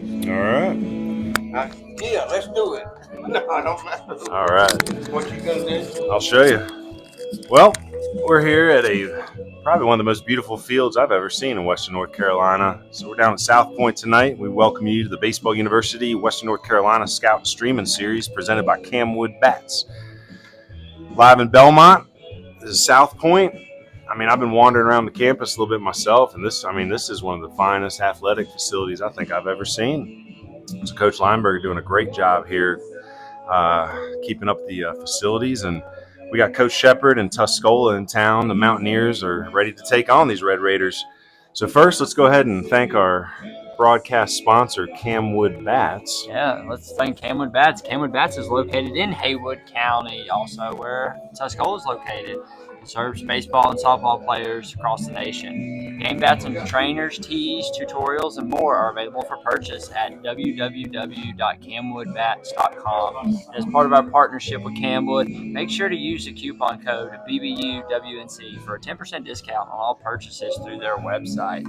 All right. Yeah, let's do it. No, I don't know. All right. What you gonna do? I'll show you. Well, we're here at probably one of the most beautiful fields I've ever seen in Western North Carolina. So we're down at South Point tonight. We welcome you to the Baseball University Western North Carolina Scout Streaming Series presented by CamWood Bats. Live in Belmont. This is South Point. I mean, I've been wandering around the campus a little bit myself, and this is one of the finest athletic facilities I think I've ever seen. So Coach Lineberger doing a great job here, keeping up the facilities, and we got Coach Shepard and Tuscola in town. The Mountaineers are ready to take on these Red Raiders. So first, let's go ahead and thank our broadcast sponsor, CamWood Bats. Yeah, let's thank CamWood Bats. CamWood Bats is located in Haywood County, also where Tuscola is located. It serves baseball and softball players across the nation. Game bats and trainers, tees, tutorials, and more are available for purchase at www.camwoodbats.com. As part of our partnership with CamWood, make sure to use the coupon code BBUWNC for a 10% discount on all purchases through their website.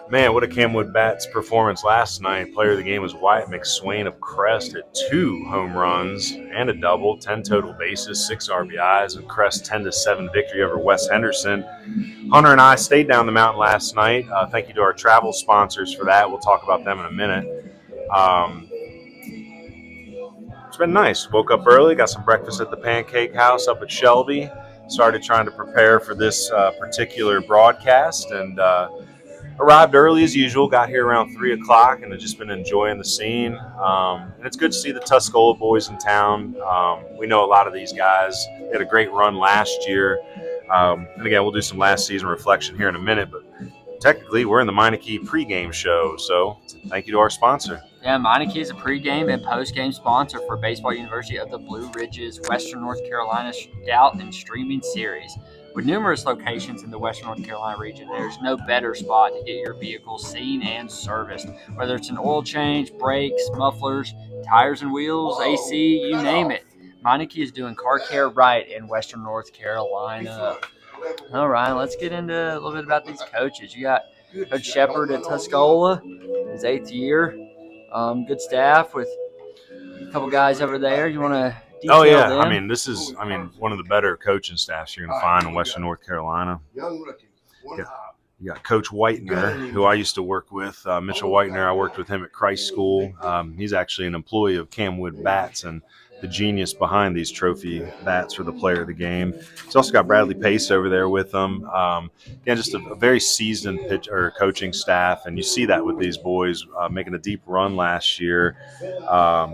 Man, what a CamWood Bats performance last night. Player of the game was Wyatt McSwain of Crest at 2 home runs and a double, 10 total bases, 6 RBIs, and Crest 10-7 victory over West Henderson. Hunter and I stayed down the mountain last night. Thank you to our travel sponsors for that. We'll talk about them in a minute. It's been nice. Woke up early, got some breakfast at the Pancake House up at Shelby. Started trying to prepare for this particular broadcast, and arrived early as usual, got here around 3 o'clock, and have just been enjoying the scene. And it's good to see the Tuscola boys in town. We know a lot of these guys. They had a great run last year. And again, we'll do some last season reflection here in a minute, but technically we're in the Meineke pregame show, so thank you to our sponsor. Yeah, Meineke is a pregame and postgame sponsor for Baseball University of the Blue Ridges Western North Carolina Scout and Streaming Series. With numerous locations in the Western North Carolina region, there's no better spot to get your vehicle seen and serviced. Whether it's an oil change, brakes, mufflers, tires and wheels, AC, you name it. Meineke is doing car care right in Western North Carolina. All right, let's get into a little bit about these coaches. You got Coach Shepard at Tuscola, his 8th year. Good staff with a couple guys over there. You want to detail them? I mean, this is one of the better coaching staffs you're going to find in Western North Carolina. Young rookie. You got Coach Whitener, who I used to work with. Mitchell Whitener, I worked with him at Christ School. He's actually an employee of CamWood Bats and the genius behind these trophy bats for the player of the game. He's also got Bradley Pace over there with him. Again, just a very seasoned coaching staff, and you see that with these boys making a deep run last year. I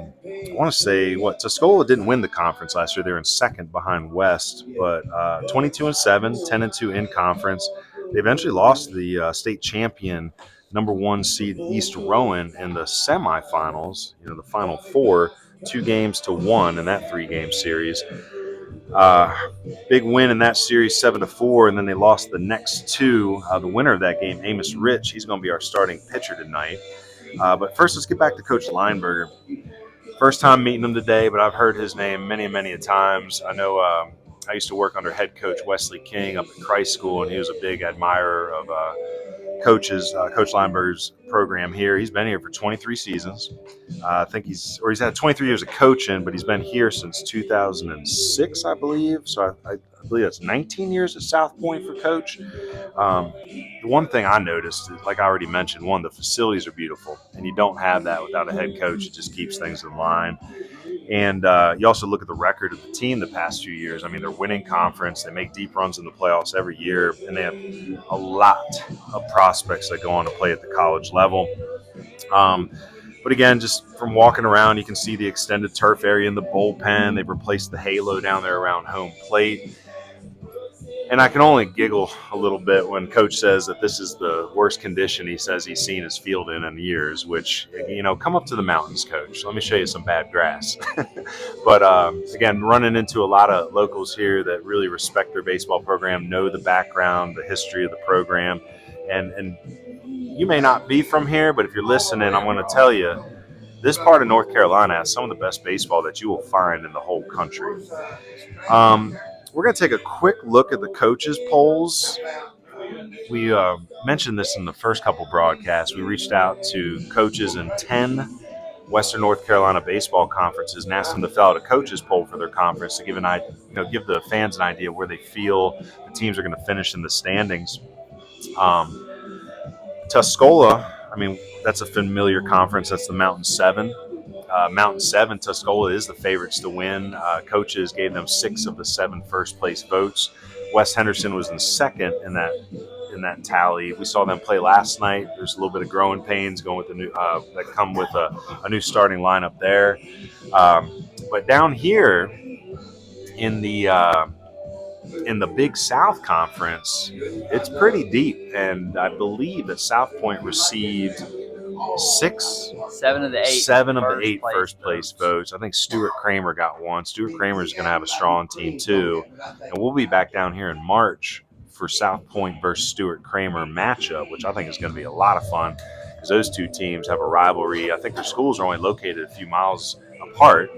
want to say, Tuscola didn't win the conference last year. They were in second behind West, but 22-7, 10-2 in conference. They eventually lost the state champion, number 1 seed East Rowan in the semifinals, the Final Four, 2-1 in that 3-game series. Big win in that series, 7-4, and then they lost the next 2. The winner of that game, Amos Rich, he's going to be our starting pitcher tonight. But first, let's get back to Coach Lineberger. First time meeting him today, but I've heard his name many, many a times. I know I used to work under head coach Wesley King up at Christ School, and he was a big admirer of Coach Lineberger's program here. He's been here for 23 seasons. I think he's had 23 years of coaching, but he's been here since 2006, I believe. So I believe that's 19 years at South Point for Coach. The one thing I noticed is, like I already mentioned, the facilities are beautiful, and you don't have that without a head coach. It just keeps things in line. And you also look at the record of the team the past few years. I mean, they're winning conference. They make deep runs in the playoffs every year, and they have a lot of prospects that go on to play at the college level. But again, just from walking around, you can see the extended turf area in the bullpen. They've replaced the halo down there around home plate. And I can only giggle a little bit when Coach says that this is the worst condition he says he's seen his field in years, which, come up to the mountains, Coach. Let me show you some bad grass. But, again, running into a lot of locals here that really respect their baseball program, know the background, the history of the program. And you may not be from here, but if you're listening, I'm going to tell you, this part of North Carolina has some of the best baseball that you will find in the whole country. We're going to take a quick look at the coaches' polls. we mentioned this in the first couple broadcasts. We reached out to coaches in 10 Western North Carolina baseball conferences and asked them to fill out a coaches poll for their conference to give give the fans an idea of where they feel the teams are going to finish in the standings. Tuscola, I mean, that's a familiar conference. That's the Mountain 7. Mountain 7, Tuscola is the favorites to win. Coaches gave them 6 of the 7 first place votes. West Henderson was in second in that tally. We saw them play last night. There's a little bit of growing pains going with the new that come with a new starting lineup there. But down here in the Big South Conference, it's pretty deep, and I believe that South Point received 7 of the 8 first place votes. I think Stuart Kramer got 1. Stuart Kramer is going to have a strong team too, and we'll be back down here in March for South Point versus Stuart Kramer matchup, which I think is going to be a lot of fun because those two teams have a rivalry. I think their schools are only located a few miles apart.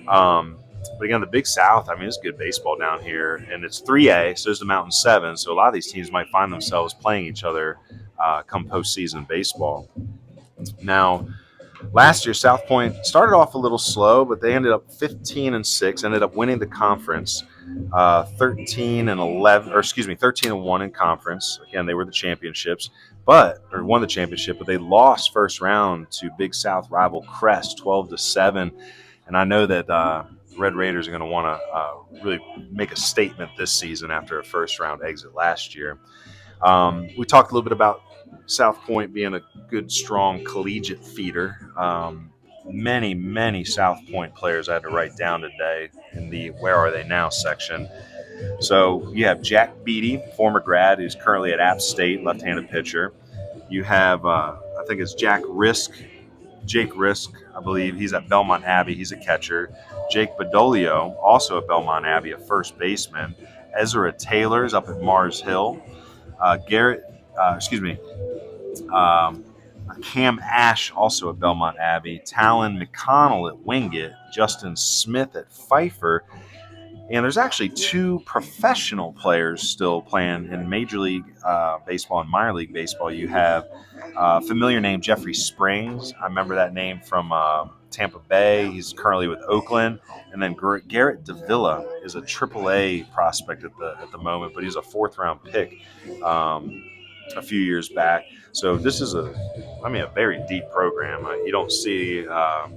But again, the Big South, I mean, it's good baseball down here, and it's 3A, so it's the Mountain 7. So a lot of these teams might find themselves playing each other come postseason baseball. Now, last year, South Point started off a little slow, but they ended up 15-6, ended up winning the conference, 13-1 in conference. Again, they were the championships, won the championship, but they lost first round to Big South rival Crest, 12-7. And I know that Red Raiders are going to want to really make a statement this season after a first round exit last year. We talked a little bit about South Point being a good, strong collegiate feeder. Many South Point players I had to write down today in the Where Are They Now section. So you have Jack Beatty, former grad, who's currently at App State, left-handed pitcher. You have, I think it's Jake Risk, I believe. He's at Belmont Abbey. He's a catcher. Jake Badolio, also at Belmont Abbey, a first baseman. Ezra Taylor's up at Mars Hill. Cam Ash, also at Belmont Abbey. Talon McConnell at Wingate. Justin Smith at Pfeiffer. And there's actually 2 professional players still playing in Major League Baseball and Minor League Baseball. You have familiar name Jeffrey Springs. I remember that name from Tampa Bay. He's currently with Oakland. And then Garrett Davila is a AAA prospect at the moment, but he's a 4th-round pick a few years back. So this is a very deep program. You don't see that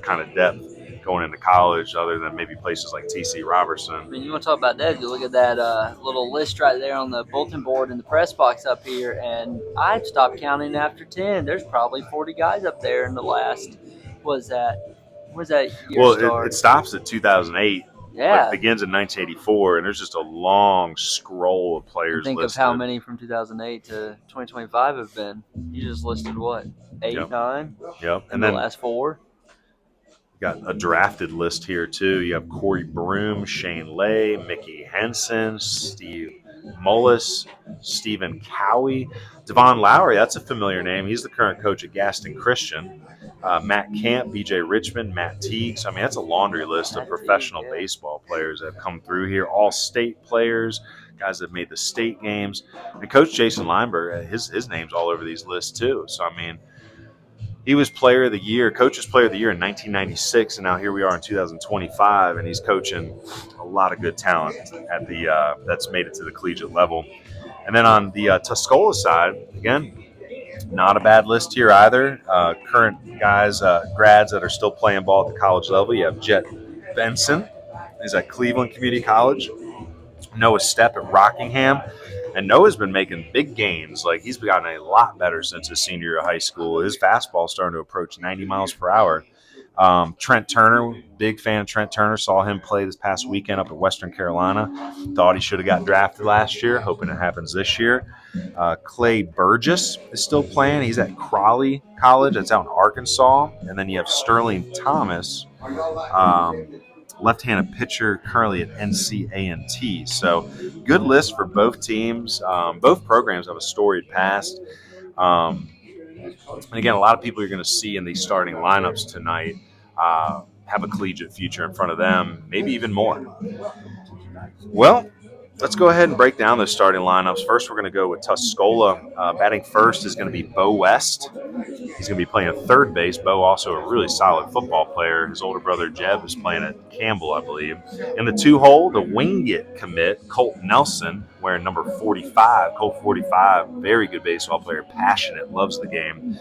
kind of depth going into college other than maybe places like T.C. Robertson. I mean, you want to talk about that? You look at that little list right there on the bulletin board in the press box up here, and I'd stop counting after 10. There's probably 40 guys up there in the last, was that year start? It stops at 2008. Yeah. It begins in 1984, and there's just a long scroll of players think listed. Of how many from 2008 to 2025 have been. You just listed what? 8, 9? Yep. And then the last 4? Got a drafted list here, too. You have Corey Broom, Shane Lay, Mickey Henson, Steve Mullis, Stephen Cowie. Devon Lowry, that's a familiar name. He's the current coach at Gaston Christian. Matt Camp, BJ Richmond, Matt Teagues. I mean, that's a laundry list of professional baseball players that have come through here. All state players, guys that made the state games. And Coach Jason Lineberg, his name's all over these lists, too. So, I mean, he was Player of the Year, Coach's Player of the Year in 1996, and now here we are in 2025, and he's coaching a lot of good talent at that's made it to the collegiate level. And then on the Tuscola side, again, not a bad list here either. Current guys, grads that are still playing ball at the college level. You have Jet Benson. He's at Cleveland Community College. Noah Stepp at Rockingham. And Noah's been making big gains. Like, he's gotten a lot better since his senior year of high school. His fastball's starting to approach 90 miles per hour. Trent Turner, big fan of Trent Turner. Saw him play this past weekend up at Western Carolina. Thought he should have got drafted last year. Hoping it happens this year. Clay Burgess is still playing. He's at Crawley College. That's out in Arkansas. And then you have Sterling Thomas, left-handed pitcher, currently at NCANT. So good list for both teams. Both programs have a storied past. And again, a lot of people you're going to see in these starting lineups tonight have a collegiate future in front of them, maybe even more. Well, Let's go ahead and break down those starting lineups. First, we're going to go with Tuscola. Batting first is going to be Bo West. He's going to be playing at third base. Bo, also a really solid football player. His older brother, Jeb, is playing at Campbell, I believe. In the 2-hole, the Wingate commit, Colt Nelson, wearing number 45. Colt 45, very good baseball player, passionate, loves the game.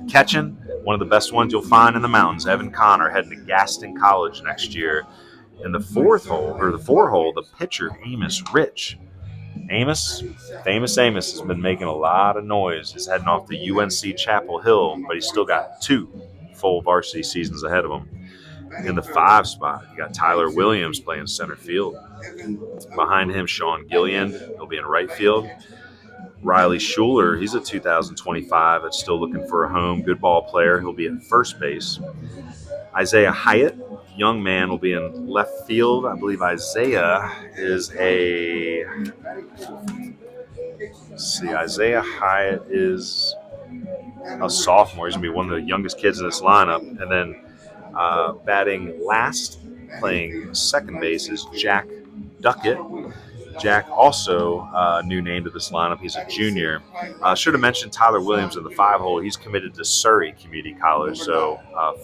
Catching, one of the best ones you'll find in the mountains, Evan Connor, heading to Gaston College next year. In the 4-hole, the pitcher, Amos Rich. Famous Amos, has been making a lot of noise. He's heading off to UNC Chapel Hill, but he's still got 2 full varsity seasons ahead of him. In the 5 spot, you got Tyler Williams playing center field. Behind him, Sean Gillian. He'll be in right field. Riley Schuler, he's a 2025 that's still looking for a home. Good ball player. He'll be at first base. Isaiah Hyatt, young man, will be in left field. I believe Isaiah is Isaiah Hyatt is a sophomore. He's going to be one of the youngest kids in this lineup. And then batting last, playing second base, is Jack Duckett. Jack, also a new name to this lineup. He's a junior. Should have mentioned Tyler Williams in the 5-hole. He's committed to Surrey Community College. So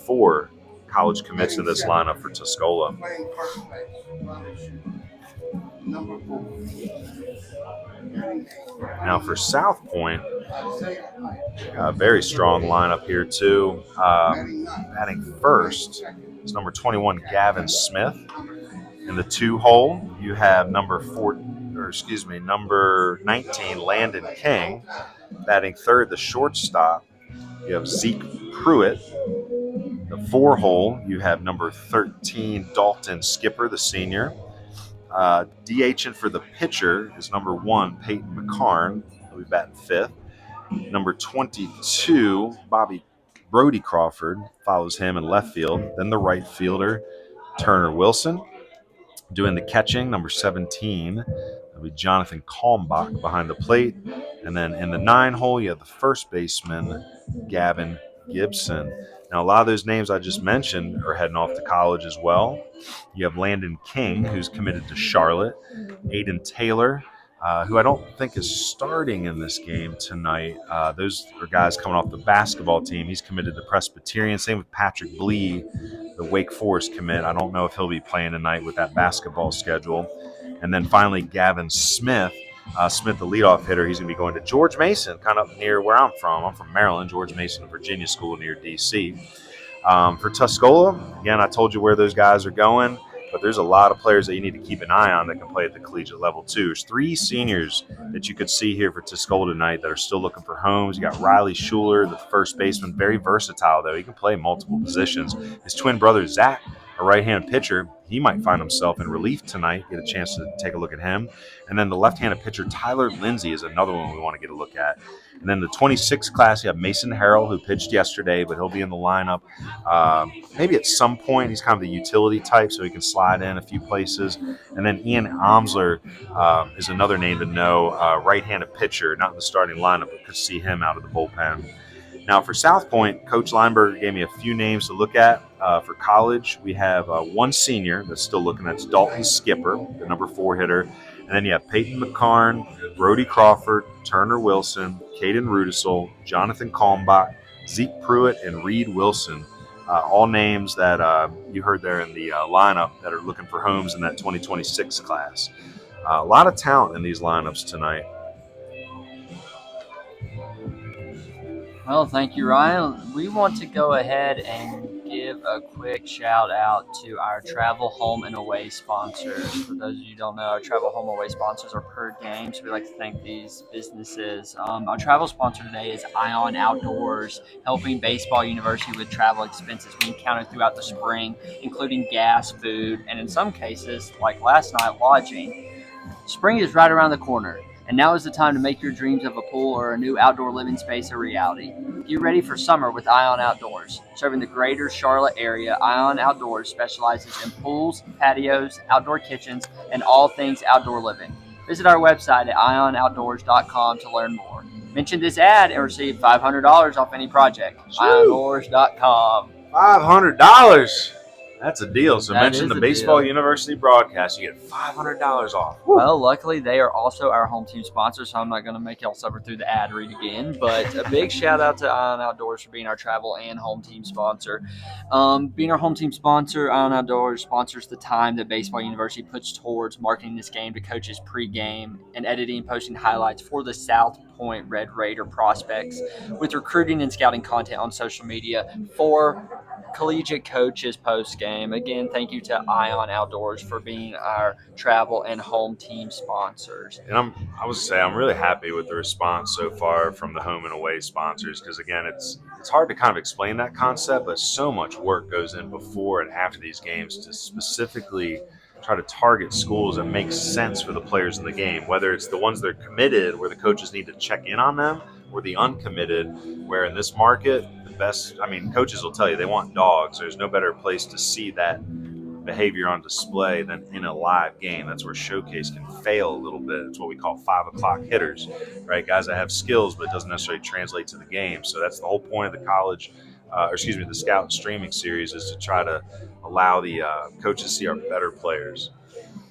4 college commits in this lineup for Tuscola. Now for South Point, a very strong lineup here too. Batting first is number 21, Gavin Smith. In the 2-hole, you have number 19, Landon King. Batting third, the shortstop, you have Zeke Pruitt. The 4-hole, you have number 13, Dalton Skipper, the senior. DHing for the pitcher is number 1, Peyton McCarn. He'll be batting 5th. Number 22, Brody Crawford, follows him in left field. Then the right fielder, Turner Wilson. Doing the catching, number 17, that'll be Jonathan Kalmbach behind the plate. And then in the 9-hole, you have the first baseman, Gavin Gibson. Now, a lot of those names I just mentioned are heading off to college as well. You have Landon King, who's committed to Charlotte. Aiden Taylor, who I don't think is starting in this game tonight. Those are guys coming off the basketball team. He's committed to Presbyterian. Same with Patrick Blee, the Wake Forest commit. I don't know if he'll be playing tonight with that basketball schedule. And then finally, Gavin Smith. Smith, the leadoff hitter, he's going to be going to George Mason, kind of near where I'm from. I'm from Maryland. George Mason, Virginia School near D.C. For Tuscola, again, I told you where those guys are going, but there's a lot of players that you need to keep an eye on that can play at the collegiate level too. There's 3 seniors that you could see here for Tuscola tonight that are still looking for homes. You got Riley Schuler, the first baseman, very versatile though. He can play multiple positions. His twin brother, Zach, a right-handed pitcher, he might find himself in relief tonight, get a chance to take a look at him. And then the left-handed pitcher, Tyler Lindsay, is another one we want to get a look at. And then the 26 class, you have Mason Harrell, who pitched yesterday, but he'll be in the lineup. Maybe at some point, he's kind of the utility type, so he can slide in a few places. And then Ian Omsler is another name to know, right-handed pitcher, not in the starting lineup, but could see him out of the bullpen. Now, for South Point, Coach Lineberger gave me a few names to look at. For college, we have 1 senior that's still looking. That's Dalton Skipper, the number 4 hitter. And then you have Peyton McCarn, Brody Crawford, Turner Wilson, Caden Rudisell, Jonathan Kalmbach, Zeke Pruitt, and Reed Wilson. All names that you heard there in the lineup that are looking for homes in that 2026 class. A lot of talent in these lineups tonight. Well, thank you, Ryan. We want to go ahead and give a quick shout out to our travel home and away sponsors. For those of you who don't know, our travel home and away sponsors are Pregame, so we'd like to thank these businesses. Our travel sponsor today is Ion Outdoors, helping Baseball University with travel expenses we encountered throughout the spring, including gas, food, and in some cases, like last night, lodging. Spring is right around the corner, and now is the time to make your dreams of a pool or a new outdoor living space a reality. Get ready for summer with Ion Outdoors. Serving the greater Charlotte area, Ion Outdoors specializes in pools, patios, outdoor kitchens, and all things outdoor living. Visit our website at ionoutdoors.com to learn more. Mention this ad and receive $500 off any project. ionoutdoors.com. $500. That's a deal. So That mention is the a Baseball deal. University broadcast. You get $500 off. Well, luckily they are also our home team sponsor, so I'm not going to make y'all suffer through the ad read again. But a big shout out to Ion Outdoors for being our travel and home team sponsor. Being our home team sponsor, Ion Outdoors sponsors the time that Baseball University puts towards marketing this game to coaches pregame and editing and posting highlights for the South Point Red Raider prospects, with recruiting and scouting content on social media for collegiate coaches post game. Again, thank you to Ion Outdoors for being our travel and home team sponsors. And I would say I'm really happy with the response so far from the home and away sponsors, because again, it's hard to kind of explain that concept, but so much work goes in before and after these games to specifically try to target schools that make sense for the players in the game, whether it's the ones that are committed where the coaches need to check in on them, or the uncommitted where in this market the best, I mean, coaches will tell you they want dogs. There's no better place to see that behavior on display than in a live game. That's where showcase can fail a little bit. It's what we call 5 o'clock hitters, right? Guys that have skills, but it doesn't necessarily translate to the game. So that's the whole point of the the Scout Streaming Series, is to try to allow the coaches to see our better players.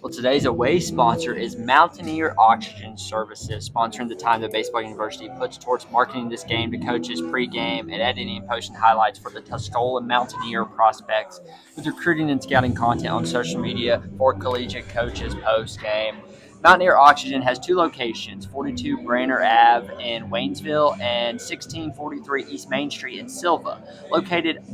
Well, today's away sponsor is Mountaineer Oxygen Services, sponsoring the time that Baseball University puts towards marketing this game to coaches pregame and editing and posting highlights for the Tuscola Mountaineer prospects, with recruiting and scouting content on social media for collegiate coaches post-game. Mountaineer Oxygen has 2 locations, 42 Branner Ave in Waynesville and 1643 East Main Street in Silva, located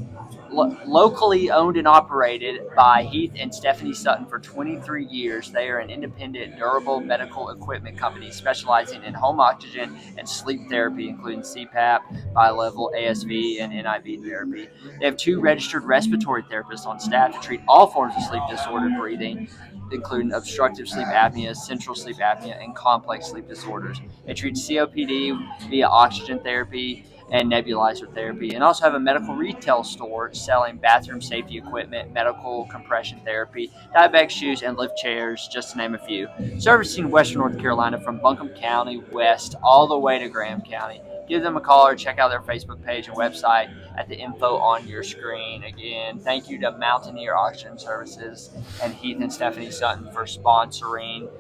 locally owned and operated by Heath and Stephanie Sutton for 23 years. They are an independent, durable medical equipment company specializing in home oxygen and sleep therapy, including CPAP, bi-level ASV, and NIV therapy. They have 2 registered respiratory therapists on staff to treat all forms of sleep disordered breathing, including obstructive sleep apnea, central sleep apnea, and complex sleep disorders. They treat COPD via oxygen therapy and nebulizer therapy, and also have a medical retail store selling bathroom safety equipment, medical compression therapy, diabetic shoes, and lift chairs, just to name a few. Servicing Western North Carolina from Buncombe County west all the way to Graham County. Give them a call or check out their Facebook page and website at the info on your screen. Again, thank you to Mountaineer Oxygen Services and Heath and Stephanie Sutton for sponsoring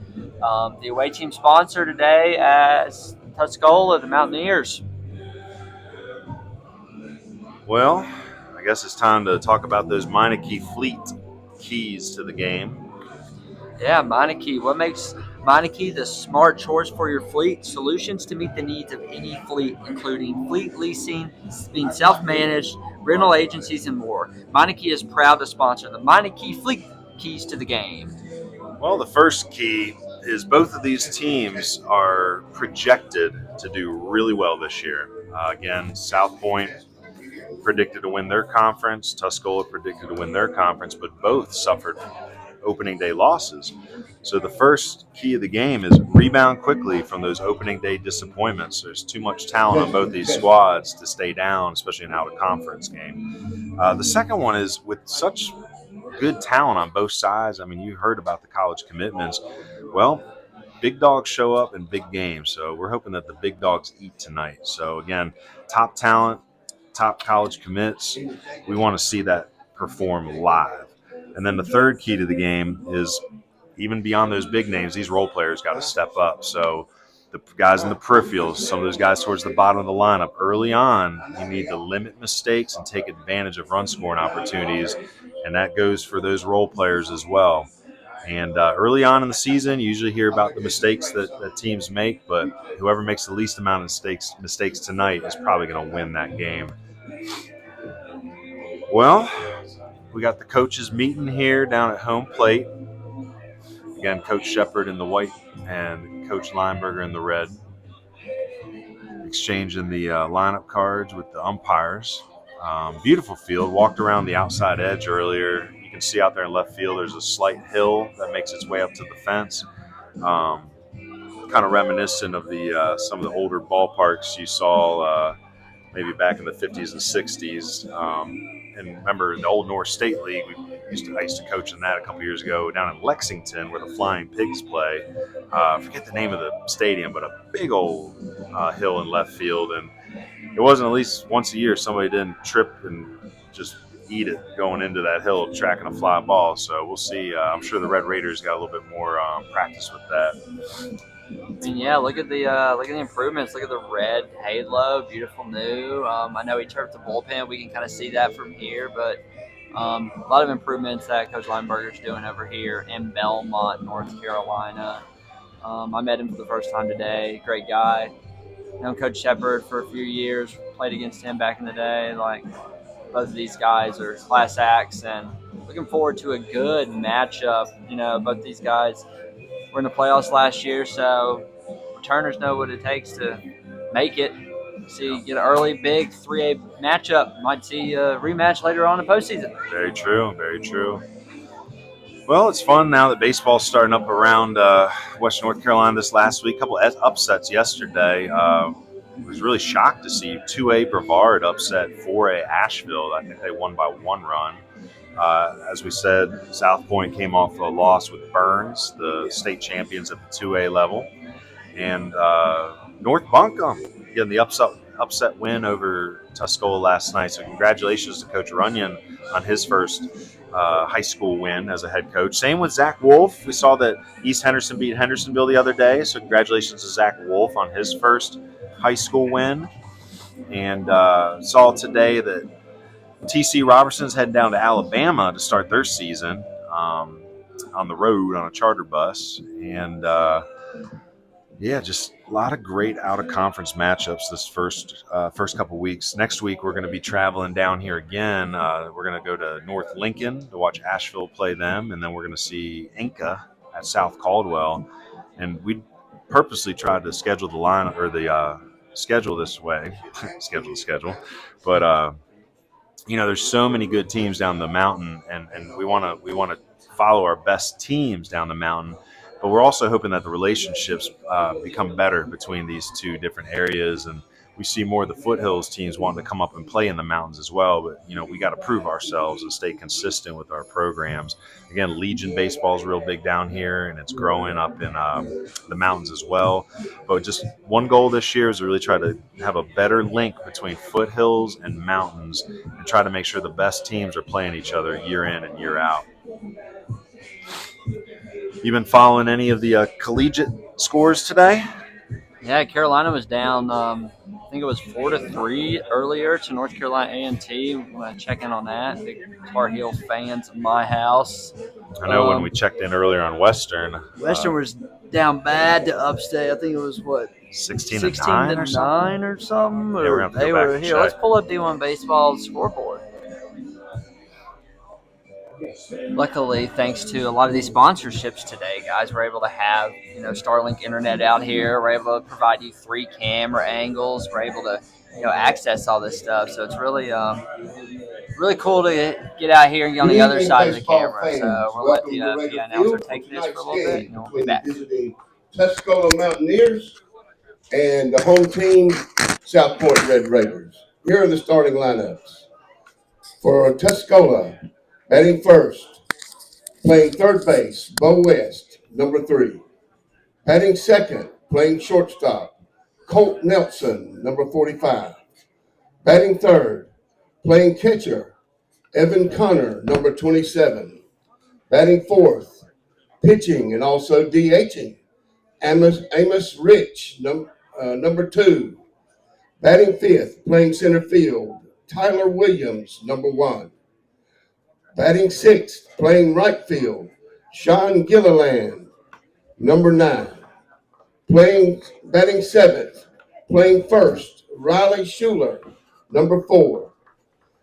the away team sponsor today as Tuscola, the Mountaineers. Well, I guess it's time to talk about those Meineke Fleet keys to the game. Yeah, Meineke. What makes Meineke the smart choice for your fleet? Solutions to meet the needs of any fleet, including fleet leasing, being self-managed, rental agencies, and more. Meineke is proud to sponsor the Meineke Fleet Keys to the Game. Well, the first key is both of these teams are projected to do really well this year. Again, South Point predicted to win their conference. Tuscola predicted to win their conference, but both suffered opening day losses. So the first key of the game is rebound quickly from those opening day disappointments. There's too much talent on both these squads to stay down, especially in an out-of-conference game. The second one is with such good talent on both sides. I mean, you heard about the college commitments. Well, big dogs show up in big games, so we're hoping that the big dogs eat tonight. So again, top talent, top college commits, we want to see that perform live. And then the third key to the game is, even beyond those big names, these role players got to step up. So the guys in the peripherals, some of those guys towards the bottom of the lineup, early on, you need to limit mistakes and take advantage of run scoring opportunities. And that goes for those role players as well. And early on in the season, you usually hear about the mistakes that teams make, but whoever makes the least amount of mistakes tonight is probably going to win that game. Well, we got the coaches meeting here down at home plate. Again, Coach Shepard in the white and Coach Lineberger in the red. Exchanging the lineup cards with the umpires. Beautiful field. Walked around the outside edge earlier. You can see out there in left field there's a slight hill that makes its way up to the fence. Kind of reminiscent of the some of the older ballparks you saw maybe back in the 50s and 60s. And remember the old North State League, I used to coach in that a couple years ago down in Lexington where the Flying Pigs play. I forget the name of the stadium, but a big old hill in left field. And it wasn't at least once a year somebody didn't trip and just eat it going into that hill tracking a fly ball. So we'll see. I'm sure the Red Raiders got a little bit more practice with that. I mean, yeah, look at the improvements. Look at the red halo, beautiful new. I know he turfed the bullpen. We can kind of see that from here, but a lot of improvements that Coach Lineberger's doing over here in Belmont, North Carolina. I met him for the first time today. Great guy. Known Coach Shepard for a few years. Played against him back in the day. Like, both of these guys are class acts, and looking forward to a good matchup. You know, both these guys were in the playoffs last year, so returners know what it takes to make it. See, get an early big 3A matchup. Might see a rematch later on in the postseason. Very true. Very true. Well, it's fun now that baseball's starting up around Western North Carolina this last week. A couple of upsets yesterday. Was really shocked to see 2A Brevard upset 4A Asheville. I think they won by 1 run. As we said, South Point came off a loss with Burns, the state champions at the 2A level. And North Buncombe getting the upset win over Tuscola last night. So congratulations to Coach Runyon on his first high school win as a head coach. Same with Zach Wolf. We saw that East Henderson beat Hendersonville the other day. So congratulations to Zach Wolf on his first high school win. And saw today that TC Robertson's heading down to Alabama to start their season on the road on a charter bus. And just a lot of great out-of-conference matchups this first couple weeks. Next week, we're going to be traveling down here again. We're going to go to North Lincoln to watch Asheville play them, and then we're going to see Inca at South Caldwell. And we purposely tried to schedule the line or the schedule this way, schedule. But there's so many good teams down the mountain, and we want to follow our best teams down the mountain. But we're also hoping that the relationships become better between these two different areas, and we see more of the foothills teams wanting to come up and play in the mountains as well. But we got to prove ourselves and stay consistent with our programs. Again, Legion baseball is real big down here, and it's growing up in the mountains as well. But just one goal this year is to really try to have a better link between foothills and mountains, and try to make sure the best teams are playing each other year in and year out. You been following any of the collegiate scores today? Yeah, Carolina was down. I think it was 4-3 earlier to North Carolina A&T. I'm going to check in on that. Big Tar Heel fans of my house. I know when we checked in earlier on Western. Western was down bad to Upstate. I think it was 16-9 or something. They were here. Let's pull up D1 Baseball's scoreboard. Luckily, thanks to a lot of these sponsorships today, guys, we're able to have Starlink internet out here. We're able to provide you 3 camera angles. We're able to access all this stuff. So it's really really cool to get out here and get on the other side of the camera. So we'll let the announcer take this for a little bit, and we'll be back. Visiting Tuscola Mountaineers and the home team, South Point Red Raiders. Here are the starting lineups. For Tuscola, batting first, playing third base, Bo West, number 3. Batting second, playing shortstop, Colt Nelson, number 45. Batting third, playing catcher, Evan Connor, number 27. Batting fourth, pitching and also DHing, Amos Rich, number 2. Batting fifth, playing center field, Tyler Williams, number 1. Batting sixth, playing right field, Sean Gilliland, number 9. Batting seventh, playing first, Riley Schuler, number 4.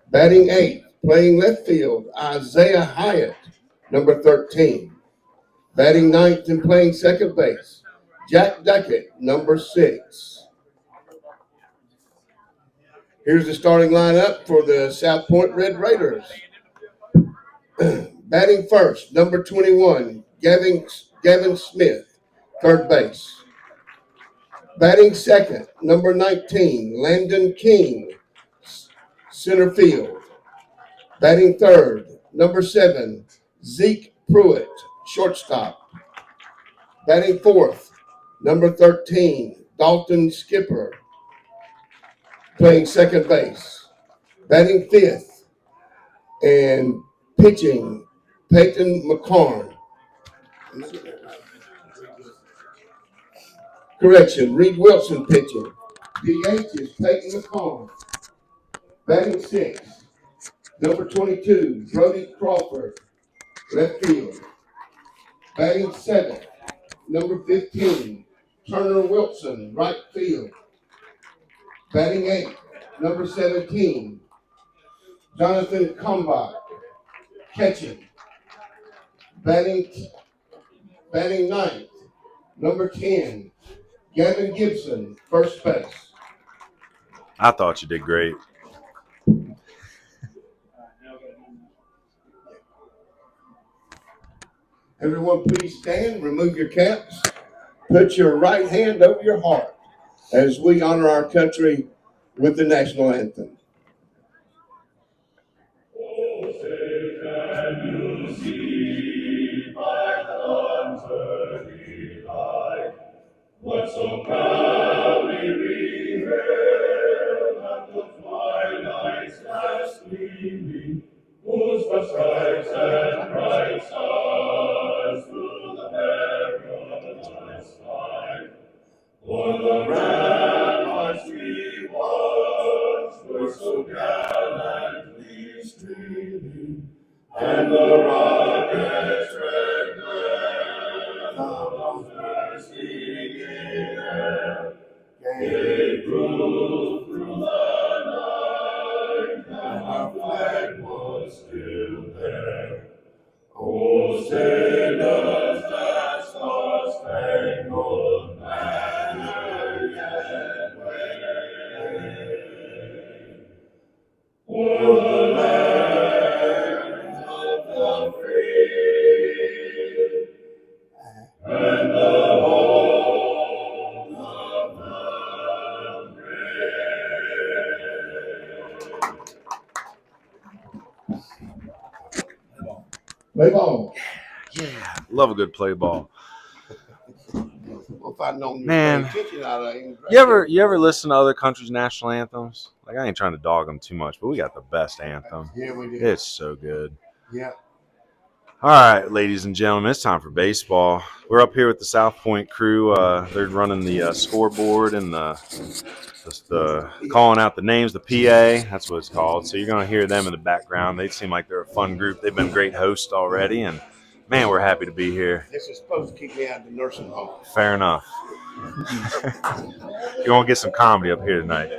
Batting eighth, playing left field, Isaiah Hyatt, number 13. Batting ninth and playing second base, Jack Duckett, number 6. Here's the starting lineup for the South Point Red Raiders. Batting first, number 21, Gavin Smith, third base. Batting second, number 19, Landon King, center field. Batting third, number 7, Zeke Pruitt, shortstop. Batting fourth, number 13, Dalton Skipper, playing second base. Batting fifth, And pitching, Peyton McCarn. Correction, Reed Wilson pitching. DH is Peyton McCarn. Batting 6, number 22, Brody Crawford, left field. Batting 7, number 15, Turner Wilson, right field. Batting 8, number 17, Jonathan Kumbach, catching. Batting 9th, number 10, Gavin Gibson, first base. I thought you did great. Everyone please stand, remove your caps, put your right hand over your heart as we honor our country with the national anthem. What so proudly we hailed at the twilight's last gleaming, whose the stripes and bright stars through the perilous fight. For the ramparts we watched were so gallantly streaming, and the rockets' red glare of bursting in air gave proof through the night that our flag was still there. Oh, say does that star-spangled banner yet wave o'er the land of the free and the home of the brave. Play ball. Yeah, love a good play ball. Well, if I'd known you Man. were paying attention, I'd have You ever listen to other countries' national anthems? Like, I ain't trying to dog them too much, but we got the best anthem. Yeah, we did. It's so good. Yeah. All right, ladies and gentlemen, it's time for baseball. We're up here with the South Point crew. They're running the scoreboard and the calling out the names, the PA. That's what it's called. So you're going to hear them in the background. They seem like they're a fun group. They've been great hosts already, and man, we're happy to be here. This is supposed to keep me out of the nursing home. Fair enough. You won't get some comedy up here tonight.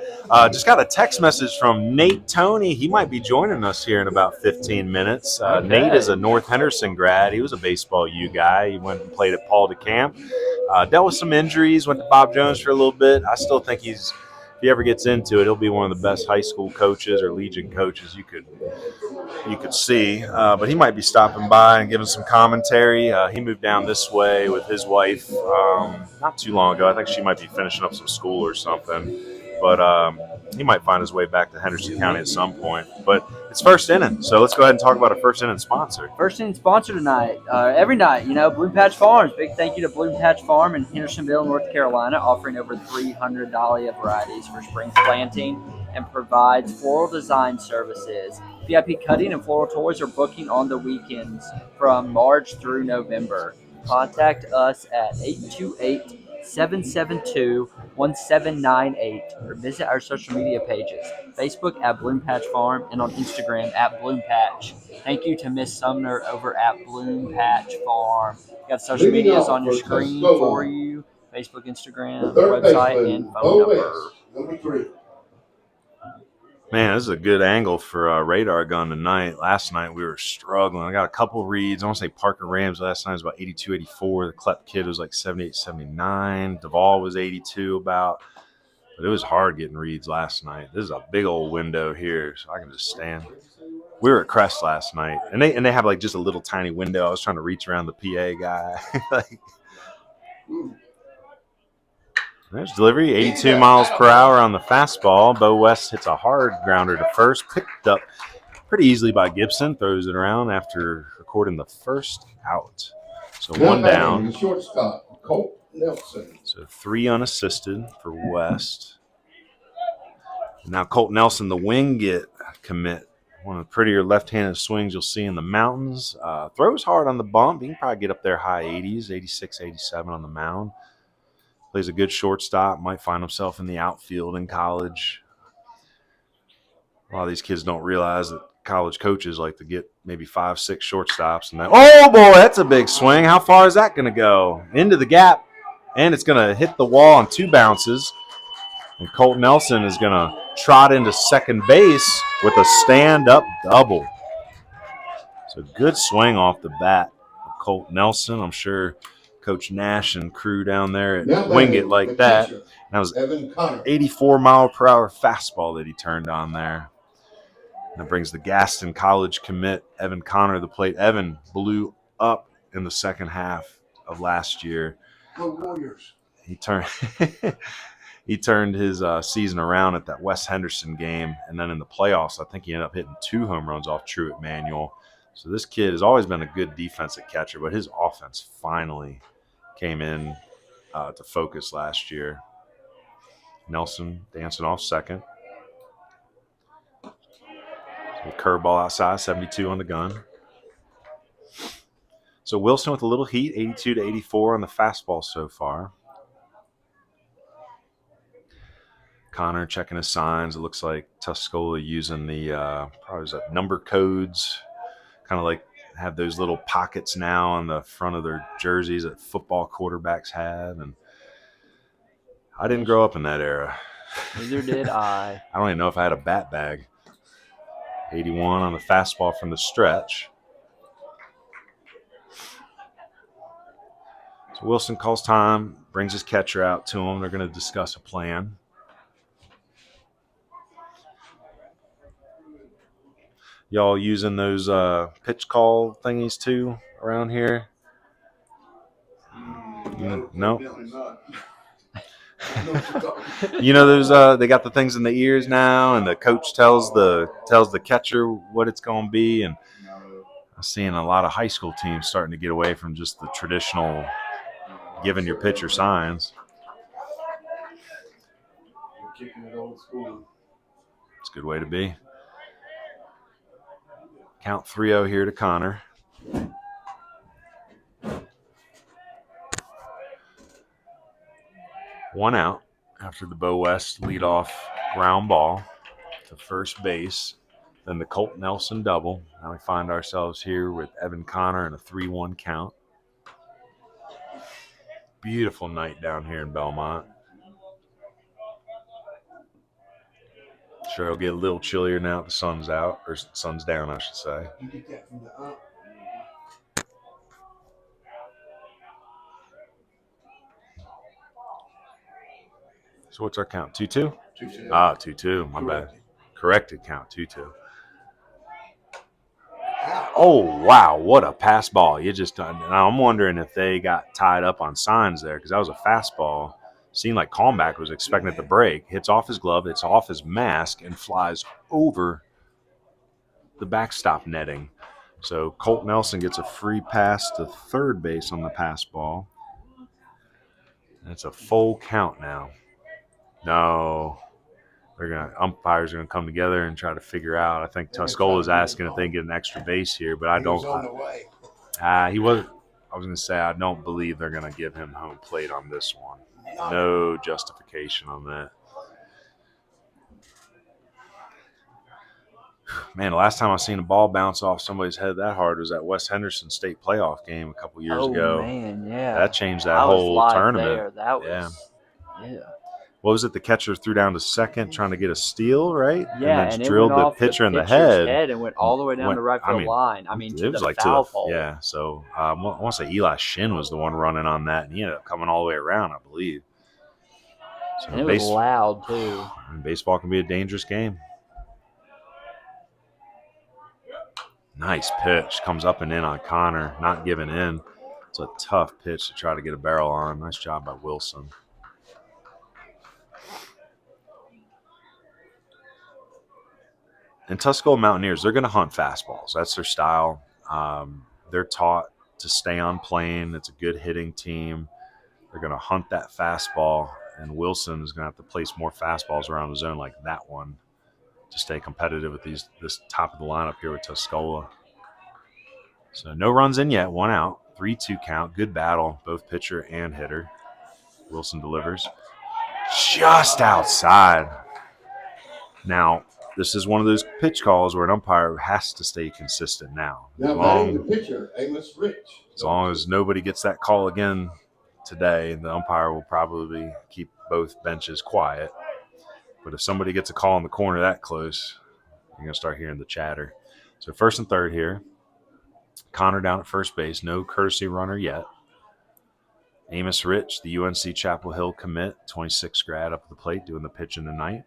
Just got a text message from Nate Tony. He might be joining us here in about 15 minutes. Okay. Nate is a North Henderson grad. He was a baseball U guy. He went and played at Paul DeCamp. Dealt with some injuries, went to Bob Jones for a little bit. I still think if he ever gets into it, he'll be one of the best high school coaches or Legion coaches you could see. But he might be stopping by and giving some commentary. He moved down this way with his wife not too long ago. I think she might be finishing up some school or something. But he might find his way back to Henderson County at some point. But it's first inning, so let's go ahead and talk about our first inning sponsor. First inning sponsor tonight, every night, Bloom Patch Farms. Big thank you to Bloom Patch Farm in Hendersonville, North Carolina, offering over 300 dahlia varieties for spring planting and provides floral design services. VIP cutting and floral tours are booking on the weekends from March through November. Contact us at 828-772-1798 or visit our social media pages, Facebook at Bloom Patch Farm and on Instagram at Bloom Patch. Thank you to Miss Sumner over at Bloom Patch Farm. Got social medias on your screen for you, Facebook, Instagram, website, and phone number. Number 3. Man, this is a good angle for a radar gun tonight. Last night we were struggling. I got a couple reads. I want to say Parker Rams last night was about 82, 84. The Klepp kid was like 78, 79. Duvall was 82 about. But it was hard getting reads last night. This is a big old window here, so I can just stand. We were at Crest last night, and they have like just a little tiny window. I was trying to reach around the PA guy. There's delivery, 82 miles per hour on the fastball. Bo West hits a hard grounder to first, picked up pretty easily by Gibson, throws it around after recording the first out. So one down. Shortstop, Colt Nelson. So 3 unassisted for West. Now Colt Nelson, the wing commit, One of the prettier left-handed swings you'll see in the mountains. Throws hard on the bump. He can probably get up there high 80s, 86, 87 on the mound. Plays a good shortstop. Might find himself in the outfield in college. A lot of these kids don't realize that college coaches like to get maybe 5, 6 shortstops. And then, oh, boy, that's a big swing. How far is that going to go? Into the gap, and it's going to hit the wall on 2 bounces. And Colt Nelson is going to trot into second base with a stand-up double. So good swing off the bat of Colt Nelson. I'm sure Coach Nash and crew down there wing it like that. That was 84-mile-per-hour fastball that he turned on there. That brings the Gaston College commit, Evan Connor, to the plate. Evan blew up in the second half of last year. Go Warriors. He turned he turned his season around at that West Henderson game, and then in the playoffs, I think he ended up hitting 2 home runs off Truett Manuel. So this kid has always been a good defensive catcher, but his offense finally came in to focus last year. Nelson dancing off second. So curveball outside, 72 on the gun. So Wilson with a little heat, 82 to 84 on the fastball so far. Connor checking his signs. It looks like Tuscola using the probably number codes, kind of like have those little pockets now on the front of their jerseys that football quarterbacks have. And I didn't grow up in that era. Neither did I. I don't even know if I had a bat bag. 81 on the fastball from the stretch. So Wilson calls time, brings his catcher out to him. They're going to discuss a plan. Y'all using those pitch call thingies too around here? No. You know those they got the things in the ears now, and the coach tells the catcher what it's going to be. And I'm seeing a lot of high school teams starting to get away from just the traditional giving your pitcher signs. Kicking it old school. It's a good way to be. Count 3-0 here to Connor. One out after the Bo West leadoff ground ball to first base. Then the Colt Nelson double. Now we find ourselves here with Evan Connor and a 3-1 count. Beautiful night down here in Belmont. Sure, it'll get a little chillier now that the sun's out, or sun's down, I should say. You get that from the up. So what's our count? 2-2? 2-2. 2-2. My bad. Corrected count. 2-2. Oh, wow. What a pass ball. You just done. Now I'm wondering if they got tied up on signs there, because that was a fastball. Seemed like Calmback was expecting it to break. Hits off his glove, hits off his mask, and flies over the backstop netting. So Colt Nelson gets a free pass to third base on the pass ball. And it's a full count now. No. Umpires are going to come together and try to figure out. I think Tuscola is asking if they can get an extra base here, but I don't. He was on the way. He was. I was going to say I don't believe they're going to give him home plate on this one. No justification on that. Man, the last time I seen a ball bounce off somebody's head that hard was that West Henderson State playoff game a couple years ago. Oh, man, yeah. That changed that I was whole live tournament. there. That was, yeah. What was it? The catcher threw down to second trying to get a steal, right? Yeah, and then and it drilled went the off pitcher in the pitcher's head. and went all the way down the right field line. I mean, to it was the like foul pole. Yeah, so I want to say Eli Shin was the one running on that, and he ended up coming all the way around, I believe. So And it was loud, too. Baseball can be a dangerous game. Nice pitch. Comes up and in on Connor, not giving in. It's a tough pitch to try to get a barrel on. Nice job by Wilson. And Tuscola Mountaineers, they're going to hunt fastballs. That's their style. They're taught to stay on plane. It's a good hitting team. They're going to hunt that fastball, and Wilson is going to have to place more fastballs around the zone like that one to stay competitive with this top of the lineup here with Tuscola. So no runs in yet, 1 out, 3-2 count. Good battle, both pitcher and hitter. Wilson delivers just outside. Now, this is one of those pitch calls where an umpire has to stay consistent now. Now batting the pitcher, Amos Rich. As long as nobody gets that call again today, the umpire will probably keep both benches quiet. But if somebody gets a call in the corner that close, you're going to start hearing the chatter. So first and third here. Connor down at first base. No courtesy runner yet. Amos Rich, the UNC Chapel Hill commit, 26 grad up at the plate doing the pitching tonight.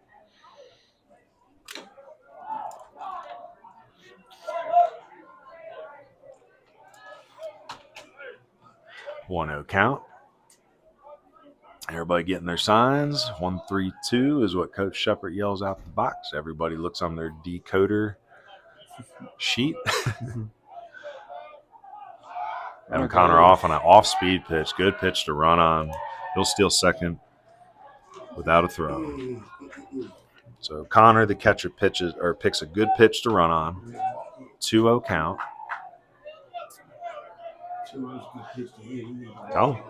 One-zero count. Everybody getting their signs. 1-3-2 is what Coach Shepard yells out the box. Everybody looks on their decoder sheet. Evan Connor off on an off-speed pitch. Good pitch to run on. He'll steal second without a throw. So Connor, the catcher, picks a good pitch to run on. 2-0 count. Tell him.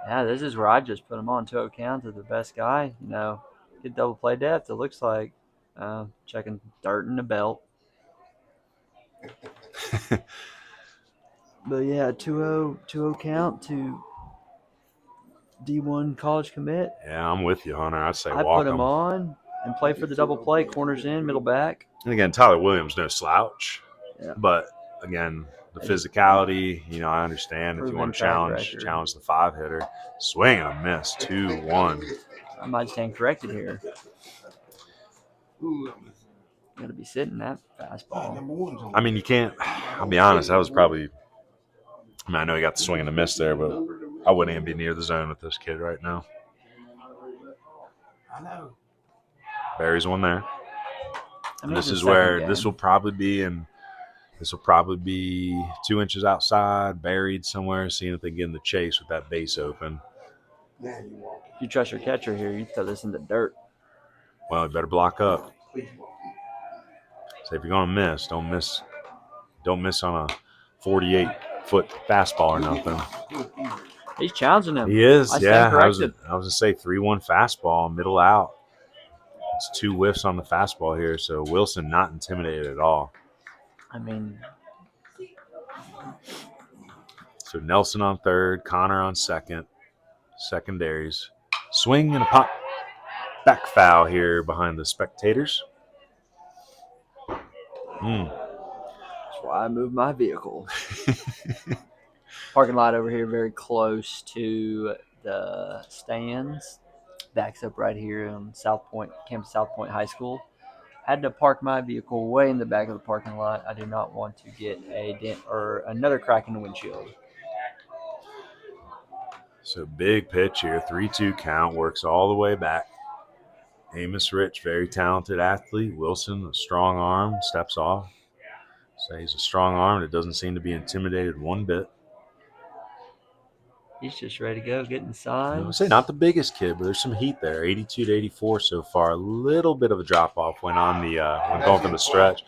Yeah, this is where I just put him on 2-0 count to the best guy. Get double play depth. It looks like checking dirt in the belt. But yeah, 2-0 count to D1 college commit. Yeah, I'm with you, Hunter. I'd say I walk put him on and play for the double play, corners in, middle back. And again, Tyler Williams, no slouch. Yeah. But again, the physicality, I understand if you want to challenge the 5-hitter. Swing and a miss, 2-1. I might stand corrected here. Got to be sitting that fastball. I mean, you can't. I'll be honest. That was probably. I know he got the swing and a miss there, but I wouldn't even be near the zone with this kid right now. I know. Barry's one there. And this is where this will probably be 2 inches outside, buried somewhere, seeing if they get in the chase with that base open. If you trust your catcher here, you throw this in the dirt. Well, you better block up. So if you're gonna miss, don't miss on a 48-foot fastball or nothing. He's challenging him. He is, yeah. I was corrected. gonna say 3-1 fastball, middle out. It's 2 whiffs on the fastball here, so Wilson not intimidated at all. I mean, so Nelson on third, Connor on second, secondaries. Swing and a pop. Back foul here behind the spectators. that's why I moved my vehicle. Parking lot over here, very close to the stands. Backs up right here on campus South Point High School. Had to park my vehicle way in the back of the parking lot. I do not want to get a dent or another crack in the windshield. So big pitch here, 3-2 count, works all the way back. Amos Rich, very talented athlete. Wilson, a strong arm, steps off. So he's a strong arm that doesn't seem to be intimidated one bit. He's just ready to go, getting I signs. would say not the biggest kid, but there's some heat there. 82 to 84 so far. A little bit of a drop off when going from the stretch.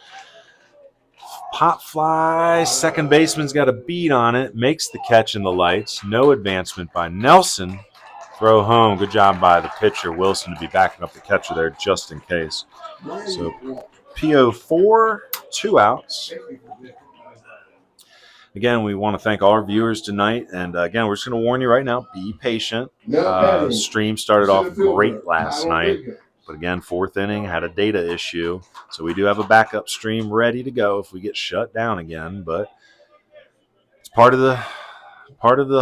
Pop fly, second baseman's got a beat on it, makes the catch in the lights. No advancement by Nelson. Throw home. Good job by the pitcher, Wilson, to be backing up the catcher there just in case. So PO4, 2 outs. Again, we want to thank all our viewers tonight. And again, we're just going to warn you right now, be patient. Stream started off great last night. But again, 4th inning, had a data issue. So we do have a backup stream ready to go if we get shut down again. But it's part of the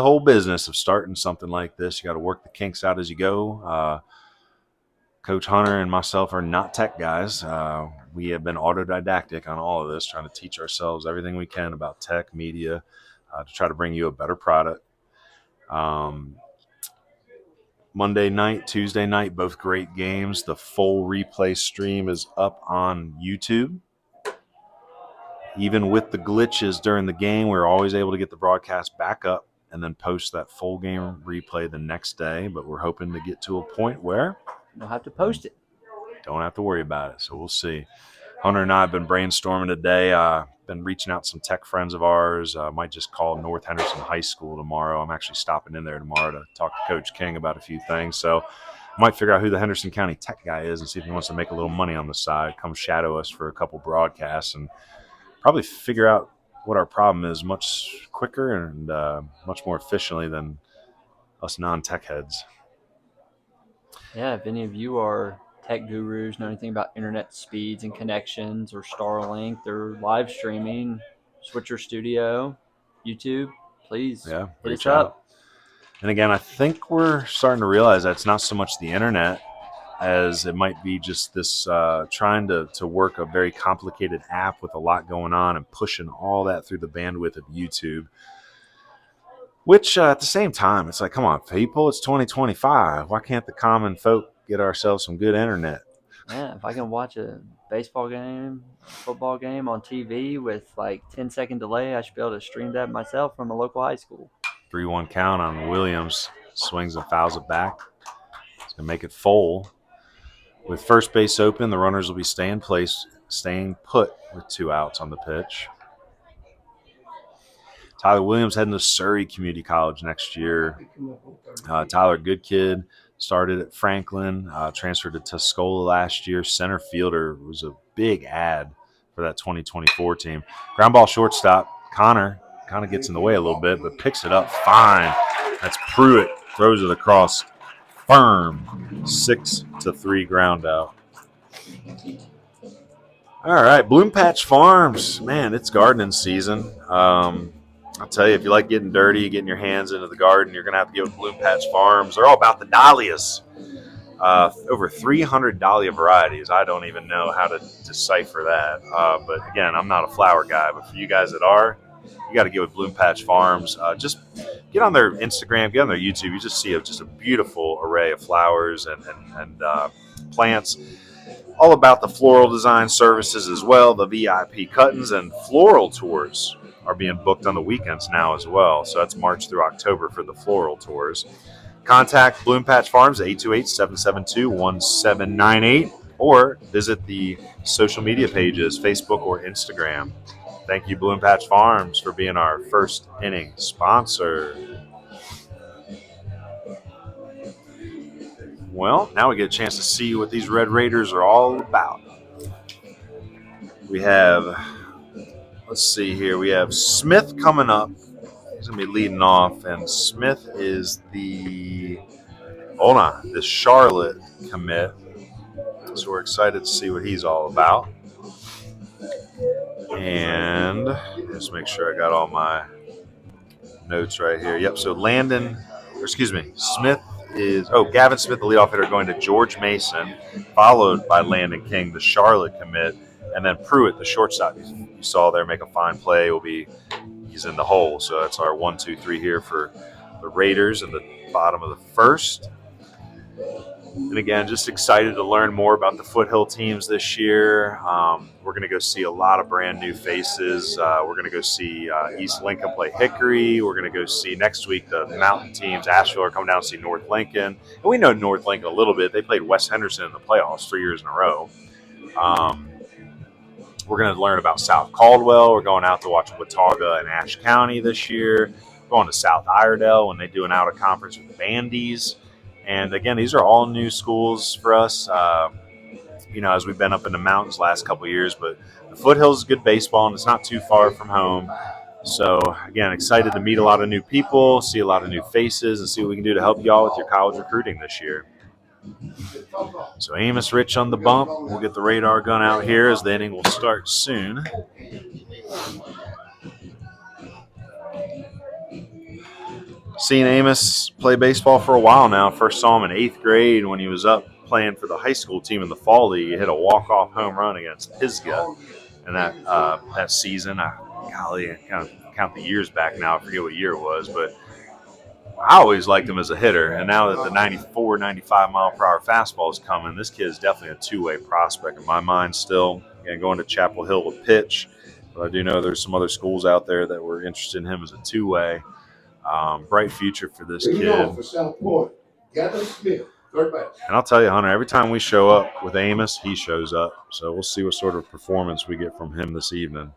whole business of starting something like this. You got to work the kinks out as you go. Coach Hunter and myself are not tech guys. We have been autodidactic on all of this, trying to teach ourselves everything we can about tech, media, to try to bring you a better product. Monday night, Tuesday night, both great games. The full replay stream is up on YouTube. Even with the glitches during the game, we were always able to get the broadcast back up and then post that full game replay the next day. But we're hoping to get to a point where You'll have to post it. don't have to worry about it. So we'll see. Hunter and I have been brainstorming today. Been reaching out to some tech friends of ours. Might just call North Henderson High School tomorrow. I'm actually stopping in there tomorrow to talk to Coach King about a few things. So might figure out who the Henderson County Tech guy is and see if he wants to make a little money on the side, come shadow us for a couple broadcasts, and probably figure out what our problem is much quicker and much more efficiently than us non-tech heads. Yeah, if any of you are tech gurus, know anything about internet speeds and connections or Starlink or live streaming, Switcher Studio, YouTube, please hit reach us up. out. And again, I think we're starting to realize that it's not so much the internet as it might be just this trying to work a very complicated app with a lot going on and pushing all that through the bandwidth of YouTube. Which at the same time, it's like, come on, people, it's 2025. Why can't the common folk get ourselves some good internet? Yeah, if I can watch a baseball game, a football game on TV with like 10-second delay, I should be able to stream that myself from a local high school. 3-1 count on Williams. Swings and fouls it back. It's going to make it full. With first base open, the runners will be staying put with 2 outs on the pitch. Tyler Williams heading to Surrey Community College next year. Tyler, good kid. Started at Franklin, transferred to Tuscola last year. Center fielder, was a big ad for that 2024 team. Ground ball shortstop. Connor kind of gets in the way a little bit, but picks it up fine. That's Pruitt. Throws it across firm. 6-3 ground out. All right, Bloom Patch Farms. Man, it's gardening season. I'll tell you, if you like getting dirty, getting your hands into the garden, you're going to have to go with Bloom Patch Farms. They're all about the dahlias. Over 300 dahlia varieties. I don't even know how to decipher that. But again, I'm not a flower guy. But for you guys that are, you got to get with Bloom Patch Farms. Just get on their Instagram, get on their YouTube. You just see just a beautiful array of flowers and plants. All about the floral design services as well. The VIP cuttings and floral tours are being booked on the weekends now as well. So that's March through October for the floral tours. Contact Bloom Patch Farms at 828-772-1798 or visit the social media pages, Facebook or Instagram. Thank you, Bloom Patch Farms, for being our first inning sponsor. Well, now we get a chance to see what these Red Raiders are all about. We have, let's see here, we have Smith coming up. He's going to be leading off, and Smith is the Charlotte commit. So we're excited to see what he's all about. And let's make sure I got all my notes right here. Yep, so Smith is, Gavin Smith, the leadoff hitter, going to George Mason, followed by Landon King, the Charlotte commit, and then Pruitt, the shortstop you saw there make a fine play, he's in the hole. So that's our 1, 2, 3 here for the Raiders in the bottom of the first. And again, just excited to learn more about the Foothill teams this year. We're going to go see a lot of brand new faces. We're going to go see East Lincoln play Hickory. We're going to go see next week the Mountain teams. Asheville are coming down to see North Lincoln. And we know North Lincoln a little bit. They played West Henderson in the playoffs 3 years in a row. We're going to learn about South Caldwell. We're going out to watch Watauga and Ashe County this year. We're going to South Iredell when they do an out-of-conference with the Bandies. And again, these are all new schools for us, as we've been up in the mountains last couple of years. But the Foothills is good baseball, and it's not too far from home. So, again, excited to meet a lot of new people, see a lot of new faces, and see what we can do to help you all with your college recruiting this year. So Amos Rich on the bump. We'll get the radar gun out here as the inning will start soon. Seen Amos play baseball for a while now. First saw him in 8th grade when he was up playing for the high school team in the fall league. He hit a walk-off home run against Pisgah in that season. I count the years back now. I forget what year it was, but I always liked him as a hitter. And now that the 94, 95 mile per hour fastball is coming, this kid is definitely a two-way prospect in my mind still. Again, going to Chapel Hill to pitch, but I do know there's some other schools out there that were interested in him as a two-way. Bright future for this kid. For Southport, Gavin Smith. Third base. And I'll tell you, Hunter, every time we show up with Amos, he shows up. So we'll see what sort of performance we get from him this evening.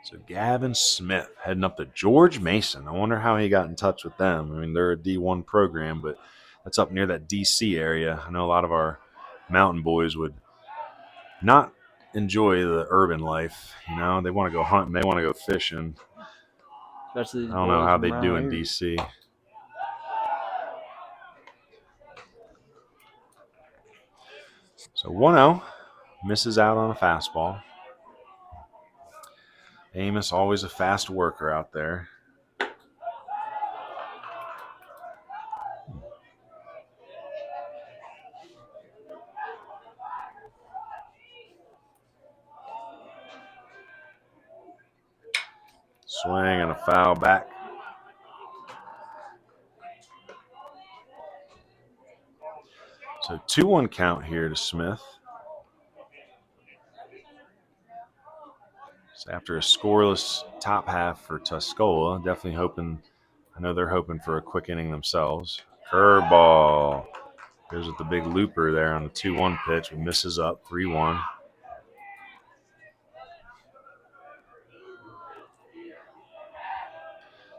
So Gavin Smith heading up to George Mason. I wonder how he got in touch with them. I mean, they're a D1 program, but that's up near that D.C. area. I know a lot of our mountain boys would not enjoy the urban life. You know, they want to go hunting, they want to go fishing. Especially I don't know how they do in D.C. So 1-0, misses out on a fastball. Amos, always a fast worker out there. Swing and a foul back. So 2-1 count here to Smith. So after a scoreless top half for Tuscola, definitely hoping, I know they're hoping for a quick inning themselves. Curveball. Goes with the big looper there on the 2-1 pitch, but misses up 3-1.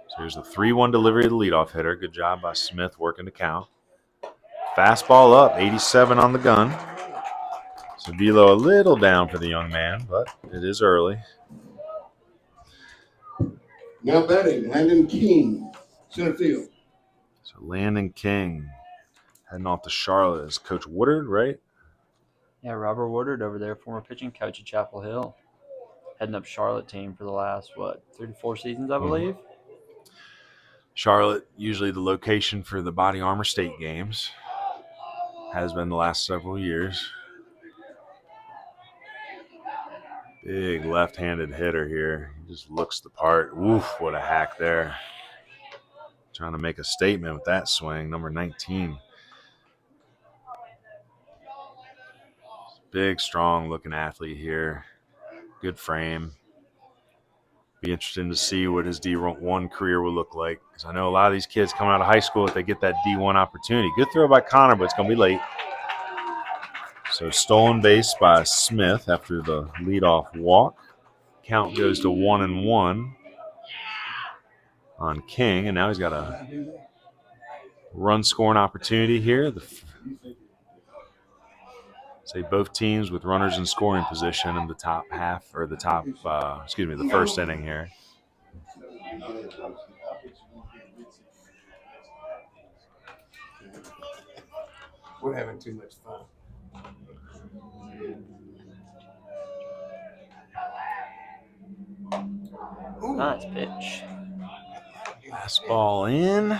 So here's the 3-1 delivery to the leadoff hitter. Good job by Smith working the count. Fastball up, 87 on the gun. So velo a little down for the young man, but it is early. Now batting, Landon King, center field. So Landon King heading off to Charlotte is Coach Woodard, right? Yeah, Robert Woodard over there, former pitching coach at Chapel Hill. Heading up Charlotte team for the last, 3 to 4 seasons, I believe. Charlotte, usually the location for the Body Armor State games. Has been the last several years. Big left-handed hitter here. He just looks the part. Oof, what a hack there. Trying to make a statement with that swing, number 19. Big, strong-looking athlete here. Good frame. Be interesting to see what his D1 career will look like. Because I know a lot of these kids coming out of high school, if they get that D1 opportunity. Good throw by Connor, but it's going to be late. So stolen base by Smith after the leadoff walk. Count goes to 1-1 on King, and now he's got a run-scoring opportunity here. Say both teams with runners in scoring position in the top half, or the top, the first inning here. We're having too much fun. Ooh. Nice pitch. Fastball in. I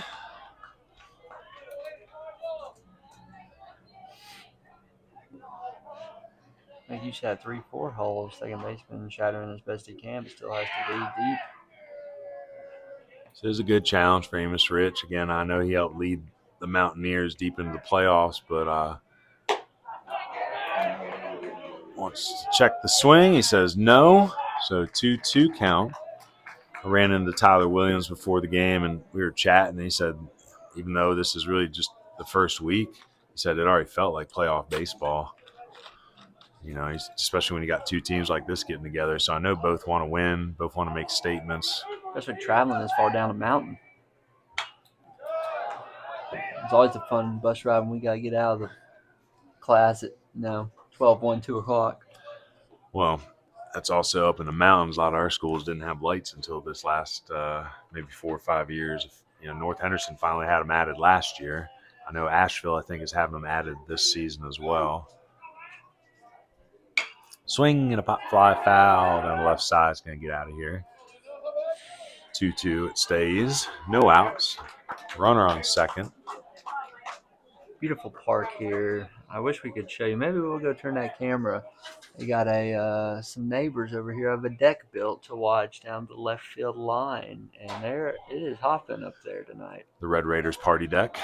think you shot 3-4 holes. Second baseman shattering as best he can, but still has to be deep. So it was a good challenge for Amos Rich. Again, I know he helped lead the Mountaineers deep into the playoffs, but wants to check the swing. He says no. So 2-2 count. I ran into Tyler Williams before the game, and we were chatting, and he said, even though this is really just the first week, he said it already felt like playoff baseball. You know, especially when you got two teams like this getting together. So I know both want to win, both want to make statements. Especially traveling this far down a mountain. It's always a fun bus ride when we got to get out of the class at 12, 1, 2 o'clock. Well, that's also up in the mountains. A lot of our schools didn't have lights until this last maybe 4 or 5 years. You know, North Henderson finally had them added last year. I know Asheville, I think, is having them added this season as well. Swing and a pop fly foul down the left side. It's going to get out of here. 2-2, it stays. No outs. Runner on second. Beautiful park here. I wish we could show you. Maybe we'll go turn that camera. We got some neighbors over here have a deck built to watch down the left field line, and there it is hopping up there tonight. The Red Raiders party deck.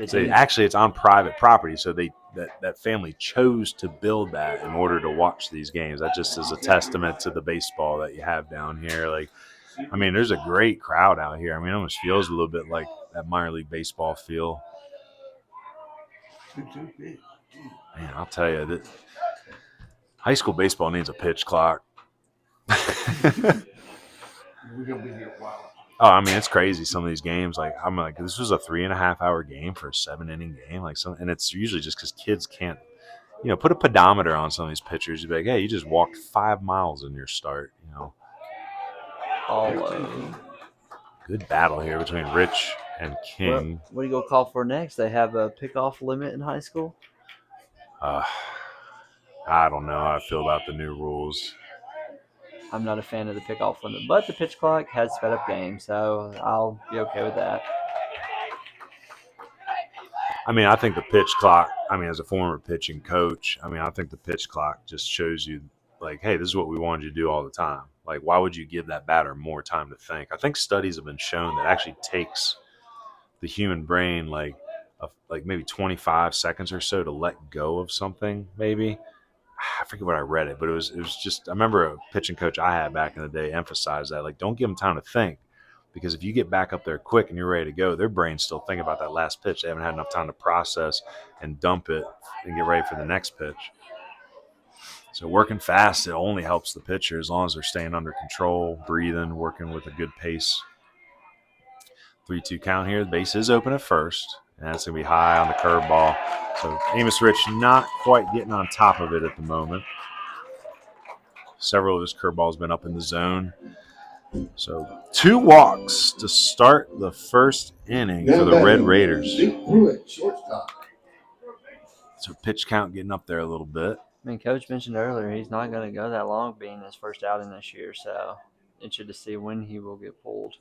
So actually, it's on private property, so they that family chose to build that in order to watch these games. That just is a testament to the baseball that you have down here. Like, I mean, there's a great crowd out here. I mean, it almost feels a little bit like that minor league baseball feel. Man, I'll tell you that high school baseball needs a pitch clock. We're gonna be here a while. Oh, I mean, it's crazy. Some of these games, like I'm like, this was a 3.5-hour game for a 7-inning game, like some, and it's usually just because kids can't, put a pedometer on some of these pitchers. You'd be like, hey, you just walked 5 miles in your start, Good battle here between Rich and King. What are you gonna call for next? They have a pickoff limit in high school. I don't know how I feel about the new rules. I'm not a fan of the pickoff limit, but the pitch clock has sped up games, so I'll be okay with that. I mean, I think the pitch clock, as a former pitching coach, I think the pitch clock just shows you, like, hey, this is what we wanted you to do all the time. Like, why would you give that batter more time to think? I think studies have been shown that actually takes the human brain, like maybe 25 seconds or so to let go of something, maybe. I forget what I read it, but it was just, I remember a pitching coach I had back in the day emphasized that, like, don't give them time to think, because if you get back up there quick and you're ready to go, their brain's still thinking about that last pitch. They haven't had enough time to process and dump it and get ready for the next pitch. So working fast, it only helps the pitcher as long as they're staying under control, breathing, working with a good pace. 3-2 count here. The base is open at first, and that's going to be high on the curveball. So Amos Rich not quite getting on top of it at the moment. Several of his curveballs have been up in the zone. So 2 walks to start the first inning for the Red Raiders. Shortstop. So pitch count getting up there a little bit. I mean, Coach mentioned earlier he's not going to go that long being his first outing this year, so interested to see when he will get pulled.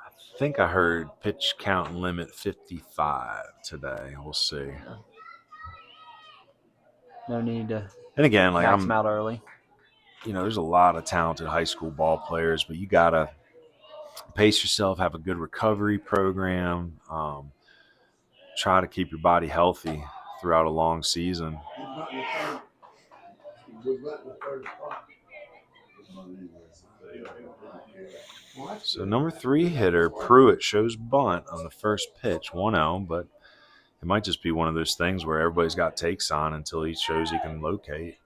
I think I heard pitch count limit 55 today. We'll see. No need to And again, like max him out early. There's a lot of talented high school ball players, but you got to pace yourself, have a good recovery program, try to keep your body healthy throughout a long season. So number 3 hitter, Pruitt, shows bunt on the first pitch, 1-0, but it might just be one of those things where everybody's got takes on until he shows he can locate.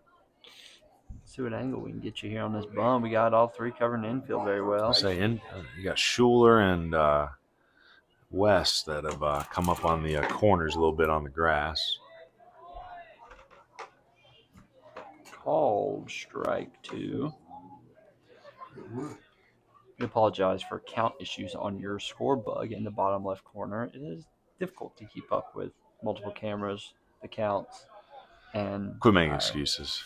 See what angle we can get you here on this bunt. We got all 3 covering the infield very well. You got Schuler and West that have come up on the corners a little bit on the grass. Called strike 2. We apologize for count issues on your score bug in the bottom left corner. It is difficult to keep up with multiple cameras, the counts, and quit making excuses.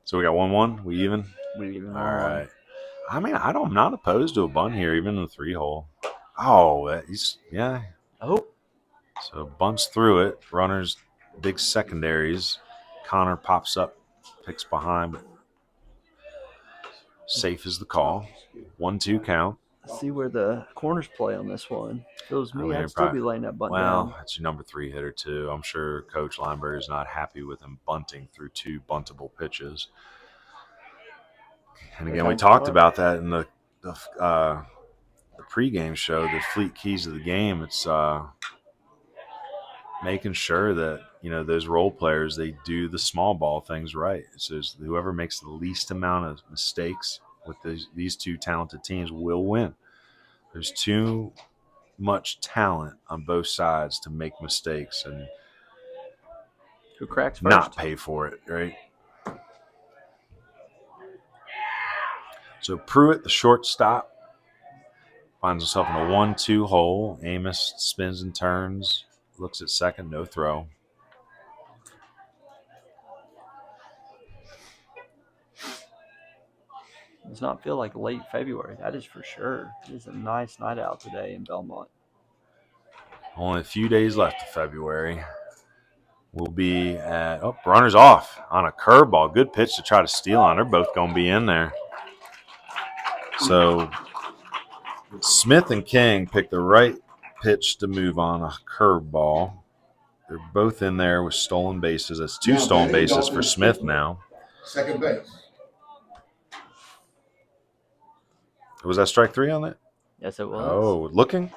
So we got 1-1. We even. We All right. I'm not opposed to a bunt here, even in the 3-hole. Oh, yeah. Oh. So bunts through it. Runners, big secondaries. Connor pops up, picks behind, but safe is the call. 1-2 count. See where the corners play on this one. If it was me, I'd still be laying that bunt down. Well, that's your number 3 hitter, too. I'm sure Coach Lineberger is not happy with him bunting through 2 buntable pitches. And again, we talked about that in the pregame show, the Fleet Keys of the Game. It's making sure that, those role players, they do the small ball things right. So whoever makes the least amount of mistakes with these 2 talented teams will win. There's too much talent on both sides to make mistakes and who cracks first? Not pay for it, right? So Pruitt, the shortstop, finds himself in a 1-2 hole. Amos spins and turns, looks at second, no throw. Does not feel like late February. That is for sure. It is a nice night out today in Belmont. Only a few days left of February. We'll be at runners off on a curveball. Good pitch to try to steal on. They're both going to be in there. So Smith and King pick the right pitch to move on, a curveball. They're both in there with stolen bases. That's 2 stolen bases for Smith now. Second base. Was that strike 3 on that? Yes, it was. Oh, looking?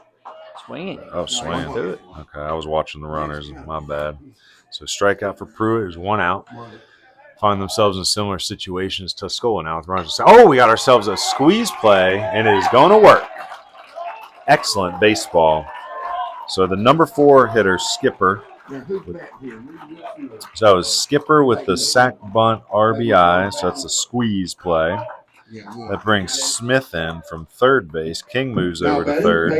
Swinging. Oh, swinging. Do it. Okay, I was watching the runners. My bad. So strikeout for Pruitt. There's 1 out. Find themselves in similar situations to Tuscola now with runners. Oh, we got ourselves a squeeze play, and it is going to work. Excellent baseball. So the number 4 hitter, Skipper. So that was Skipper with the sac bunt RBI. So that's a squeeze play. That brings Smith in from third base. King moves over to third.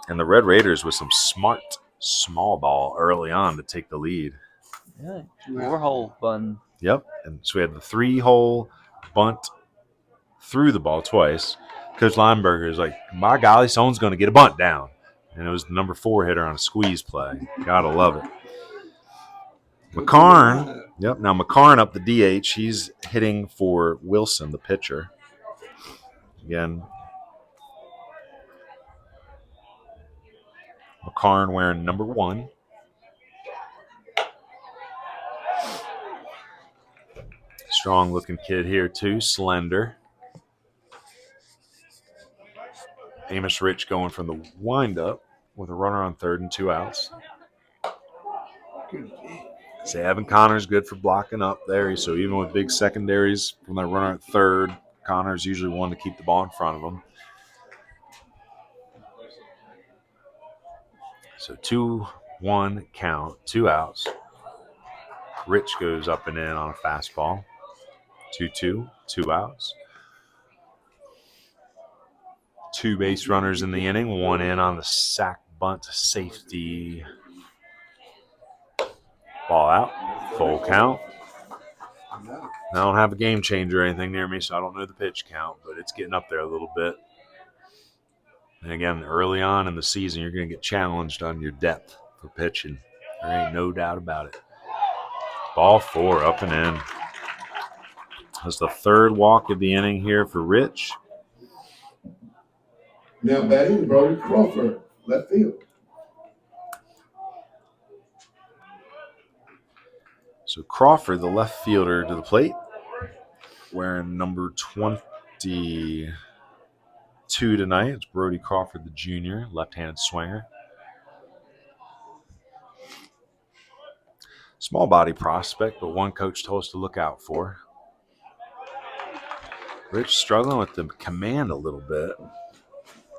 And the Red Raiders with some smart small ball early on to take the lead. Yeah, 4-hole bunt. Yep. And so we had the 3-hole bunt through the ball twice. Coach Lineberger is like, by golly, someone's going to get a bunt down. And it was the number 4 hitter on a squeeze play. Gotta love it. McCarn. Yep. Now McCarn up the DH. He's hitting for Wilson, the pitcher. Again, McCarn wearing number 1. Strong looking kid here too, slender. Amos Rich going from the windup with a runner on third and 2 outs. Say Evan Connor's good for blocking up there. So even with big secondaries, when they run at third, Connor's usually one to keep the ball in front of them. So 2-1 count, 2 outs. Rich goes up and in on a fastball. 2-2, 2 outs. 2 base runners in the inning, 1 in on the sac bunt safety. Ball out, full count. I don't have a game changer or anything near me, so I don't know the pitch count, but it's getting up there a little bit. And again, early on in the season, you're going to get challenged on your depth for pitching. There ain't no doubt about it. Ball 4 up and in. That's the 3rd walk of the inning here for Rich. Now batting, Brody Crawford, left field. So Crawford, the left fielder, to the plate, wearing number 22 tonight. It's Brody Crawford, the junior, left-handed swinger. Small body prospect, but one coach told us to look out for. Rich struggling with the command a little bit.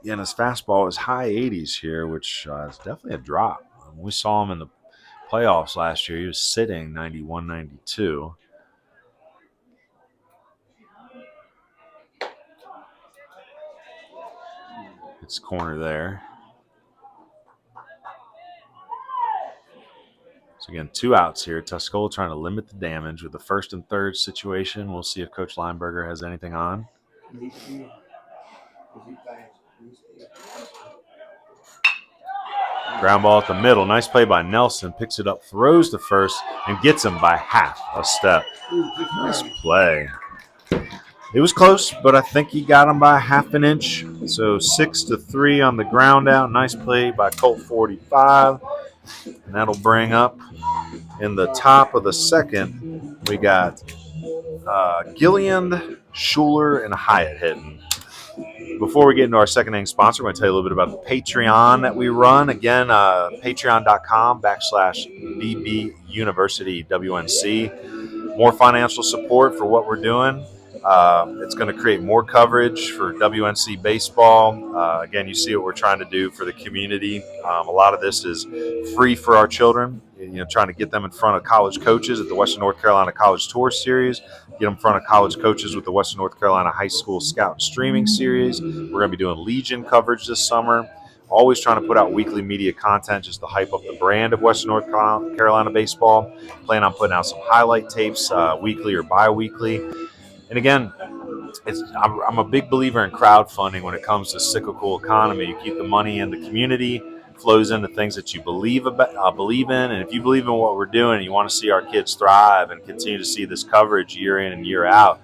Yeah, and his fastball is high 80s here, which is definitely a drop. We saw him in the playoffs last year. He was sitting 91, 92. It's corner there. So again, 2 outs here. Tuscola trying to limit the damage with the 1st and 3rd situation. We'll see if Coach Lineberger has anything on. Ground ball at the middle. Nice play by Nelson. Picks it up, throws to first, and gets him by half a step. Nice play. It was close, but I think he got him by half an inch. So 6-3 on the ground out. Nice play by Colt 45. And that'll bring up in the top of the 2nd, we got Gillian, Schuler, and Hyatt hitting. Before we get into our 2nd inning sponsor, I'm going to tell you a little bit about the Patreon that we run. Again, patreon.com/BB University WNC. More financial support for what we're doing. It's going to create more coverage for WNC baseball. Again, you see what we're trying to do for the community. A lot of this is free for our children. Trying to get them in front of college coaches at the Western North Carolina College Tour Series, get them in front of college coaches with the Western North Carolina High School Scout Streaming Series. We're going to be doing Legion coverage this summer. Always trying to put out weekly media content just to hype up the brand of Western North Carolina baseball. Plan on putting out some highlight tapes weekly or bi-weekly. And again, I'm a big believer in crowdfunding when it comes to cyclical economy. You keep the money in the community, flows into things that you believe in. And if you believe in what we're doing and you want to see our kids thrive and continue to see this coverage year in and year out,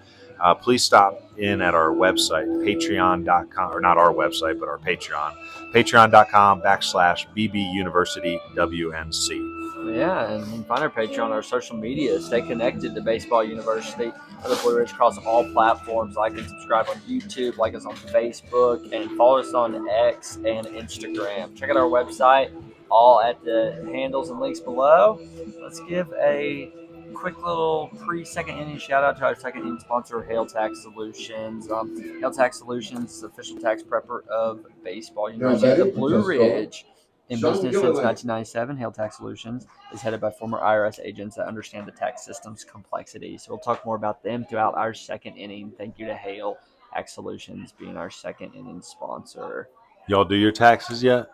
please stop in at our website, patreon.com, or not our website, but our Patreon. patreon.com/BB University WNC. Yeah, and you can find our Patreon on our social media. Stay connected to Baseball University of the Blue Ridge across all platforms. Like and subscribe on YouTube, like us on Facebook, and follow us on X and Instagram. Check out our website, all at the handles and links below. Let's give a quick little pre-second inning shout out to our second inning sponsor, Hail Tax Solutions. Hail Tax Solutions, official tax prepper of Baseball University of the Blue Ridge. In business since 1997, Hail Tax Solutions is headed by former IRS agents that understand the tax system's complexity. So we'll talk more about them throughout our second inning. Thank you to Hail Tax Solutions being our second inning sponsor. Y'all do your taxes yet?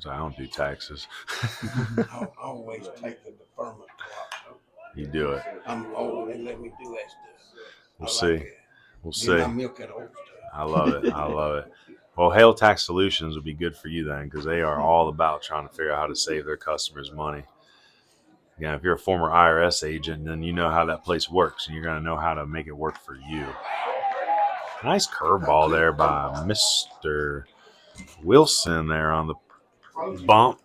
I don't do taxes. I always take the deferment clock. You do it. I'm old. They let me do that stuff. We'll see. We'll see. Get my milk at old stuff. I love it. I love it. Well, Hail Tax Solutions would be good for you then, because they are all about trying to figure out how to save their customers money. Yeah, if you're a former IRS agent, then you know how that place works, and you're going to know how to make it work for you. Nice curveball there by Mr. Wilson there on the bump.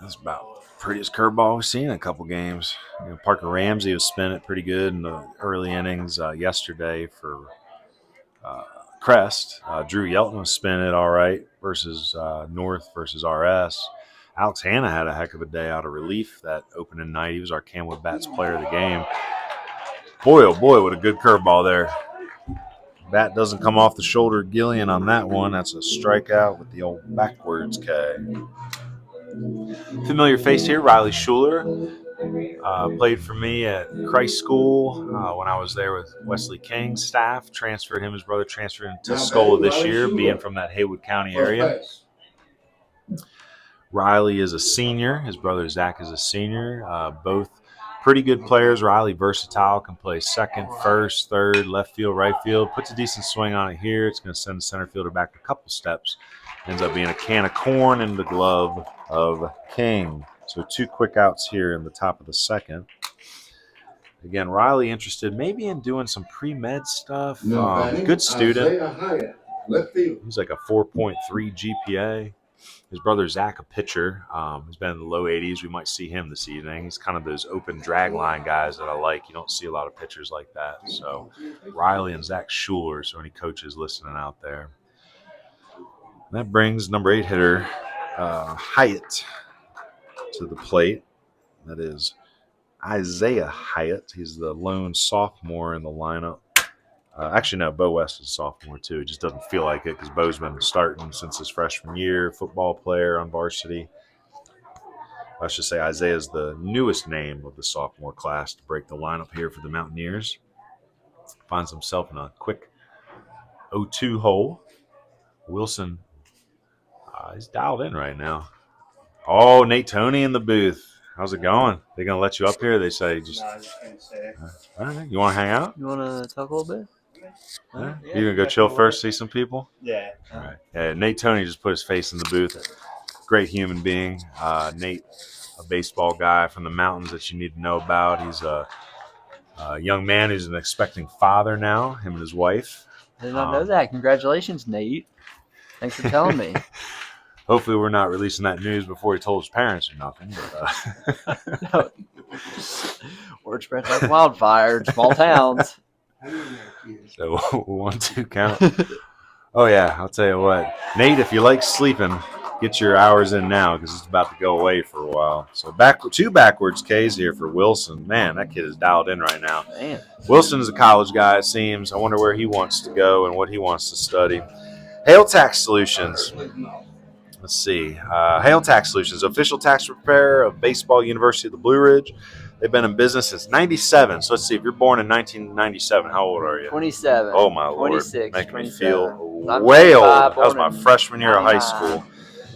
That's about the prettiest curveball we've seen in a couple games. You know, Parker Ramsey was spinning it pretty good in the early innings yesterday for Crest. Drew Yelton was spinning it all right versus North versus RS. Alex Hanna had a heck of a day out of relief that opening night. He was our CamWood Bats player of the game. Boy, oh boy, what a good curveball there. Bat doesn't come off the shoulder of Gillian on that one. That's a strikeout with the old backwards K. Familiar face here, Riley Schuler. Played for me at Christ School when I was there with Wesley King's staff. Transferred him, his brother transferred him to Tuscola this year, being from that Haywood County area. Riley is a senior. His brother Zach is a senior. Both pretty good players. Riley versatile, can play second, first, third, left field, right field. Puts a decent swing on it here. It's going to send the center fielder back a couple steps. Ends up being a can of corn in the glove of King. So 2 quick outs here in the top of the second. Again, Riley interested maybe in doing some pre-med stuff. Good student. He's like a 4.3 GPA. His brother Zach, a pitcher. He's been in the low 80s. We might see him this evening. He's kind of those open drag line guys that I like. You don't see a lot of pitchers like that. So Riley and Zach Schuler, so any coaches listening out there. And that brings number 8 hitter Hyatt to the plate. That is Isaiah Hyatt. He's the lone sophomore in the lineup. Actually, no, Bo West is a sophomore, too. It just doesn't feel like it because Bo's been starting since his freshman year, football player on varsity. I should say Isaiah is the newest name of the sophomore class to break the lineup here for the Mountaineers. Finds himself in a quick 0-2 hole. Wilson, he's dialed in right now. Oh, Nate Toney in the booth. How's it going? They gonna let you up here? They say just. No, I was just gonna say. All right, you want to hang out? You want to talk a little bit? Yeah. You gonna go chill first, see some people? Yeah. All right. Yeah, Nate Toney just put his face in the booth. Great human being. Nate, a baseball guy from the mountains that you need to know about. He's a young man who's an expecting father now. Him and his wife. I did not know that. Congratulations, Nate. Thanks for telling me. Hopefully, we're not releasing that news before he told his parents or nothing. But, no. Word spreads like wildfire in small towns. So 1-2 count. Oh, yeah. I'll tell you what. Nate, if you like sleeping, get your hours in now because it's about to go away for a while. So 2 backwards Ks here for Wilson. Man, that kid is dialed in right now. Man. Wilson is a college guy, it seems. I wonder where he wants to go and what he wants to study. Hail Tax Solutions. Let's see. Hail Tax Solutions, official tax preparer of Baseball University of the Blue Ridge. They've been in business since 97. So let's see. If you're born in 1997, how old are you? 27. Oh, my Lord. 26. Making 27. me feel way old. That was my freshman year of high school.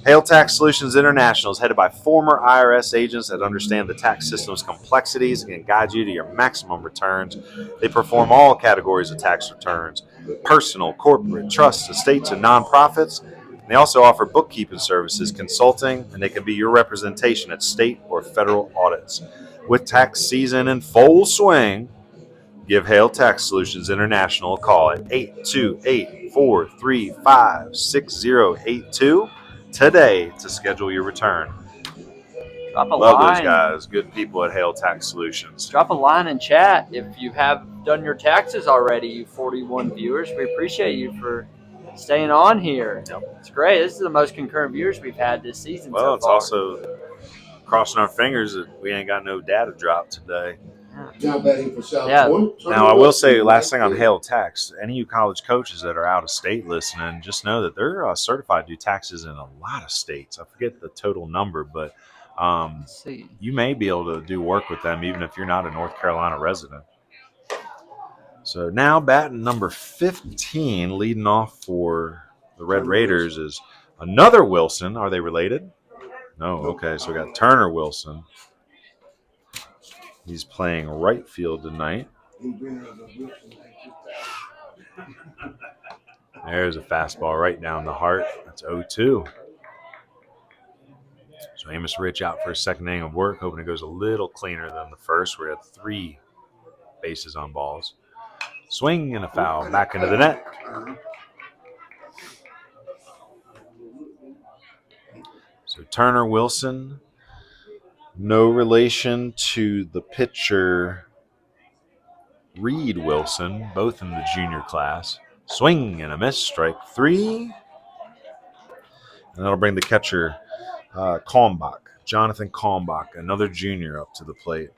Hail Tax Solutions International is headed by former IRS agents that understand the tax system's complexities and can guide you to your maximum returns. They perform all categories of tax returns: personal, corporate, trusts, estates, and nonprofits. They also offer bookkeeping services, consulting, and they can be your representation at state or federal audits. With tax season in full swing, give Hail Tax Solutions International a call at 828 843-560-82 today to schedule your return. Drop a Love those line. guys. Good people at Hail Tax Solutions. Drop a line in chat if you have done your taxes already, you 41 viewers. We appreciate you for staying on here. Yep. It's great. This is the most concurrent viewers we've had this season Well, so it's far. also crossing our fingers that we ain't got no data drop today. Now batting for South Yeah. Point. Now, I will say, last thing on Hail Tax, any of you college coaches that are out of state listening, just know that they're certified to do taxes in a lot of states. I forget the total number, but Let's see. you may be able to do work with them even if you're not a North Carolina resident. So now batting number 15, leading off for the Red Raiders, is another Wilson. Are they related? No. Okay, so we got Turner Wilson. He's playing right field tonight. There's a fastball right down the heart. That's 0-2. So Amos Rich out for a second inning of work, hoping it goes a little cleaner than the first, where he had 3 bases on balls. Swing and a foul back into the net. So Turner Wilson, no relation to the pitcher Reed Wilson, both in the junior class. Swing and a miss, strike 3. And that'll bring the catcher Kalmbach, Jonathan Kalmbach, another junior, up to the plate.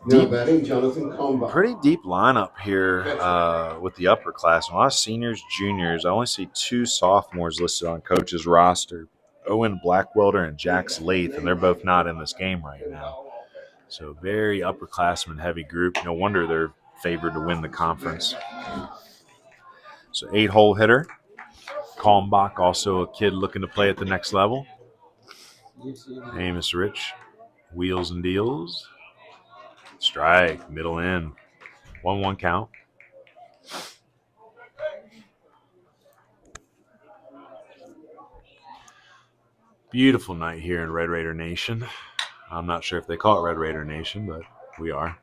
Now batting Jonathan Kalmbach. Pretty deep lineup here with the upper class. A lot of seniors, juniors. I only see 2 sophomores listed on coach's roster, Owen Blackwelder and Jax Lath, and they're both not in this game right now. So very upperclassman heavy group. No wonder they're favored to win the conference. So 8-hole hitter. Kalmbach, also a kid looking to play at the next level. Amos Rich, wheels and deals. Strike, middle in. 1-1 count. Beautiful night here in Red Raider Nation. I'm not sure if they call it Red Raider Nation, but we are.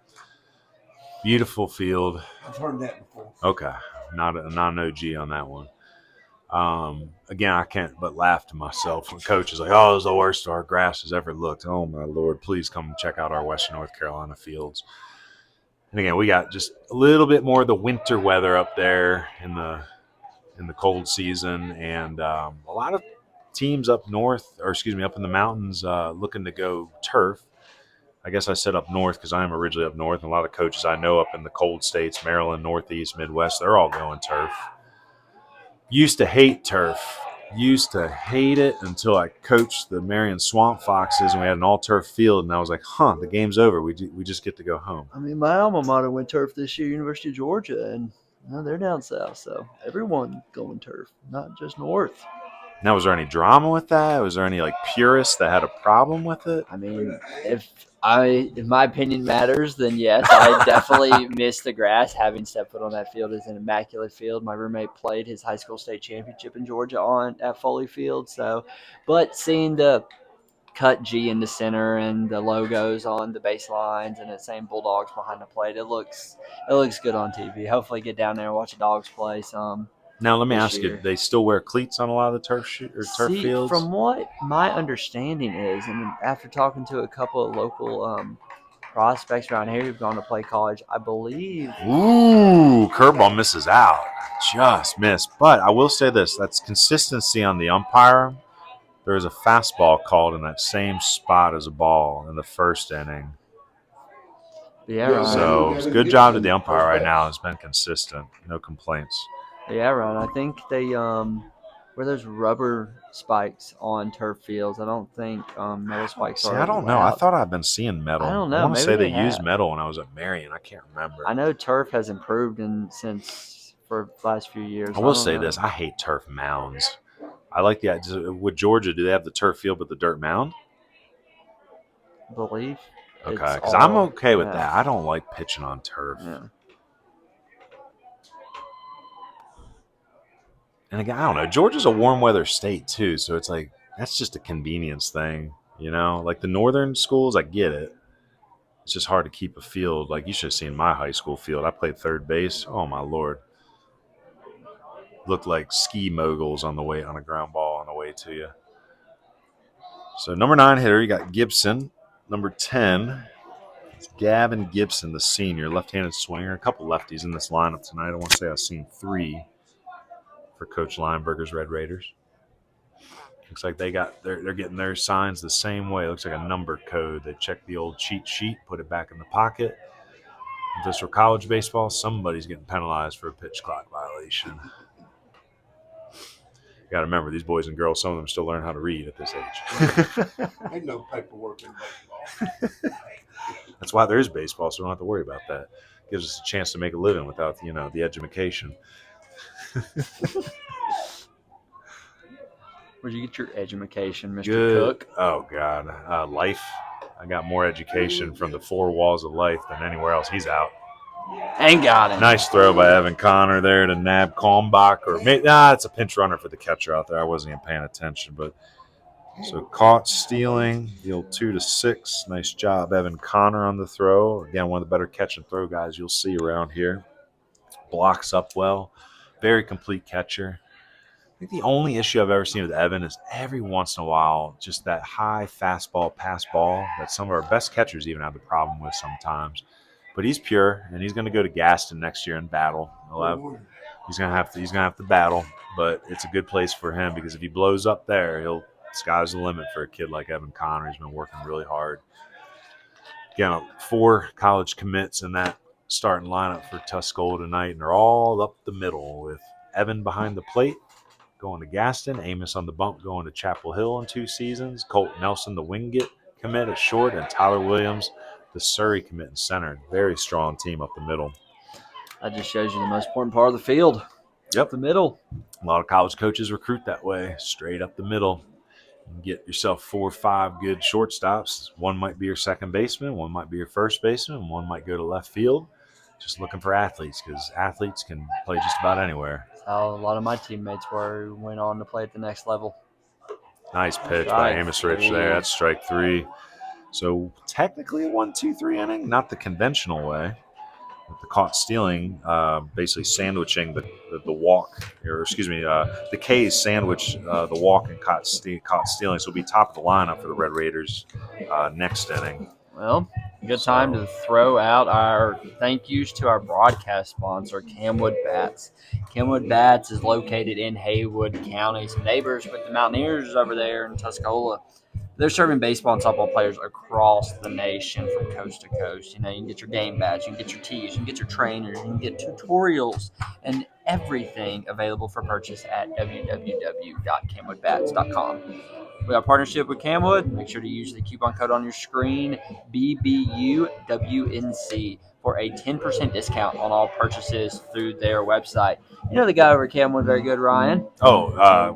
Beautiful field. I've heard that before. Okay, not an OG on that one. Again, I can't but laugh to myself when coach is like, "Oh, this is the worst our grass has ever looked." Oh my Lord, please come check out our Western North Carolina fields. And again, we got just a little bit more of the winter weather up there in the cold season, and a lot of teams up north, or excuse me, up in the mountains, looking to go turf. I guess I said up north because I am originally up north, and a lot of coaches I know up in the cold states, Maryland, Northeast, Midwest, they're all going turf. Used to hate turf. Used to hate it until I coached the Marion Swamp Foxes, and we had an all-turf field, and I was like, the game's over. We just get to go home. I mean, my alma mater went turf this year, University of Georgia, and they're down south, so everyone going turf, not just north. Now, was there any drama with that? Was there any purists that had a problem with it? I mean, if my opinion matters, then yes, I definitely miss the grass. Having stepped foot on that field is an immaculate field. My roommate played his high school state championship in Georgia at Foley Field. But seeing the cut G in the center and the logos on the baselines and the same Bulldogs behind the plate, it looks good on TV. Hopefully, get down there and watch the Dogs play some. Now, let me ask you, they still wear cleats on a lot of the turf fields? From what my understanding is, and after talking to a couple of local prospects around here who've gone to play college, I believe. Ooh, curveball misses out. Just missed. But I will say this, that's consistency on the umpire. There was a fastball called in that same spot as a ball in the first inning. Yeah, right. So it's a good job to the umpire right now. It's been consistent. No complaints. Yeah, right. I think they where there's rubber spikes on turf fields. I don't think metal spikes are. See, I don't know. I thought I'd been seeing metal. I don't know. I want to say Maybe they used metal when I was at Marion. I can't remember. I know turf has improved since for the last few years. I will say this. I hate turf mounds. I like the idea. With Georgia, do they have the turf field but the dirt mound? I believe. Okay, because I'm okay with that. I don't like pitching on turf. Yeah. And again, I don't know. Georgia's a warm weather state too, so it's that's just a convenience thing, Like the northern schools, I get it. It's just hard to keep a field. You should have seen my high school field. I played third base. Oh my Lord. look like ski moguls on a ground ball on the way to you. So number 9 hitter, you got Gibson. Number 10, it's Gavin Gibson, the senior, left-handed swinger. A couple lefties in this lineup tonight. I want to say I've seen 3 for Coach Lineberger's Red Raiders. Looks like they're getting their signs the same way. It looks like a number code. They check the old cheat sheet, put it back in the pocket. Just for college baseball, somebody's getting penalized for a pitch clock violation. You got to remember, these boys and girls, some of them still learn how to read at this age. Ain't no paperwork in baseball. That's why there is baseball, so we don't have to worry about that. Gives us a chance to make a living without, the education. Where'd you get your education, Mr. Good. Cook? Oh, God. Life. I got more education from the 4 walls of life than anywhere else. He's out. Ain't got him. Nice throw by Evan Connor there to nab Kalmbach. It's a pinch runner for the catcher out there. I wasn't even paying attention. But so caught stealing, the old 2-6. Nice job, Evan Connor on the throw. Again, one of the better catch and throw guys you'll see around here. Blocks up well. Very complete catcher. I think the only issue I've ever seen with Evan is every once in a while, just that high fastball, pass ball that some of our best catchers even have the problem with sometimes. But he's pure, and he's going to go to Gaston next year and battle. He's going to have to battle, but it's a good place for him because if he blows up there, sky's the limit for a kid like Evan Connor. He's been working really hard. Again, 4 college commits in that starting lineup for Tuscola tonight, and they're all up the middle with Evan behind the plate going to Gaston, Amos on the bump going to Chapel Hill in 2 seasons, Colt Nelson, the Wingate commit at short, and Tyler Williams, the Surrey commit in center. Very strong team up the middle. That just shows you the most important part of the field. Yep. The middle. A lot of college coaches recruit that way, straight up the middle. You get yourself 4 or 5 good shortstops. One might be your second baseman, one might be your first baseman, one might go to left field. Just looking for athletes because athletes can play just about anywhere. That's how a lot of my teammates went on to play at the next level. Nice pitch by Amos Rich there. That's strike 3. So technically a 1-2-3 inning, not the conventional way. With the caught stealing, basically sandwiching the walk, the K's sandwich the walk and caught stealing. So it'll be top of the lineup for the Red Raiders next inning. Well, good time to throw out our thank yous to our broadcast sponsor, CamWood Bats. CamWood Bats is located in Haywood County, some neighbors with the Mountaineers over there in Tuscola. They're serving baseball and softball players across the nation from coast to coast. You can get your game badge, you can get your tees, you can get your trainers, you can get tutorials, and everything available for purchase at www.camwoodbats.com. With our partnership with CamWood, make sure to use the coupon code on your screen, BBUWNC, for a 10% discount on all purchases through their website. You know the guy over at CamWood very good, Ryan?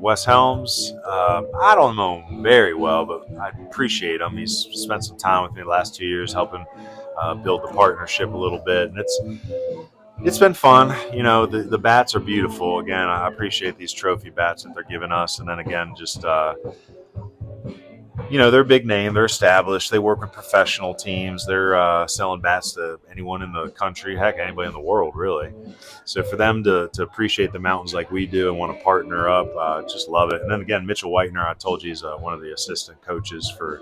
Wes Helms. I don't know him very well, but I appreciate him. He's spent some time with me the last 2 years helping build the partnership a little bit. And it's been fun. The bats are beautiful. Again, I appreciate these trophy bats that they're giving us. And then again, just they're a big name. They're established. They work with professional teams. They're selling bats to anyone in the country, heck, anybody in the world, really. So for them to appreciate the mountains like we do and want to partner up, just love it. And then again, Mitchell Whitener, I told you, he's one of the assistant coaches for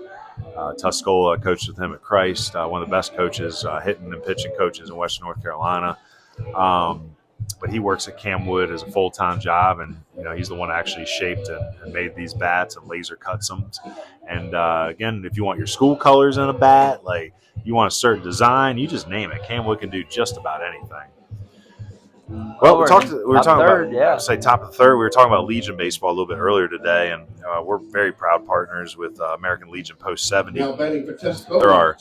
Tuscola. I coached with him at Christ, one of the best coaches, hitting and pitching coaches in Western North Carolina. But he works at CamWood as a full-time job, and he's the one that actually shaped and made these bats and laser cuts them. And again, if you want your school colors in a bat, like you want a certain design, you just name it. CamWood can do just about anything. Well, we were talking about top of the third. We were talking about Legion baseball a little bit earlier today, and we're very proud partners with American Legion Post 70. They're our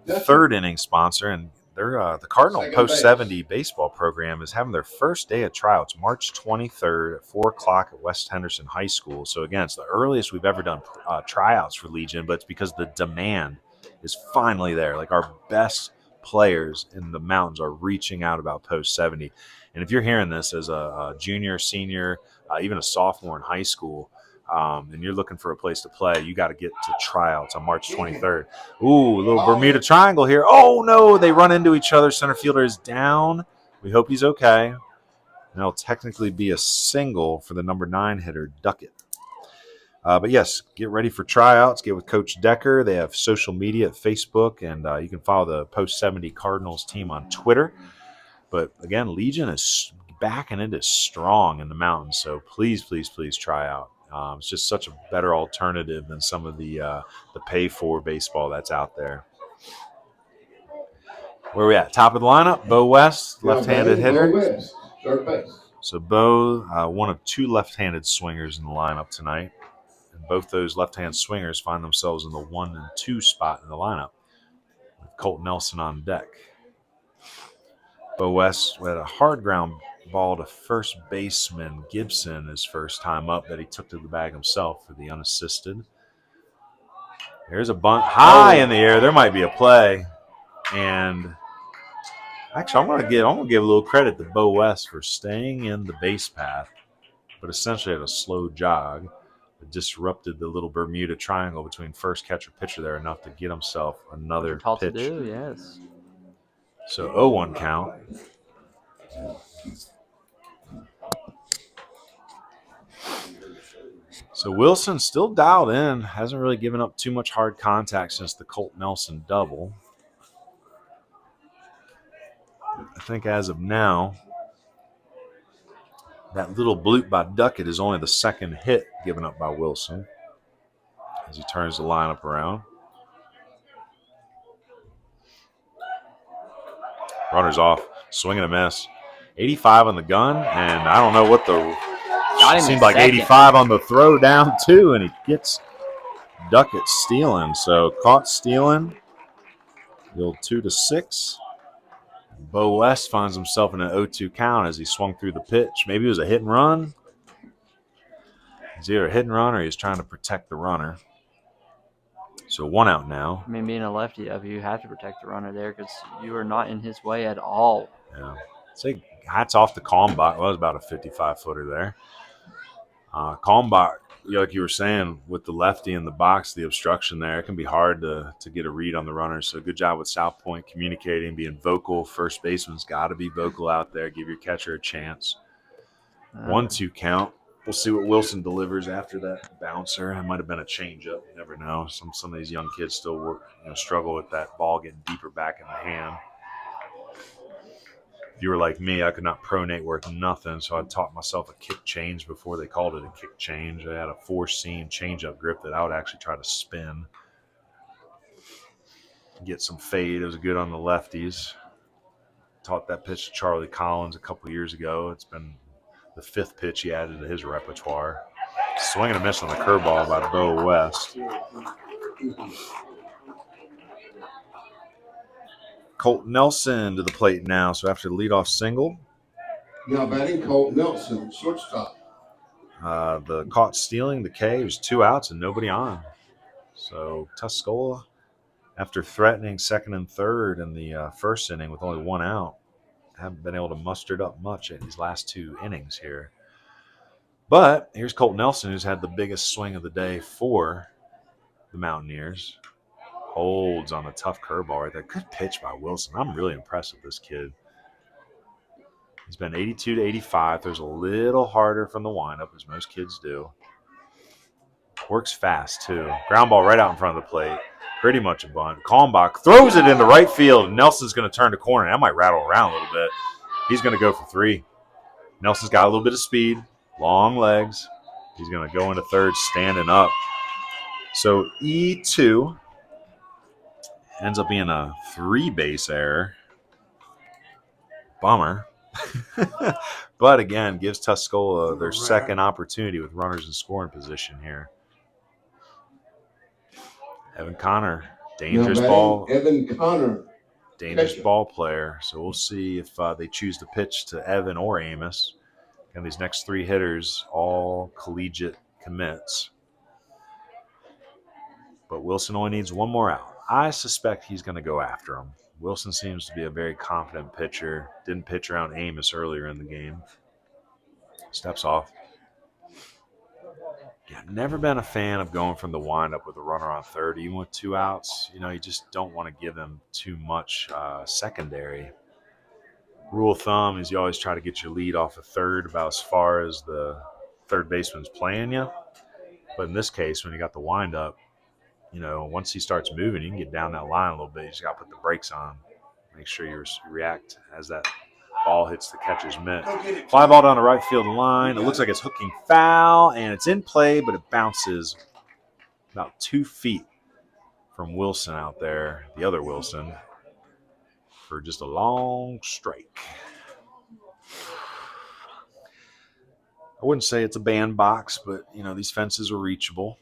third inning sponsor, and the Cardinal Post 70 baseball program is having their first day of tryouts March 23rd at 4 o'clock at West Henderson High School. So again, it's the earliest we've ever done tryouts for Legion, but it's because the demand is finally there. Like our best players in the mountains are reaching out about Post 70. And if you're hearing this as a junior, senior, even a sophomore in high school, and you're looking for a place to play, you got to get to tryouts on March 23rd. Ooh, a little Bermuda Triangle here. Oh, no, they run into each other. Center fielder is down. We hope he's okay. And it'll technically be a single for the number 9 hitter, Duckett. But yes, get ready for tryouts. Get with Coach Decker. They have social media at Facebook, and you can follow the Post 70 Cardinals team on Twitter. But again, Legion is back and it is strong in the mountains. So please, please, please try out. It's just such a better alternative than some of the pay-for baseball that's out there. Where are we at? Top of the lineup, Bo West, left-handed hitter. Bo West, third base. So Bo, one of 2 left-handed swingers in the lineup tonight. And both those left-hand swingers find themselves in the 1 and 2 spot in the lineup, with Colt Nelson on deck. Bo West had a hard ground ball to first baseman Gibson his first time up that he took to the bag himself for the unassisted. There's a bunt high in the air. There might be a play. And actually, I'm gonna give a little credit to Bo West for staying in the base path, but essentially had a slow jog that disrupted the little Bermuda triangle between first catcher pitcher there enough to get himself another Taught pitch. to do, yes. So 0-1 count. So Wilson still dialed in, hasn't really given up too much hard contact since the Colt Nelson double. I think as of now, that little bloop by Duckett is only the second hit given up by Wilson as he turns the lineup around. Runner's off, swing and a miss. 85 on the gun, and I don't know what seemed like second. 85 on the throw down too, and he gets Duckett stealing. So caught stealing, the old 2-6. Bo West finds himself in an 0-2 count as he swung through the pitch. Maybe it was a hit and run. It's either a hit and run or he's trying to protect the runner. So 1 out now. I mean, being a lefty, you have to protect the runner there because you are not in his way at all. Yeah. Say hats off to Kalmbach. Well, it was about a 55-footer there. Kalmbach, like you were saying, with the lefty in the box, the obstruction there, it can be hard to get a read on the runner. So good job with South Point communicating, being vocal. First baseman's got to be vocal out there. Give your catcher a chance. 1-2 count. We'll see what Wilson delivers after that bouncer. It might have been a changeup. You never know. Some of these young kids still struggle with that ball getting deeper back in the hand. If you were like me, I could not pronate worth nothing, so I taught myself a kick change before they called it a kick change. I had a 4-seam changeup grip that I would actually try to spin, get some fade. It was good on the lefties. Taught that pitch to Charlie Collins a couple years ago. It's been the 5th pitch he added to his repertoire. Swing and a miss on the curveball by Bo West. Colt Nelson to the plate now. So after the leadoff single. Now batting Colt Nelson, shortstop. The caught stealing, the K, was 2 outs and nobody on. So Tuscola, after threatening second and third in the first inning with only 1 out, haven't been able to muster up much in these last 2 innings here. But here's Colt Nelson, who's had the biggest swing of the day for the Mountaineers. Holds on a tough curveball right there. Good pitch by Wilson. I'm really impressed with this kid. He's been 82 to 85. Throws a little harder from the windup, as most kids do. Works fast, too. Ground ball right out in front of the plate. Pretty much a bunt. Kalmbach throws it into right field. Nelson's going to turn the corner. That might rattle around a little bit. He's going to go for 3. Nelson's got a little bit of speed. Long legs. He's going to go into third standing up. So E2 ends up being a 3-base error. Bummer. But again, gives Tuscola their second opportunity with runners in scoring position here. Evan Connor, dangerous ball. Evan Connor. Dangerous ball player. So we'll see if they choose to pitch to Evan or Amos. And these next 3 hitters, all collegiate commits. But Wilson only needs 1 more out. I suspect he's going to go after him. Wilson seems to be a very confident pitcher. Didn't pitch around Amos earlier in the game. Steps off. Yeah, never been a fan of going from the windup with a runner on third, even with 2 outs. You just don't want to give him too much secondary. Rule of thumb is you always try to get your lead off a third about as far as the third baseman's playing you. But in this case, when you got the windup, once he starts moving, you can get down that line a little bit. You just got to put the brakes on. Make sure you react as that ball hits the catcher's mitt. Fly ball down the right field line. It looks like it's hooking foul, and it's in play, but it bounces about 2 feet from Wilson out there, the other Wilson, for just a long strike. I wouldn't say it's a bandbox, but, these fences are reachable.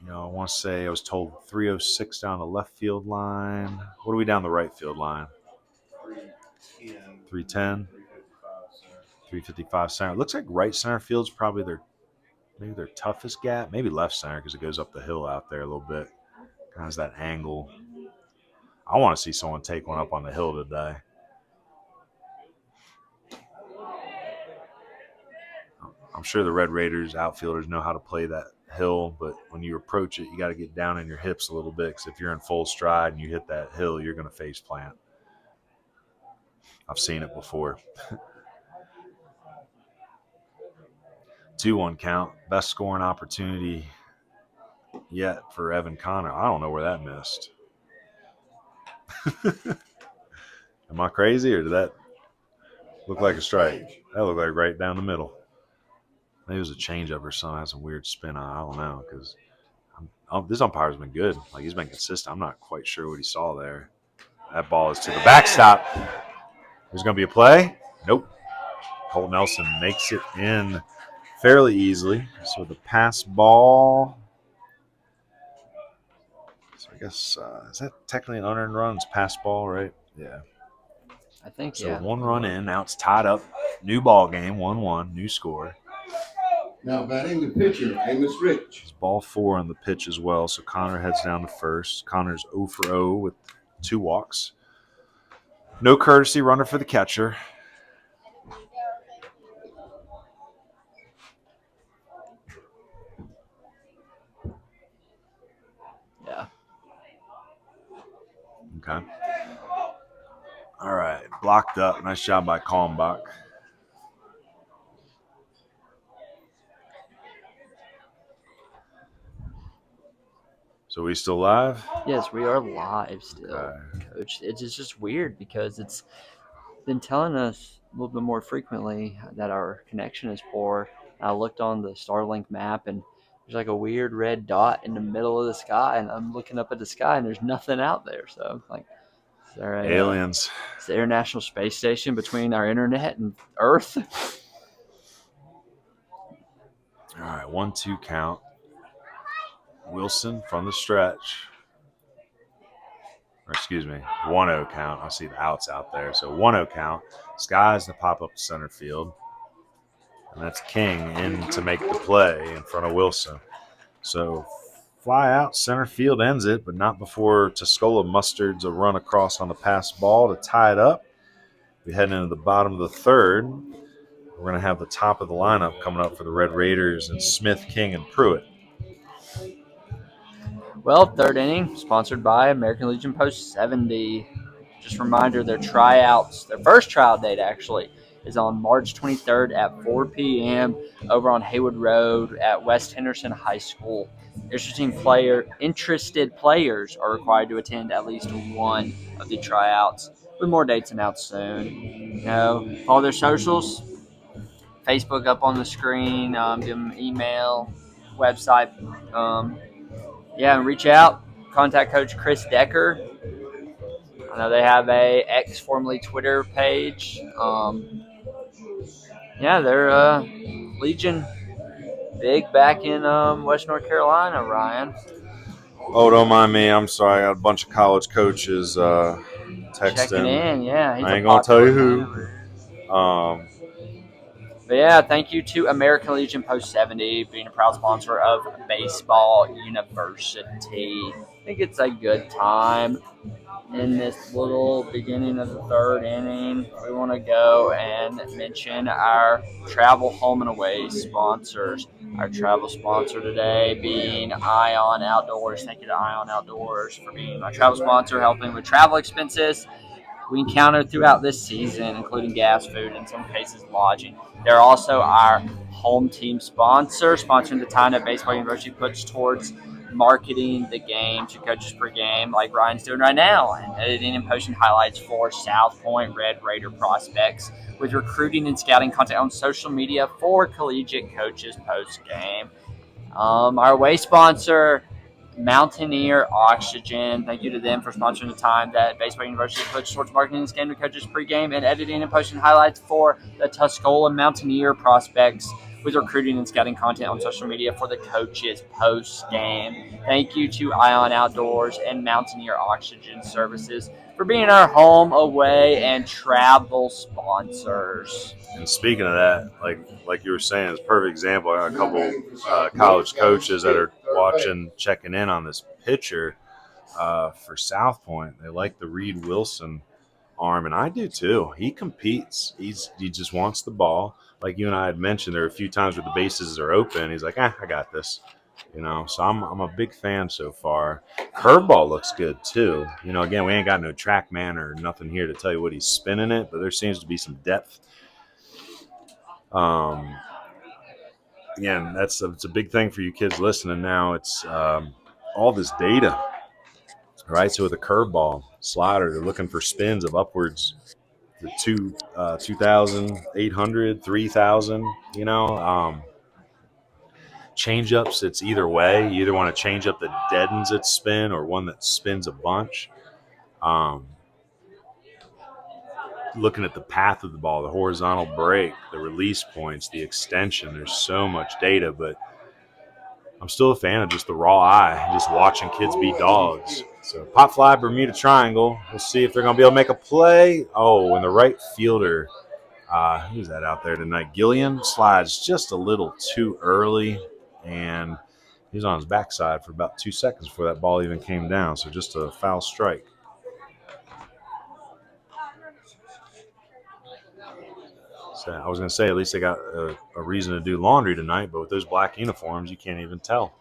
I want to say I was told 306 down the left field line. What are we down the right field line? 310. 355 center. It looks like right center field's probably their toughest gap. Maybe left center because it goes up the hill out there a little bit. Kind of has that angle. I want to see someone take one up on the hill today. I'm sure the Red Raiders outfielders know how to play that hill, but when you approach it, you got to get down in your hips a little bit because if you're in full stride and you hit that hill, you're going to face plant. I've seen it before. 2-1 count. Best scoring opportunity yet for Evan Connor. I don't know where that missed. Am I crazy, or did that look like a strike? That looked like right down the middle. Maybe it was a changeup or something. Has a weird spin on. I don't know because this umpire's been good. Like, he's been consistent. I'm not quite sure what he saw there. That ball is to the backstop. There's going to be a play. Nope. Colt Nelson makes it in fairly easily. So the pass ball. So I guess, is that technically an unearned run? It's pass ball, right? Yeah. I think, so yeah. 1 run in. Now it's tied up. New ball game, 1-1. New score. Now batting the pitcher, Amos Rich. It's ball 4 on the pitch as well. So Connor heads down to first. Connor's 0 for 0 with 2 walks. No courtesy runner for the catcher. Yeah. Okay. All right. Blocked up. Nice job by Kalmbach. So we still live? Yes, we are live still, Okay. Coach. It's just weird because it's been telling us a little bit more frequently that our connection is poor. I looked on the Starlink map and there's like a weird red dot in the middle of the sky, and I'm looking up at the sky and there's nothing out there. So I'm like, is there Aliens. Is the International Space Station between our internet and Earth? All right. 1-2 count. Wilson from the stretch. Or excuse me, 1-0 count. I see the outs out there. So 1-0 count. Skies to pop up to center field. And that's King in to make the play in front of Wilson. So fly out, center field ends it, but not before Tuscola musters a run across on the pass ball to tie it up. We head into the bottom of the third. We're going to have the top of the lineup coming up for the Red Raiders and Smith, King, and Pruitt. Well, third inning, sponsored by American Legion Post 70. Just a reminder, their first tryout date actually, is on March 23rd at 4 p.m. over on Haywood Road at West Henderson High School. Interested players are required to attend at least one of the tryouts, with more dates announced soon. Follow their socials, Facebook up on the screen, give them an email, website. Reach out. Contact Coach Chris Decker. I know they have a X, formerly Twitter page. They're Legion big back in West North Carolina, Ryan. Oh, don't mind me. I'm sorry. I got a bunch of college coaches texting. Checking in, yeah. I ain't going to tell you who. But thank you to American Legion Post 70 being a proud sponsor of Baseball University. I think it's a good time in this little beginning of the third inning. We want to go and mention our travel home and away sponsors. Our travel sponsor today being Ion Outdoors. Thank you to Ion Outdoors for being my travel sponsor, helping with travel expenses. we encounter throughout this season, including gas, food, and in some cases lodging. They're also our home team sponsor, sponsoring the time that Baseball University puts towards marketing the game to coaches per game, like Ryan's doing right now, and editing and posting highlights for South Point Red Raider prospects, with recruiting and scouting content on social media for collegiate coaches post game. Our away sponsor, Mountaineer Oxygen. Thank you to them for sponsoring the time that Baseball University puts towards marketing this game to coaches pregame and editing and posting highlights for the Tuscola Mountaineer prospects, with recruiting and scouting content on social media for the coaches post-game. Thank you to Ion Outdoors and Mountaineer Oxygen Services for being our home, away, and travel sponsors. And speaking of that, like you were saying, it's a perfect example. I got a couple college coaches that are watching, checking in on this pitcher for South Point. They like the Reed Wilson arm, and I do too. He competes. He just wants the ball. Like you and I had mentioned, there are a few times where the bases are open. He's like, I got this. So I'm a big fan so far. Curveball looks good too. Again, we ain't got no track man or nothing here to tell you what he's spinning it, but there seems to be some depth. Again, it's a big thing for you kids listening now. It's all this data, right? So with a curveball slider, they're looking for spins of upwards to 2,800, 3,000. Change-ups, it's either way. You either want a change-up that deadens its spin or one that spins a bunch. Looking at the path of the ball, the horizontal break, the release points, the extension, there's so much data, but I'm still a fan of just the raw eye, just watching kids be dogs. So pop fly, Bermuda Triangle. We'll see if they're going to be able to make a play. Oh, and the right fielder, who's that out there tonight? Gillian slides just a little too early, and he's on his backside for about 2 seconds before that ball even came down. So just a foul strike. So I was going to say, at least they got a reason to do laundry tonight, but with those black uniforms, you can't even tell.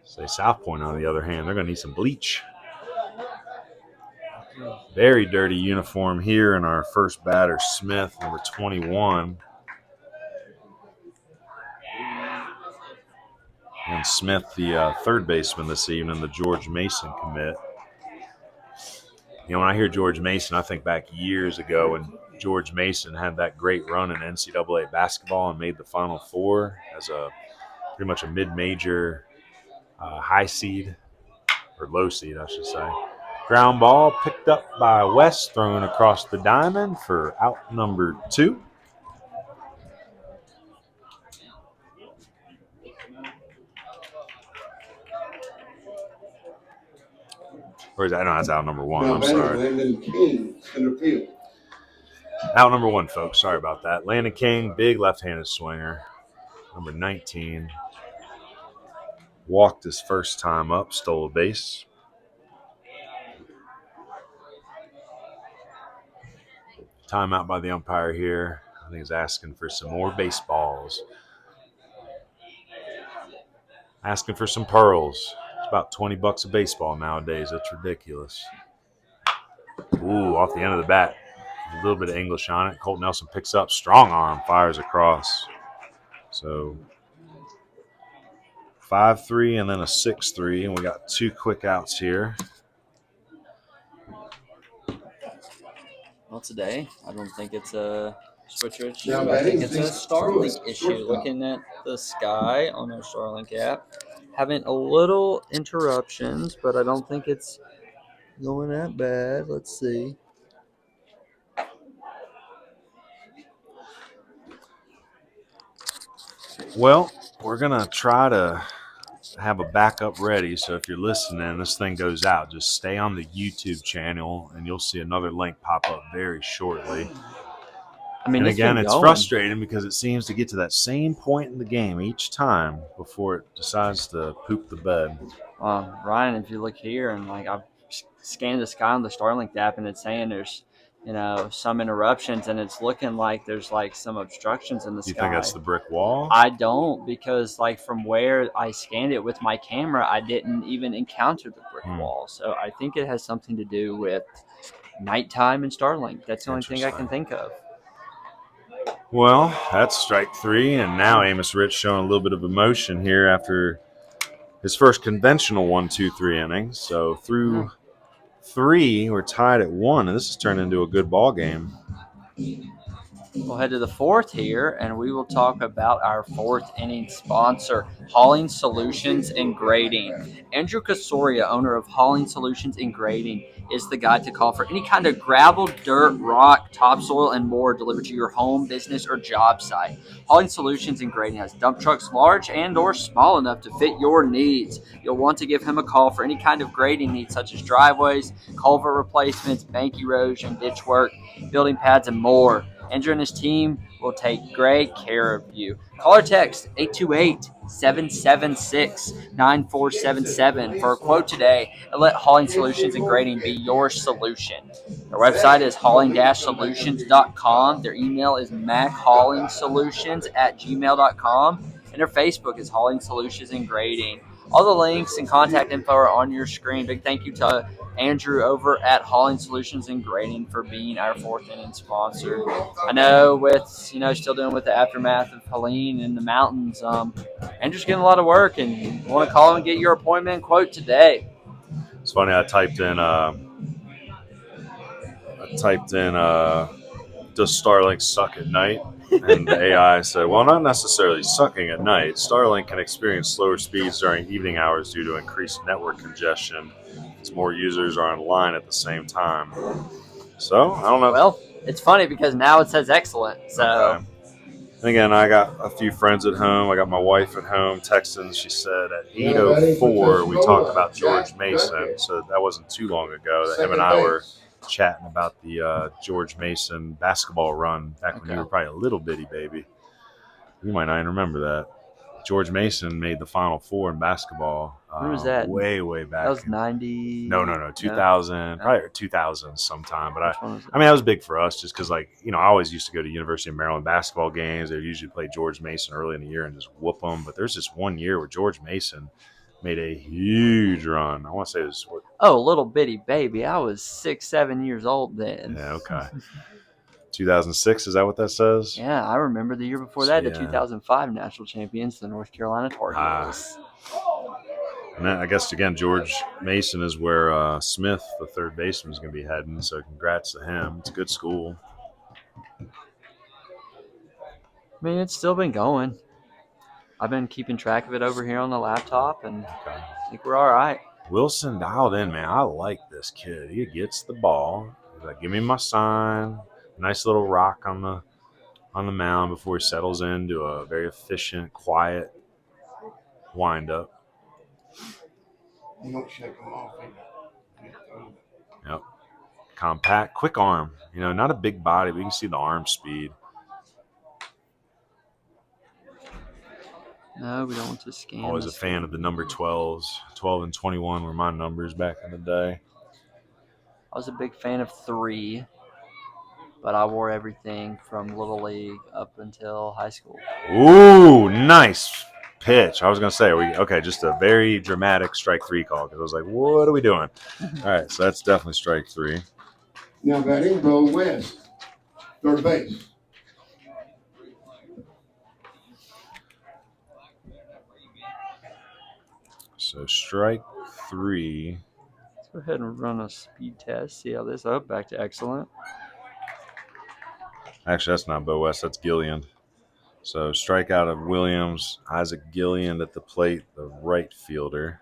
Say South Point, on the other hand, they're going to need some bleach. Very dirty uniform here in our first batter, Smith, number 21. And Smith, the third baseman this evening, the George Mason commit. When I hear George Mason, I think back years ago when George Mason had that great run in NCAA basketball and made the Final Four as pretty much a mid-major high seed, or low seed, I should say. Ground ball picked up by West, thrown across the diamond for out number 2. Or is that? No, that's out number 1. I'm sorry. Landon King, center field. Out number 1, folks. Sorry about that. Landon King, big left-handed swinger. Number 19. Walked his first time up, stole a base. Timeout by the umpire here. I think he's asking for some more baseballs. Asking for some pearls. It's about $20 a baseball nowadays. That's ridiculous. Ooh, off the end of the bat. A little bit of English on it. Colt Nelson picks up. Strong arm. Fires across. So 5-3 and then a 6-3. And we got 2 quick outs here. Well, today, I don't think it's a switcher issue. No, I think it's a it's Starlink issue. shortstop. Looking at the sky on our Starlink app, having a little interruptions, but I don't think it's going that bad. Let's see. Well, we're going to try to have a backup ready. So if you're listening, this thing goes out, just stay on the YouTube channel and you'll see another link pop up very shortly. I mean, and again, it's going. frustrating because it seems to get to that same point in the game each time before it decides to poop the bed. Ryan, if you look here and I've scanned the sky on the Starlink app and it's saying there's some interruptions and it's looking like there's some obstructions in the sky. You think that's the brick wall? I don't, because from where I scanned it with my camera, I didn't even encounter the brick wall. So I think it has something to do with nighttime and Starlink. That's the only thing I can think of. Well, that's strike 3, and now Amos Rich showing a little bit of emotion here after his first conventional 1-2-3 inning. So through 3, we're tied at 1, and this has turned into a good ball game. We'll head to the 4th here, and we will talk about our 4th inning sponsor, Hauling Solutions and Grading. Andrew Casoria, owner of Hauling Solutions and Grading, is the guy to call for any kind of gravel, dirt, rock, topsoil, and more delivered to your home, business, or job site. Hauling Solutions and Grading has dump trucks large and or small enough to fit your needs. You'll want to give him a call for any kind of grading needs such as driveways, culvert replacements, bank erosion, ditch work, building pads, and more. Andrew and his team will take great care of you. Call or text 828-776-9477 for a quote today and let Hauling Solutions and Grading be your solution. Their website is hauling-solutions.com. Their email is macaulingsolutions@gmail.com. And their Facebook is Hauling Solutions and Grading. All the links and contact info are on your screen. Big thank you to Andrew over at Hauling Solutions and Grading for being our 4th inning sponsor. I know with still dealing with the aftermath of Helene in the mountains, Andrew's getting a lot of work, and you want to call him and get your appointment quote today. It's funny, I typed in does Starlink suck at night? And the AI said, well, not necessarily sucking at night. Starlink can experience slower speeds during evening hours due to increased network congestion as more users are online at the same time. So, I don't know. Well, it's funny because now it says excellent. So, okay. And again, I got a few friends at home. I got my wife at home texting. She said at 8:04 we talked about George Mason. So that wasn't too long ago that him and I were chatting about the George Mason basketball run back when you were probably a little bitty baby. You might not even remember that. George Mason made the Final Four in basketball. When was that? Way back. That was 90. No, 2000, probably 2000 sometime. But that was big for us just because, I always used to go to University of Maryland basketball games. They usually play George Mason early in the year and just whoop them. But there's this one year where George Mason made a huge run. I want to say it was little bitty baby. I was 6-7 years old then. Yeah, okay. 2006, is that what that says? Yeah, I remember the year before that, the 2005 national champions, the North Carolina Tar Heels. And then, I guess, again, George Mason is where Smith, the third baseman, is going to be heading. So congrats to him. It's a good school. I mean, it's still been going. I've been keeping track of it over here on the laptop, and I think we're all right. Wilson dialed in, man. I like this kid. He gets the ball. He's like, give me my sign. Nice little rock on the mound before he settles into a very efficient, quiet windup. You don't shake them off. Yep. Compact, quick arm. Not a big body, but you can see the arm speed. No, we don't want to scan. Always a fan of the number 12s. 12 and 21 were my numbers back in the day. I was a big fan of 3. But I wore everything from Little League up until high school. Ooh, nice pitch. I was going to say, just a very dramatic strike 3 call because I was like, what are we doing? All right, so that's definitely strike 3. Now batting, Bo West, third base. So strike 3. Let's go ahead and run a speed test. See how this up. Back to excellent. Actually, that's not Bo West. That's Gilliand. So strikeout of Williams. Isaac Gilliand at the plate, the right fielder.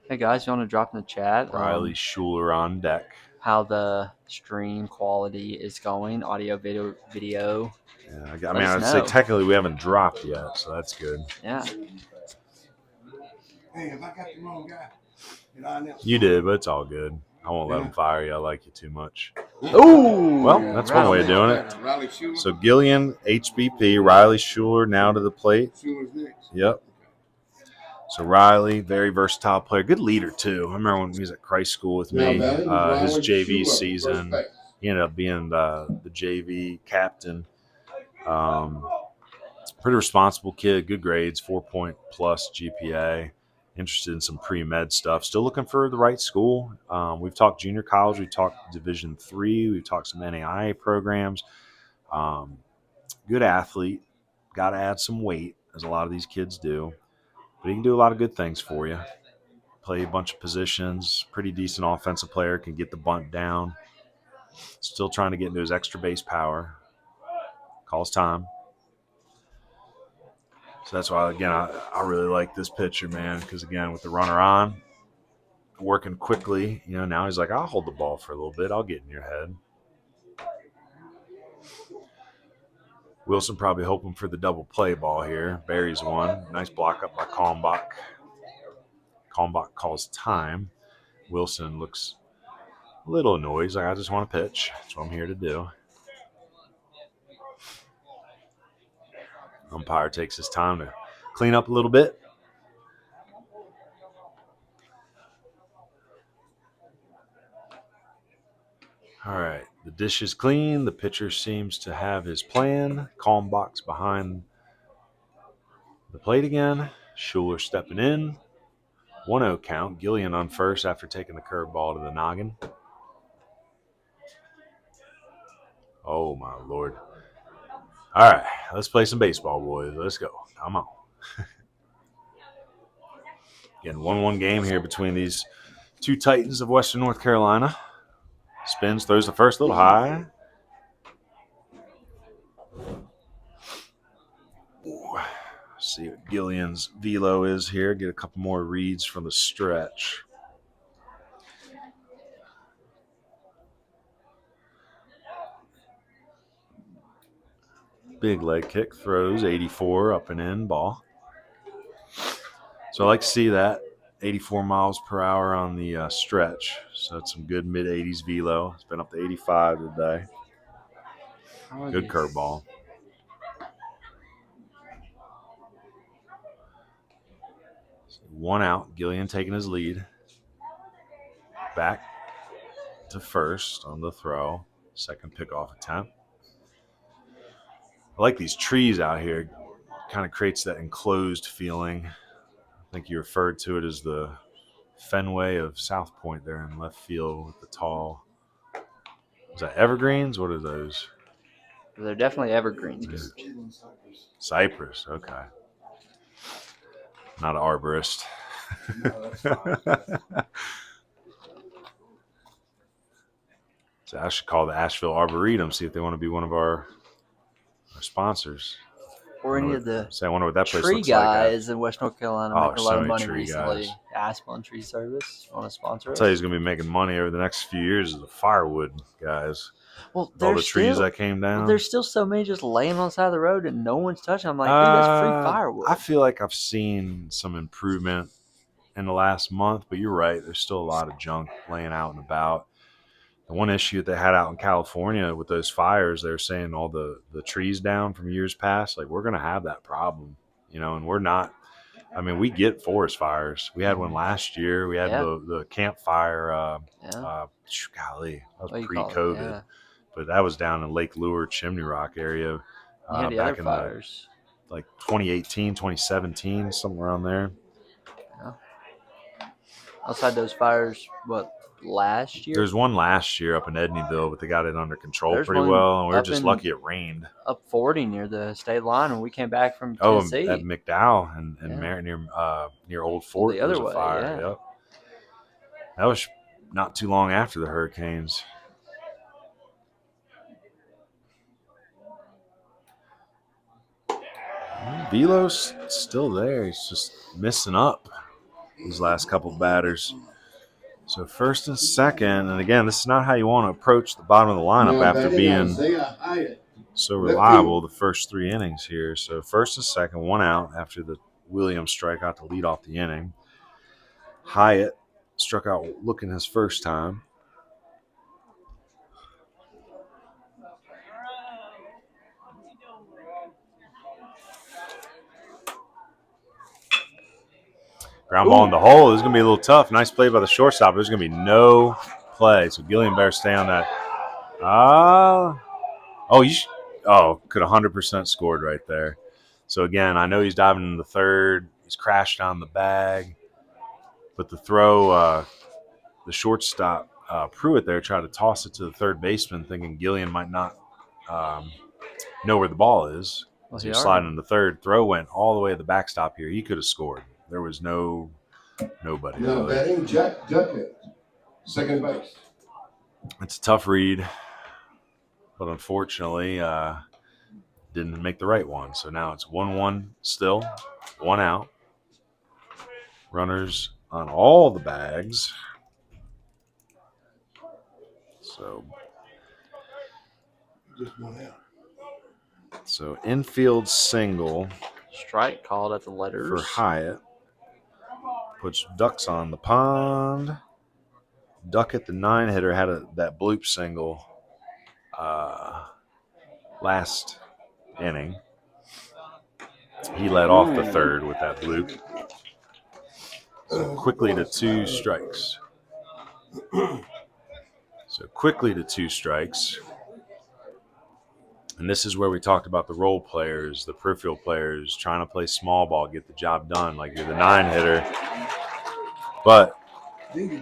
Hey, guys, you want to drop in the chat? Riley Schuler on deck. How the stream quality is going, audio, video. Yeah, I'd say technically we haven't dropped yet, so that's good. Yeah. Hey, if I got the wrong guy, you did, but it's all good. I won't let him fire you. I like you too much. Ooh! Well, that's one way of doing it. So Gillian, HBP, Riley Schuler now to the plate. Yep. So Riley, very versatile player. Good leader, too. I remember when he was at Christ School with me, his JV season. He ended up being the JV captain. Pretty responsible kid, good grades, 4-point plus GPA. interested in some pre-med stuff. Still looking for the right school. We've talked junior college. We've talked Division III. We've talked some NAIA programs. Good athlete. Got to add some weight, as a lot of these kids do. But he can do a lot of good things for you. Play a bunch of positions. Pretty decent offensive player. Can get the bunt down. Still trying to get into his extra base power. Calls time. So that's why, again, I really like this pitcher, man, because, again, with the runner on, working quickly, now he's like, I'll hold the ball for a little bit. I'll get in your head. Wilson probably hoping for the double play ball here. Buries one. Nice block up by Kalmbach. Kalmbach calls time. Wilson looks a little annoyed. He's like, I just want to pitch. That's what I'm here to do. Umpire takes his time to clean up a little bit. All right, the dish is clean. The pitcher seems to have his plan. Kalmbach's behind the plate again. Schuler stepping in. 1-0 count. Gillian on first after taking the curveball to the noggin. Oh, my Lord. All right, let's play some baseball, boys. Let's go. Come on. Again, 1-1 game here between these two Titans of Western North Carolina. Spins, throws the first, a little high. Ooh. See what Gillian's velo is here. Get a couple more reads from the stretch. Big leg kick, throws 84 up and in, ball. So I like to see that 84 miles per hour on the stretch. So that's some good mid-80s velo. It's been up to 85 today. Good curveball. So 1 out. Gillian taking his lead. Back to first on the throw. Second pickoff attempt. I like these trees out here. Kind of creates that enclosed feeling. I think you referred to it as the Fenway of South Point there in left field with the tall. Is that evergreens? What are those? They're definitely evergreens. Yeah. Cypress, okay. Not an arborist. No, that's fine. So I should call the Asheville Arboretum, see if they want to be one of our sponsors. Or any of the I wonder what that place tree looks guys in West North Carolina Oh, making a lot so of many money tree recently. guys. Aspen Tree Service want to sponsor I'll us? tell you who's going to be making money over the next few years is the firewood guys. Well, All the trees that came down. There's still so many just laying on the side of the road and no one's touching. I'm like, dude, that's free firewood. I feel like I've seen some improvement in the last month, but you're right. There's still a lot of junk laying out and about. The one issue that they had out in California with those fires, they were saying all the trees down from years past, like we're going to have that problem, and we're not. I mean, we get forest fires. We had one last year. We had the campfire. Golly, that was pre-COVID. Yeah. But that was down in Lake Lure, Chimney Rock area back in fires. like 2018, 2017, somewhere around there. Yeah. Outside those fires, last year? There's one last year up in Edneyville, but they got it under control pretty well. And we were just lucky it rained. Up 40 near the state line when we came back from Tennessee. At McDowell and near Old Fort. The other there was a way, fire. yeah. Yep. That was not too long after the hurricanes. Velo's still there. He's just missing up these last couple batters. So first and second, and again, this is not how you want to approach the bottom of the lineup after being so reliable the first 3 innings here. So first and second, 1 out after the Williams strikeout to lead off the inning. Hyatt struck out looking his first time. Ground ball in the hole. This is going to be a little tough. Nice play by the shortstop. There's going to be no play. So Gillian better stay on that. Could 100% scored right there. So, again, I know he's diving in the third. He's crashed on the bag. But the throw, the shortstop, Pruitt there, tried to toss it to the third baseman, thinking Gillian might not know where the ball is. Well, So he was sliding into third. Throw went all the way to the backstop here. He could have scored. There was nobody. Now Really. batting, Jack Duckett, second base. It's a tough read, but unfortunately didn't make the right one. So now it's 1-1 still, 1 out. Runners on all the bags. So Just 1 out. So infield single Strike called at the letters. for Hyatt. Puts ducks on the pond. Duckett, the 9-hitter, had that bloop single last inning. He led off the third with that bloop. So quickly to 2 strikes. And this is where we talked about the role players, the peripheral players, trying to play small ball, get the job done. Like you're the 9-hitter, but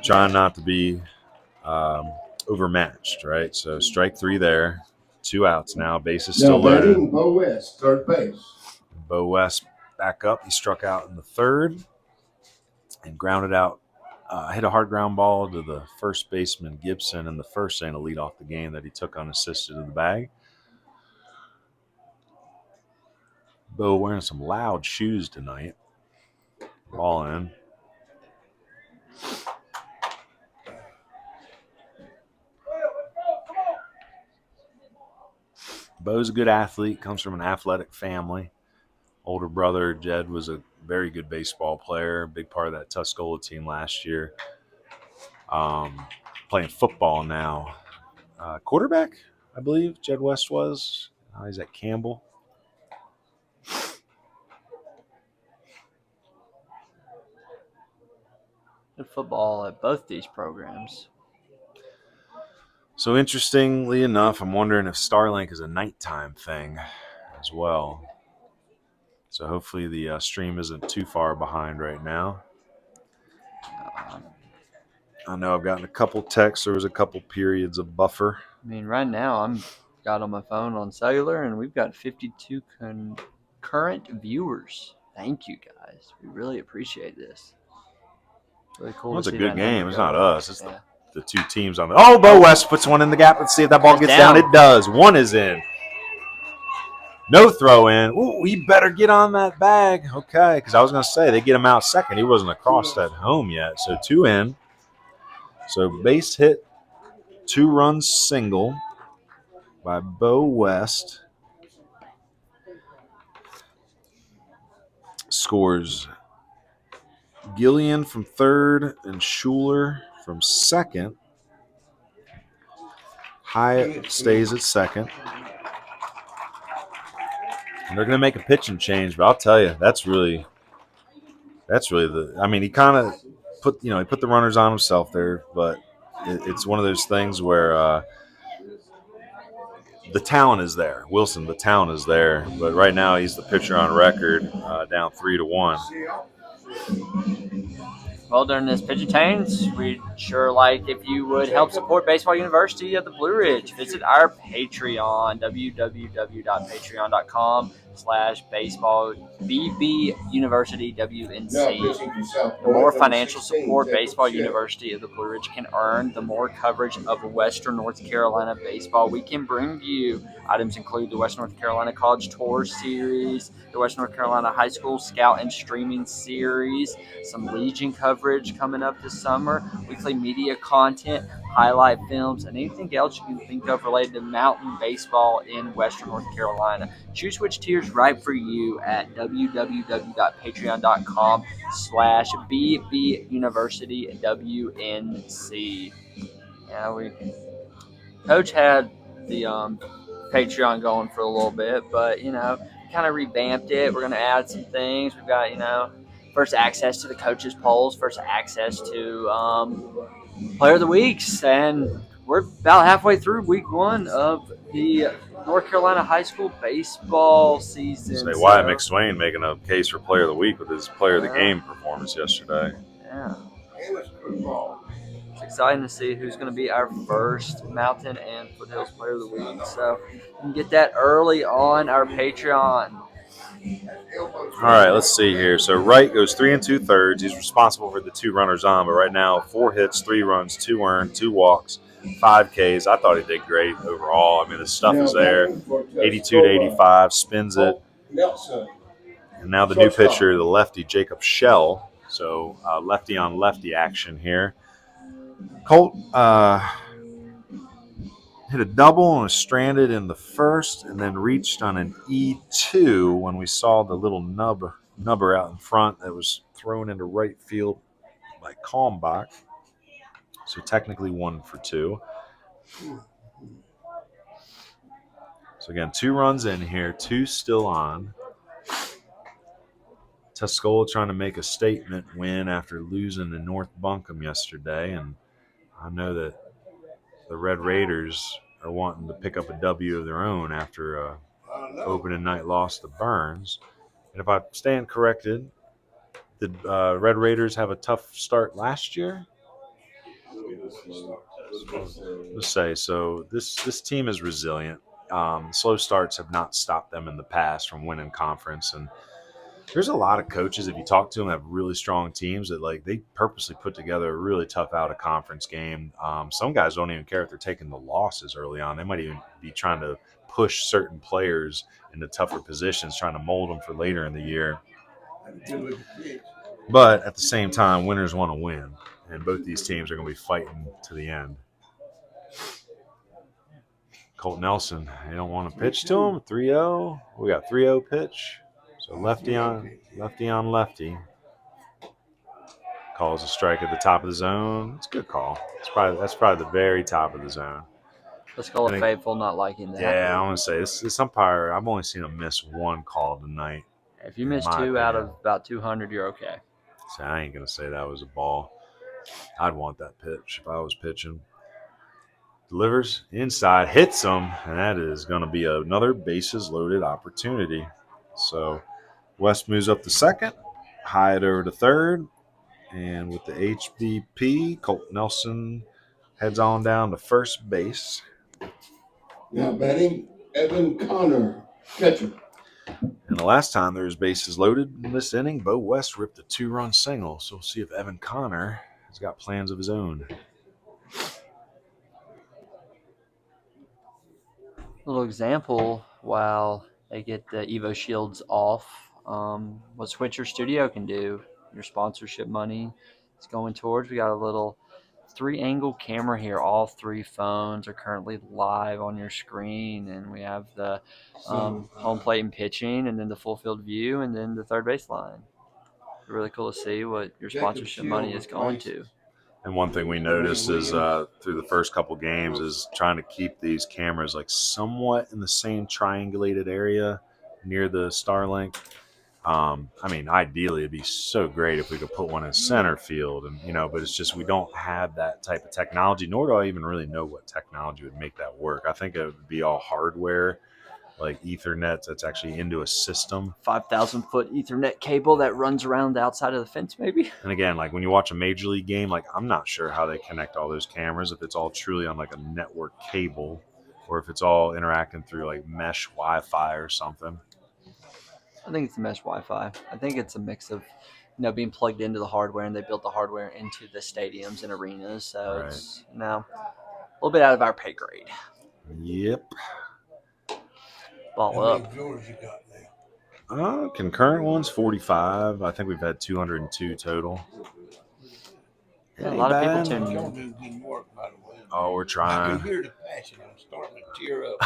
trying not to be overmatched, right? So strike 3 there, 2 outs now. Bases still loaded. Batting, Bo West, third base. Bo West back up. He struck out in the third and grounded out. Hit a hard ground ball to the first baseman Gibson in the first inning to lead off the game that he took unassisted in the bag. Bo wearing some loud shoes tonight. Ball in. Bo's a good athlete, comes from an athletic family. Older brother, Jed, was a very good baseball player, big part of that Tuscola team last year. Playing football now. Quarterback, I believe, Jed West was. He's at Campbell. Good football at both these programs. So interestingly enough, I'm wondering if Starlink is a nighttime thing as well. So hopefully the stream isn't too far behind right now. I know I've gotten a couple texts. There was a couple periods of buffer. I mean, right now I'm got on my phone on cellular, and we've got 52 current viewers. Thank you, guys. We really appreciate this. Really cool. Well, it's to a see good that game. number It's go not up. us. It's Yeah. the 2 teams on the. Oh, Bo West puts one in the gap. Let's see if that ball It's gets down. down. It does. 1 is in. No throw in. Ooh, he better get on that bag. Okay, because I was going to say they get him out second. He wasn't across that home yet. So 2 in. So base hit, 2-run single by Bo West. Scores Gillian from third and Schuler from second. Hyatt stays at second. And they're going to make a pitching change, but I'll tell you, that's really the. I mean, he kind of put the runners on himself there, but it's one of those things where the talent is there. Wilson, the talent is there, but right now he's the pitcher on record, down 3-1. Well, during this pitching change, we'd sure like if you would help support Baseball University of the Blue Ridge. Visit our Patreon, www.patreon.com/baseball BB University WNC. The more financial support Baseball University of the Blue Ridge can earn, the more coverage of Western North Carolina baseball we can bring you. Items include the Western North Carolina College Tour Series, the Western North Carolina High School Scout and Streaming Series, some Legion coverage coming up this summer, weekly media content, highlight films, and anything else you can think of related to mountain baseball in Western North Carolina. Choose which tier is right for you at www.patreon.com/BB University WNC. Yeah, Coach had the Patreon going for a little bit, but kind of revamped it. We're going to add some things. We've got first access to the coaches polls, first access to player of the weeks, and we're about halfway through week 1 of the North Carolina high school baseball season. Say Wyatt McSwain making a case for player of the week with his player of the game performance yesterday. Yeah. exciting to see who's going to be our first Mountain and Foothills Player of the Week. So you can get that early on our Patreon. All right, let's see here. So Wright goes 3 2/3. He's responsible for the 2 runners on, but right now 4 hits, 3 runs, 2 earned, 2 walks, 5 Ks. I thought he did great overall. I mean, the stuff is there. 82 to 85, spins it. And now the new pitcher, the lefty, Jacob Shell. So lefty on lefty action here. Colt hit a double and was stranded in the first, and then reached on an E2 when we saw the little nubber out in front that was thrown into right field by Kalmbach. So technically 1 for 2. So again, 2 runs in here, 2 still on. Tuscola trying to make a statement win after losing to North Buncombe yesterday, and I know that the Red Raiders are wanting to pick up a W of their own after opening night loss to Burns. And if I stand corrected, did Red Raiders have a tough start last year? Let's say so. This team is resilient. Slow starts have not stopped them in the past from winning conference, and there's a lot of coaches, if you talk to them, have really strong teams that they purposely put together a really tough out of conference game. Some guys don't even care if they're taking the losses early on. They might even be trying to push certain players into tougher positions, trying to mold them for later in the year. But at the same time, winners want to win, and both these teams are going to be fighting to the end. Colt Nelson, they don't want to pitch to him. 3-0. We got 3-0 pitch. So lefty on lefty. Calls a strike at the top of the zone. It's a good call. That's probably the very top of the zone. Let's call it faithful not liking that. Yeah, I want to say this umpire, I've only seen him miss 1 call tonight. If you miss 2 out of about 200, you're okay. So I ain't going to say that was a ball. I'd want that pitch if I was pitching. Delivers inside, hits him, and that is going to be another bases loaded opportunity. So West moves up to second, Hyatt over to third, and with the HBP, Colt Nelson heads on down to first base. Now batting, Evan Connor, catcher. And the last time there was bases loaded in this inning, Bo West ripped a 2-run single. So we'll see if Evan Connor has got plans of his own. Little example while they get the Evo Shields off, what Switcher Studio can do. Your sponsorship money is going towards. We got a little 3-angle camera here. All 3 phones are currently live on your screen, and we have the home plate and pitching, and then the full field view, and then the third base line. Really cool to see what your sponsorship money is going to. And one thing we noticed is through the first couple games is trying to keep these cameras somewhat in the same triangulated area near the Starlink. I mean, ideally, it'd be so great if we could put one in center field, but it's just we don't have that type of technology, nor do I even really know what technology would make that work. I think it would be all hardware, like Ethernet that's actually into a system. 5,000-foot Ethernet cable that runs around the outside of the fence, maybe. And again, when you watch a major league game, I'm not sure how they connect all those cameras, if it's all truly on a network cable or if it's all interacting through mesh Wi-Fi or something. I think it's mesh Wi-Fi. I think it's a mix of, being plugged into the hardware, and they built the hardware into the stadiums and arenas. So Right. It's a little bit out of our pay grade. Yep. Ball How up. many viewers you got now? Concurrent ones, 45. I think we've had 202 total. Yeah, a lot of people Ain't tune bad. Y'all in. do good work, by the way. Oh, we're I can trying. hear the passion. I'm starting to tear up.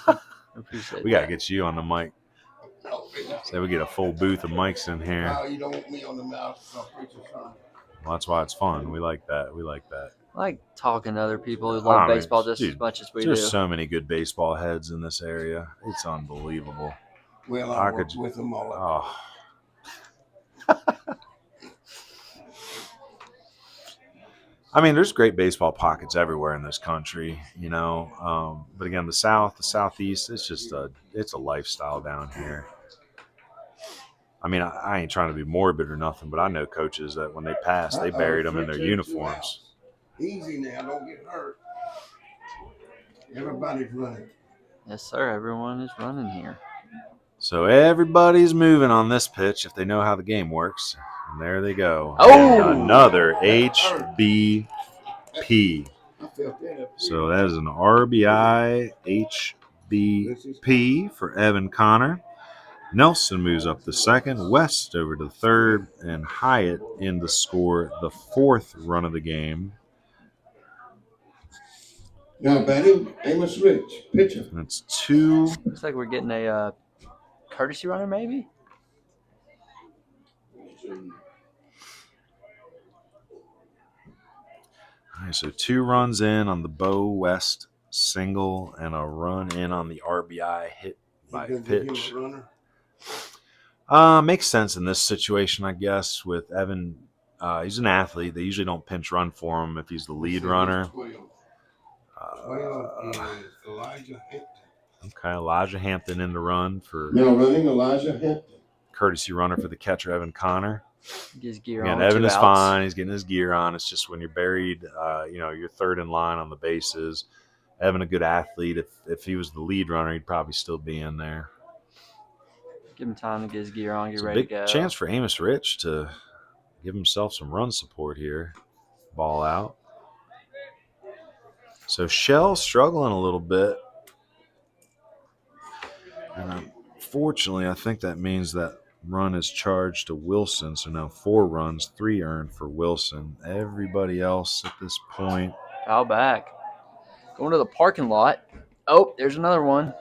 I appreciate We got to that. get you on the mic. Oh, really? Say we get a full booth of mics in here. Wow, you don't want me on the mouth. So I'm preaching something. Well, that's why it's fun. We like that. I like talking to other people who love baseball just as much as we do. There's so many good baseball heads in this area. It's unbelievable. Well, I I work could- with them all. Oh. I mean, there's great baseball pockets everywhere in this country, but again, the South, the Southeast, it's a lifestyle down here. I mean, I ain't trying to be morbid or nothing, but I know coaches that when they passed, they buried them in their uniforms. Easy now, don't get hurt. Everybody's running. Yes, sir. Everyone is running here. So everybody's moving on this pitch if they know how the game works. And there they go. Oh! And another HBP. I felt that. So that is an RBI HBP for Evan Connor. Nelson moves up to second, West over to third, and Hyatt in to score the 4th run of the game. Now batting, Amos Rich, pitcher. That's 2. Looks like we're getting a courtesy runner, maybe. All right, so 2 runs in on the Bo West single and a run in on the RBI hit by pitch. Makes sense in this situation, I guess, with Evan. He's an athlete. They usually don't pinch run for him if he's the lead runner. Okay, Elijah Hampton in the run for Now running Elijah Hampton. Courtesy runner for the catcher, Evan Connor. His gear Again, on. Evan is 2 outs. fine. He's getting his gear on. It's just when you're buried, you're third in line on the bases. Evan, a good athlete. If he was the lead runner, he'd probably still be in there. Give him time to get his gear on, get It's a ready big to go. chance for Amos Rich to give himself some run support here. Ball out. So Shell struggling a little bit. And unfortunately, I think that means that run is charged to Wilson. So now 4 runs, 3 earned for Wilson. Everybody else at this point. Foul back. Going to the parking lot. Oh, there's another one.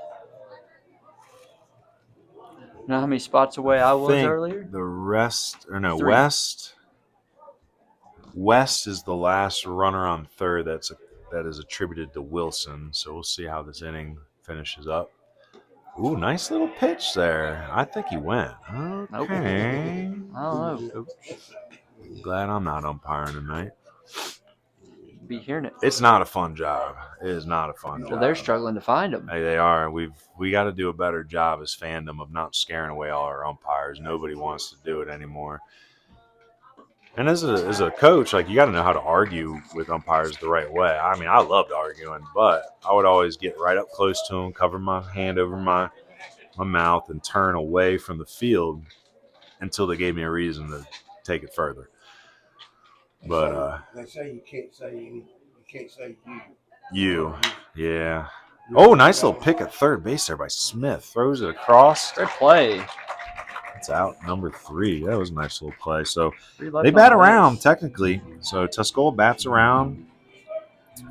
You know how many spots away I was earlier? The rest, or no, 3. West is the last runner on third that is attributed to Wilson. So we'll see how this inning finishes up. Ooh, nice little pitch there. I think he went. Okay. Nope. I don't know. Glad I'm not umpiring tonight. Be hearing it. It's not a fun job. It is not a fun job. Well, they're struggling to find them. Hey, they are. We got to do a better job as fandom of not scaring away all our umpires. Nobody wants to do it anymore. And as a coach, like, you got to know how to argue with umpires the right way. I mean, I loved arguing, but I would always get right up close to them, cover my hand over my mouth, and turn away from the field until they gave me a reason to take it further. But they say you can't say you, yeah. Oh, nice little pick at third base there by Smith. Throws it across. Great play. It's out number 3. That was a nice little play. So 3 left they on bat base. around technically. So Tuscola bats around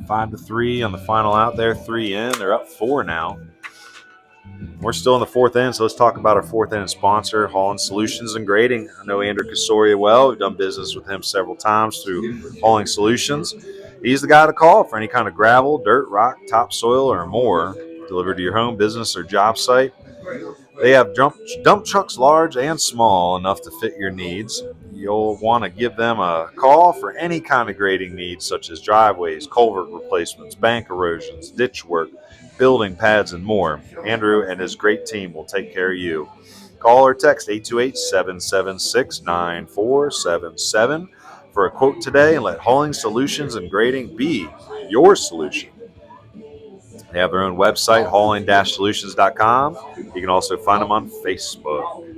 5-3 on the final out there. 3 in. They're up 4 now. We're still in the 4th inning, so let's talk about our 4th inning sponsor, Hauling Solutions and Grading. I know Andrew Casoria well. We've done business with him several times through Hauling Solutions. He's the guy to call for any kind of gravel, dirt, rock, topsoil, or more delivered to your home, business, or job site. They have dump trucks large and small enough to fit your needs. You'll want to give them a call for any kind of grading needs, such as driveways, culvert replacements, bank erosions, ditch work, building pads, and more. Andrew and his great team will take care of you. Call or text 828-776-9477 for a quote today and let Hauling Solutions and Grading be your solution. They have their own website, hauling-solutions.com. You can also find them on Facebook.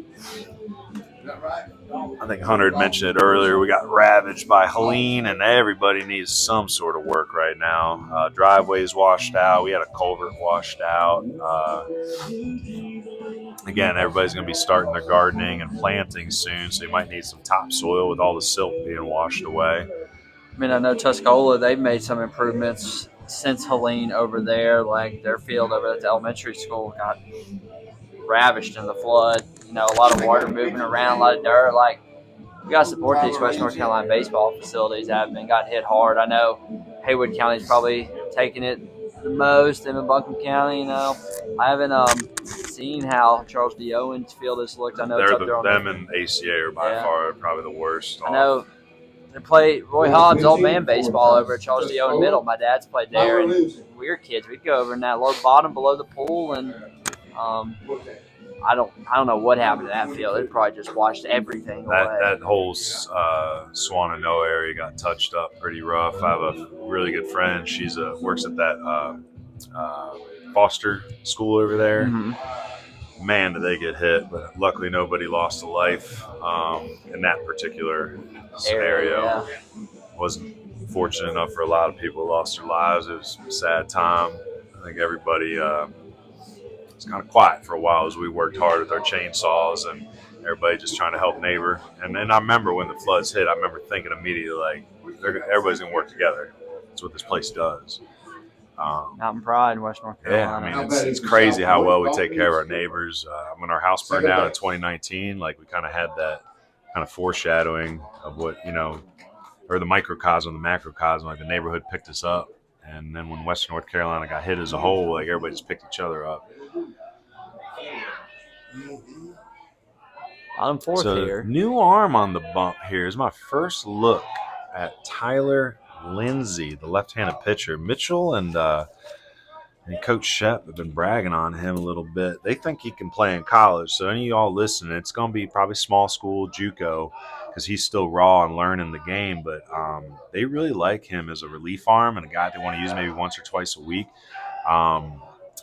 I think Hunter had mentioned it earlier. We got ravaged by Helene, and everybody needs some sort of work right now. Driveways washed out. We had a culvert washed out. Again, everybody's going to be starting their gardening and planting soon, so you might need some topsoil with all the silt being washed away. I mean, I know Tuscola, they've made some improvements since Helene over there. Like, their field over at the elementary school got ravished in the flood. You know, a lot of water moving around, a lot of dirt. Like, we got to support these West North Carolina baseball facilities that have been got hit hard. I know Haywood County's probably taking it the most, them in Buncombe County, you know. I haven't seen how Charles D. Owens' field has looked. I know it's up there on them and ACA are by far probably the worst. I know they play Roy Hobbs old man baseball over at Charles D. Owen Middle. My dad's played there, and we were kids. We'd go over in that low bottom below the pool, and I don't know what happened to that field. It probably just washed everything away. That whole Swananoa area got touched up pretty rough. I have a really good friend. She's works at that foster school over there. Mm-hmm. Man, did they get hit, but luckily nobody lost a life in that particular scenario. Yeah. Wasn't fortunate enough for a lot of people who lost their lives. It was a sad time. I think everybody was kind of quiet for a while as we worked hard with our chainsaws and everybody just trying to help neighbor. And then I remember when the floods hit, I remember thinking immediately, like, everybody's going to work together. That's what this place does. Mountain Pride, West North Carolina. Yeah, I mean, it's crazy how well we take care of our neighbors. When our house burned down in 2019, like, we kind of had that kind of foreshadowing of what, or the microcosm, the macrocosm, like the neighborhood picked us up. And then when Western North Carolina got hit as a whole, like, everybody just picked each other up. I'm fourth here. New arm on the bump here is my first look at Tyler Lindsay, the left-handed pitcher. Mitchell and Coach Shep have been bragging on him a little bit. They think he can play in college. So any of y'all listening, it's going to be probably small school, JUCO, because he's still raw and learning the game. But they really like him as a relief arm and a guy they want to use maybe once or twice a week.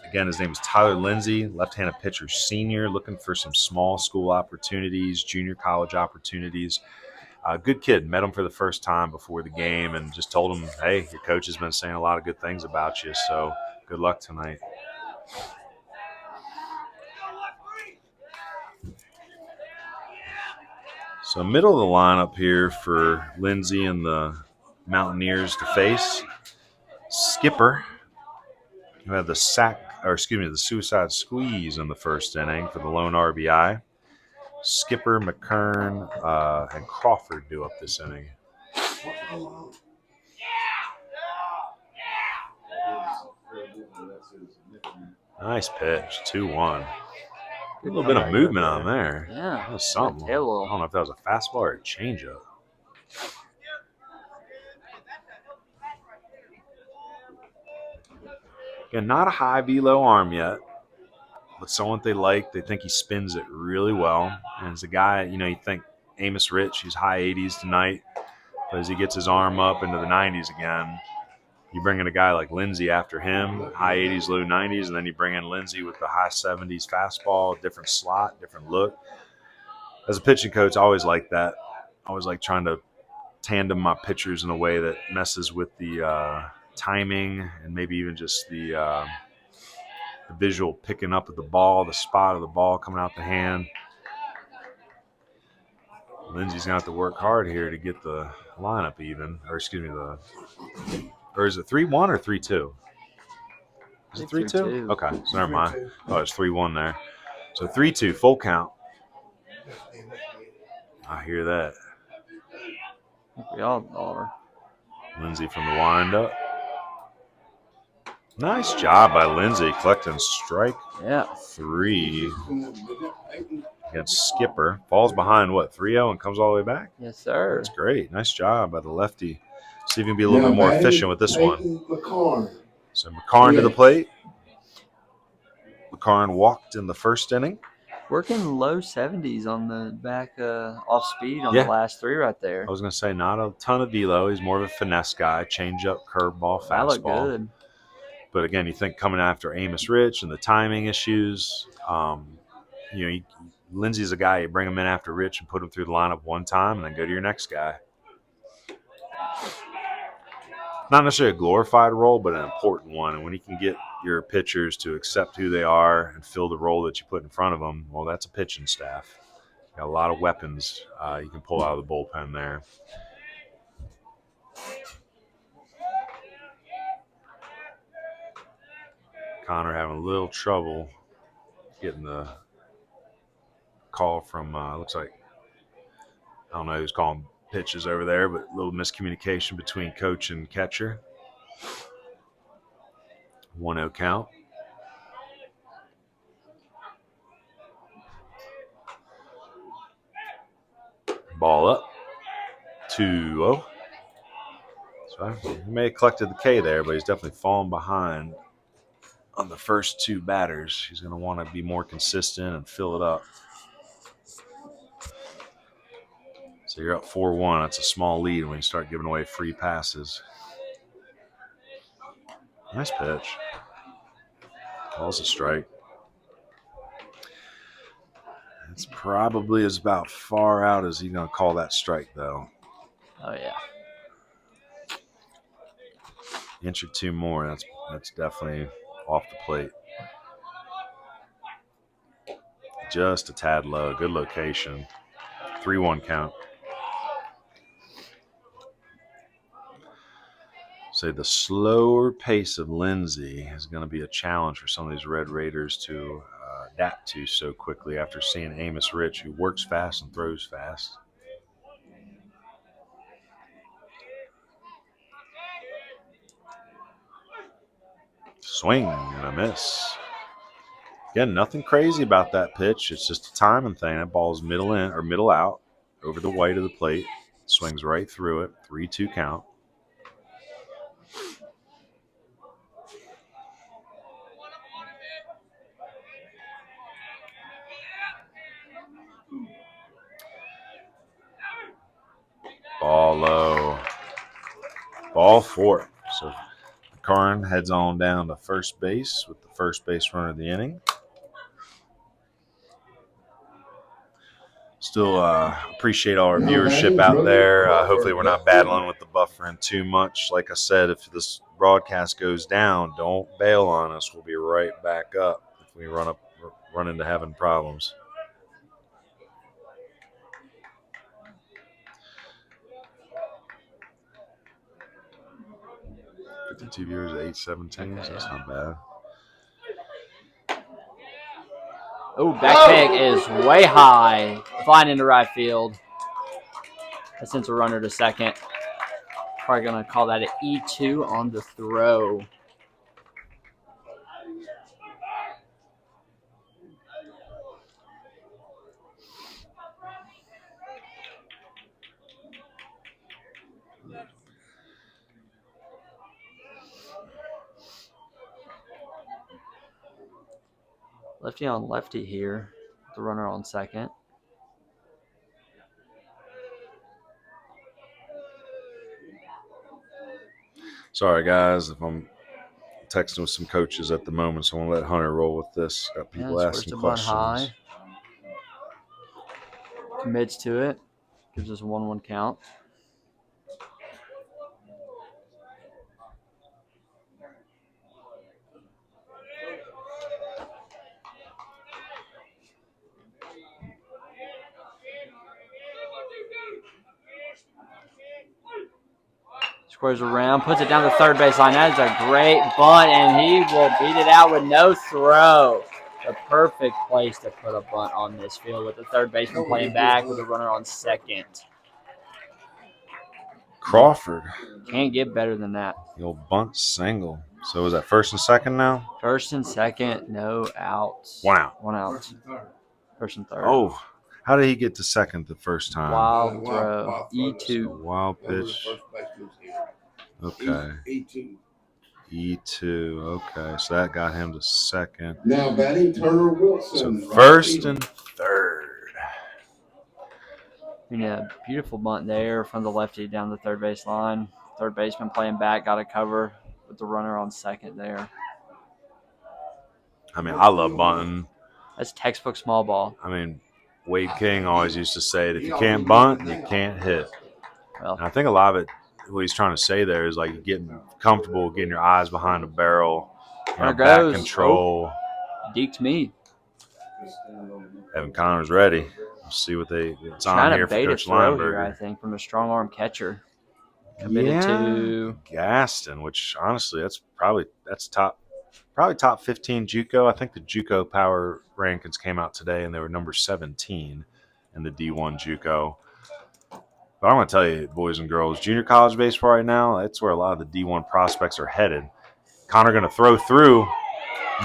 Again, his name is Tyler Lindsay, left-handed pitcher, senior, looking for some small school opportunities, junior college opportunities. Good kid. Met him for the first time before the game and just told him, hey, your coach has been saying a lot of good things about you, so good luck tonight. So middle of the lineup here for Lindsay and the Mountaineers to face. Skipper, who had the suicide squeeze in the first inning for the lone RBI. Skipper, McKern, and Crawford do up this inning. Nice pitch, 2-1. A little bit of movement on there. Yeah. That was something. I don't know if that was a fastball or a changeup. Again, not a high velo arm yet, but someone they like. They think he spins it really well. And as a guy, you think Amos Rich, he's high 80s tonight. But as he gets his arm up into the 90s again, you bring in a guy like Lindsay after him, high 80s, low 90s, and then you bring in Lindsay with the high 70s fastball, different slot, different look. As a pitching coach, I always like that. I always like trying to tandem my pitchers in a way that messes with the timing and maybe even just the visual picking up of the ball, the spot of the ball coming out the hand. Lindsay's going to have to work hard here to get the lineup even, or is it 3-1 or 3-2? Is it 3-2? Okay, so never mind. Oh, it's 3-1 there. So 3-2, full count. I hear that. We all are. Lindsay from the windup. Nice job by Lindsay collecting strike 3 against Skipper. Falls behind, 3-0 and comes all the way back? Yes, sir. That's great. Nice job by the lefty. See if you can be a little bit more efficient with this one. So McCarn to the plate. McCarn walked in the first inning. Working low 70s on the back off speed on the last 3 right there. I was going to say not a ton of velo. He's more of a finesse guy. Changeup, curveball, fastball. That looked good. But again, you think coming after Amos Rich and the timing issues, Lindsay's a guy, you bring him in after Rich and put him through the lineup one time and then go to your next guy. Not necessarily a glorified role, but an important one. And when you can get your pitchers to accept who they are and fill the role that you put in front of them, well, that's a pitching staff. You got a lot of weapons you can pull out of the bullpen there. Connor having a little trouble getting the call from, looks like, I don't know who's calling pitches over there, but a little miscommunication between coach and catcher. 1-0 count. Ball up. 2-0. So he may have collected the K there, but he's definitely fallen behind on the first two batters. He's going to want to be more consistent and fill it up. So you're up 4-1. That's a small lead when you start giving away free passes. Nice pitch. Calls a strike. It's probably as about far out as he's going to call that strike, though. Oh, yeah. Inch or two more. That's definitely off the plate. Just a tad low. Good location. 3-1 count. Say the slower pace of Lindsay is going to be a challenge for some of these Red Raiders to adapt to so quickly after seeing Amos Rich, who works fast and throws fast. Swing and a miss. Again, nothing crazy about that pitch. It's just a timing thing. That ball's middle in or middle out over the white of the plate. Swings right through it. 3-2 count. Ball low. Ball 4. So Karn heads on down to first base with the first base runner of the inning. Still appreciate all our viewership out there. Hopefully we're not battling with the buffering too much. Like I said, if this broadcast goes down, don't bail on us. We'll be right back up if we run into having problems. $52 viewers at 817. So that's not bad. Oh, back pick is way high. Flying into right field. That sends a runner to second. Probably going to call that an E2 on the throw. Lefty on lefty here. The runner on second. Sorry, guys, if I'm texting with some coaches at the moment, so I want to let Hunter roll with this. Got people asking questions. High. Commits to it. Gives us a 1-1 count. Squares around, puts it down the third baseline. That is a great bunt, and he will beat it out with no throw. The perfect place to put a bunt on this field with the third baseman playing back with a runner on second. Crawford. Can't get better than that. The old bunt single. So is that first and second now? First and second, no outs. Wow. 1 out. First and third. Oh, how did he get to second the first time? Wild throw. E2. Wild pitch. Okay. E2. Okay, so that got him to second. Now batting Turner Wilson. So first and third. Yeah, beautiful bunt there from the lefty down the third base line. Third baseman playing back, got a cover with the runner on second there. I mean, I love bunting. That's textbook small ball. I mean, Wade King always used to say that if you can't bunt, you can't hit. Well, And I think a lot of it, what he's trying to say there is like getting comfortable, getting your eyes behind the barrel, There back goes. control. deked me. Evan Connor's ready. Let's see what it's on Trying here to for bait a Coach throw here, I Lineberger. think, from a strong arm catcher. Committed to Gaston, which honestly, that's top 15 JUCO. I think the JUCO power rankings came out today, and they were number 17 in the D1 JUCO. But I'm going to tell you, boys and girls, junior college baseball right now, that's where a lot of the D1 prospects are headed. Connor going to throw through,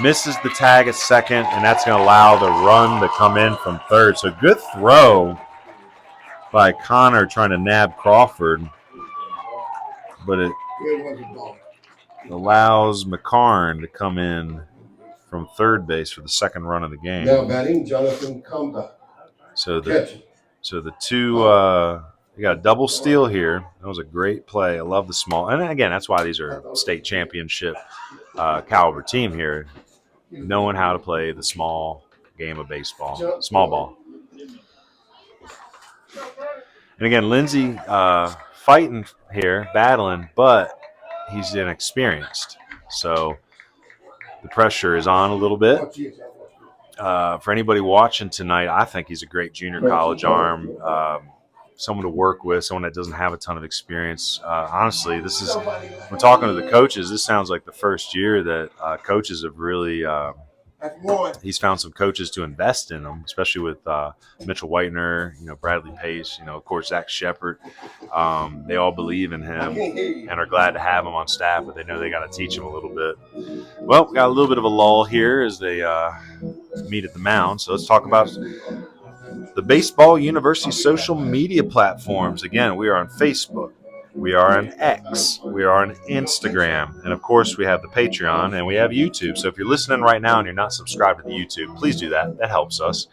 misses the tag at second, and that's going to allow the run to come in from third. So good throw by Connor trying to nab Crawford, but it allows McCarn to come in from third base for the second run of the game. Now batting, Jonathan Comba. So Catcher. the two, you got a double steal here. That was a great play. I love the small. And again, that's why these are state championship caliber team here, knowing how to play the small game of baseball, small ball. And again, Lindsey fighting here, battling, but he's inexperienced. So the pressure is on a little bit. For anybody watching tonight, I think he's a great junior college arm, someone to work with, someone that doesn't have a ton of experience. Honestly, when talking to the coaches, this sounds like the first year that coaches have really he's found some coaches to invest in him, especially with Mitchell Whitener, Bradley Pace, of course, Zach Shepard. They all believe in him and are glad to have him on staff, but they know they got to teach him a little bit. Well, we got a little bit of a lull here as they meet at the mound. So let's talk about the Baseball University social media platforms. Again, we are on Facebook. We are on X. We are on Instagram. And, of course, we have the Patreon and we have YouTube. So if you're listening right now and you're not subscribed to the YouTube, please do that. That helps us.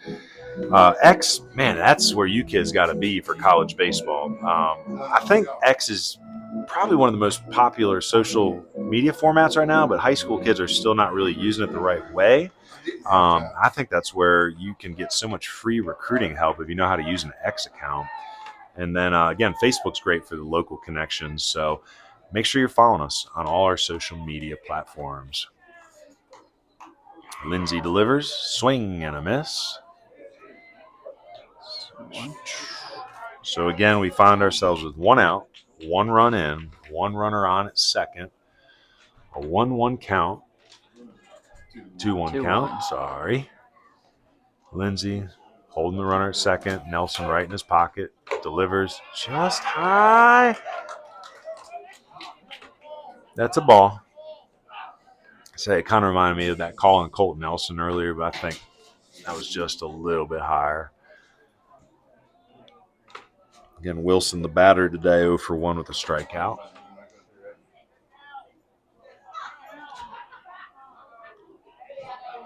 X, man, that's where you kids got to be for college baseball. I think X is probably one of the most popular social media formats right now, but high school kids are still not really using it the right way. I think that's where you can get so much free recruiting help if you know how to use an X account. And then, again, Facebook's great for the local connections. So make sure you're following us on all our social media platforms. Lindsey delivers. Swing and a miss. So, again, we find ourselves with one out, one run in, one runner on at second, a 1-1 count, 2-1 count, sorry. Lindsey holding the runner at second, Nelson right in his pocket, delivers just high. That's a ball. I say it kind of reminded me of that call on Colt Nelson earlier, but I think that was just a little bit higher. Again, Wilson, the batter today, 0 for 1 with a strikeout.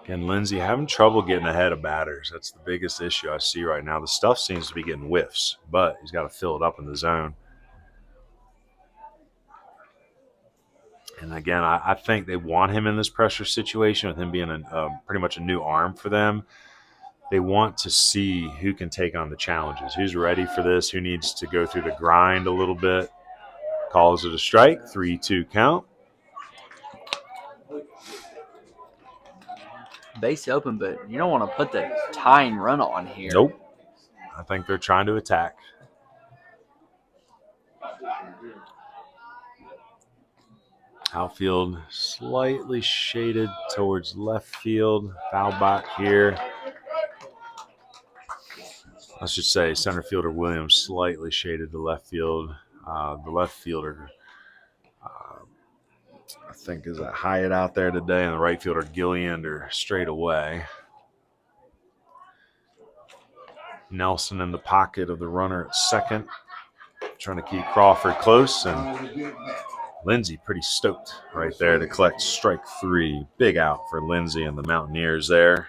Again, Lindsey having trouble getting ahead of batters. That's the biggest issue I see right now. The stuff seems to be getting whiffs, but he's got to fill it up in the zone. And again, I think they want him in this pressure situation with him being pretty much a new arm for them. They want to see who can take on the challenges, who's ready for this, who needs to go through the grind a little bit. Calls it a strike, 3-2 count. Base open, but you don't want to put the tying run on here. Nope. I think they're trying to attack. Outfield slightly shaded towards left field. Foul back here. I should say center fielder Williams slightly shaded to left field. The left fielder, I think, is a Hyatt out there today, and the right fielder Gilliand are straight away. Nelson in the pocket of the runner at second, trying to keep Crawford close, and Lindsey pretty stoked right there to collect strike 3. Big out for Lindsey and the Mountaineers there.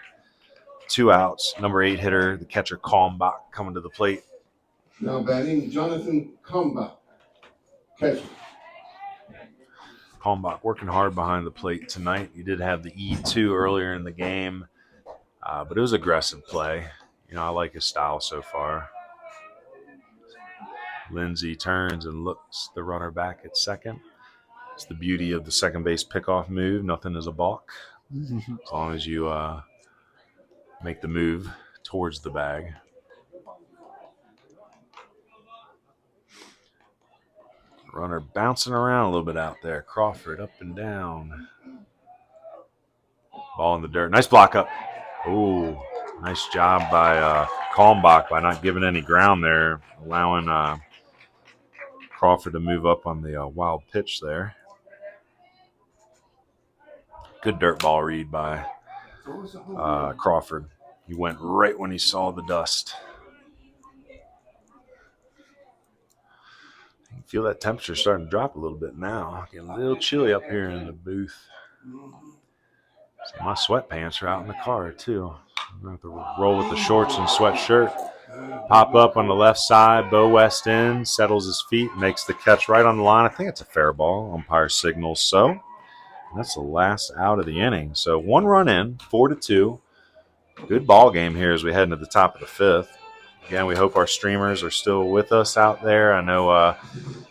2 outs. Number 8 hitter, the catcher Kalmbach, coming to the plate. Now batting, Jonathan Comba. Catcher. Kalmbach working hard behind the plate tonight. He did have the E2 earlier in the game, but it was aggressive play. I like his style so far. Lindsey turns and looks the runner back at second. It's the beauty of the second base pickoff move. Nothing is a balk as long as you make the move towards the bag. Runner bouncing around a little bit out there. Crawford up and down. Ball in the dirt. Nice block up. Ooh, nice job by Kalmbach by not giving any ground there, allowing Crawford to move up on the wild pitch there. Good dirt ball read by Crawford. He went right when he saw the dust. You can feel that temperature starting to drop a little bit now. Getting a little chilly up here in the booth. My sweatpants are out in the car, too. I'm going to have to roll with the shorts and sweatshirt. Pop up on the left side. Bo West in, settles his feet, makes the catch right on the line. I think it's a fair ball. Umpire signals so. That's the last out of the inning. So 1 run in, 4-2. Good ball game here as we head into the top of the 5th. Again, we hope our streamers are still with us out there. I know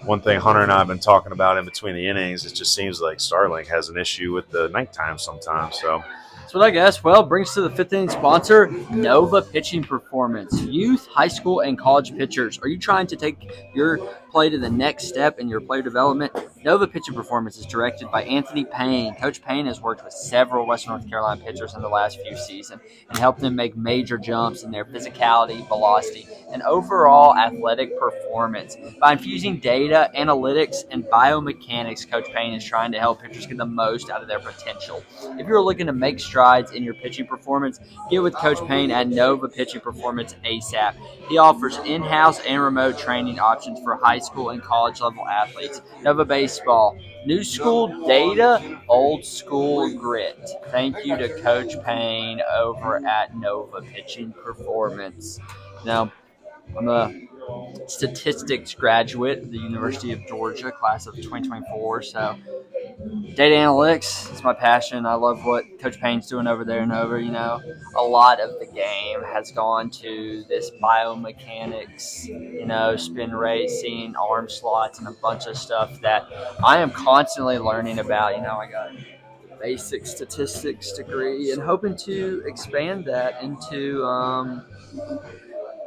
one thing Hunter and I have been talking about in between the innings, it just seems like Starlink has an issue with the nighttime sometimes. So That's what I guess. Well, brings to the 5th inning sponsor, Nova Pitching Performance. Youth, high school, and college pitchers. Are you trying to take your play to the next step in your player development? Nova Pitching Performance is directed by Anthony Payne. Coach Payne has worked with several Western North Carolina pitchers in the last few seasons and helped them make major jumps in their physicality, velocity, and overall athletic performance. By infusing data, analytics, and biomechanics, Coach Payne is trying to help pitchers get the most out of their potential. If you're looking to make strides in your pitching performance, get with Coach Payne at Nova Pitching Performance ASAP. He offers in-house and remote training options for high school and college level athletes. Nova Baseball, new school data, old school grit. Thank you to Coach Payne over at Nova Pitching Performance. Now, I'm a statistics graduate of the University of Georgia, class of 2024, so data analytics is my passion. I love what Coach Payne's doing over there and over. You know, a lot of the game has gone to this biomechanics, you know, spin racing, arm slots, and a bunch of stuff that I am constantly learning about. You know, I got a basic statistics degree and hoping to expand that into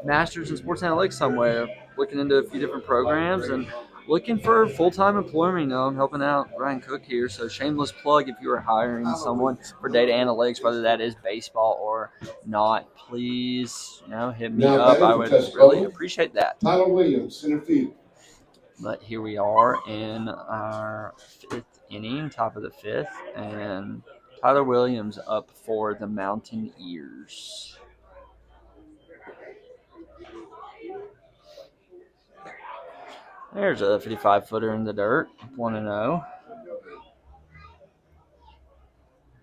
master's in sports analytics somewhere. Looking into a few different programs and looking for full-time employment. You know, I'm helping out Ryan Cook here, so shameless plug if you are hiring someone for data analytics, whether that is baseball or not, please, you know, hit me up. I would really appreciate that. Tyler Williams, center field. But here we are in our 5th inning, top of the 5th, and Tyler Williams up for the Mountaineers. There's a 55-footer in the dirt, 1-0.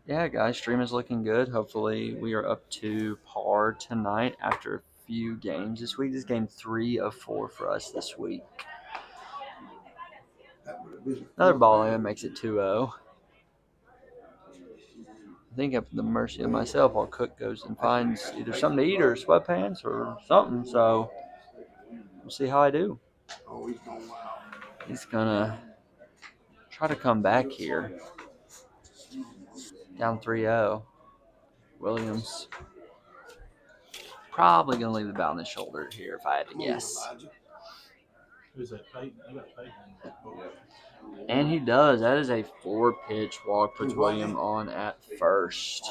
Yeah, guys, stream is looking good. Hopefully we are up to par tonight after a few games this week. This is game 3 of 4 for us this week. Another ball in makes it 2-0. I think at the mercy of myself while Cook goes and finds either something to eat or sweatpants or something, so we'll see how I do. He's going to try to come back here. Down 3-0. Williams probably going to leave the bat on his shoulder here if I had to guess. Who's that? Peyton? You got Peyton. And he does. That is a 4-pitch walk. Puts William on at first.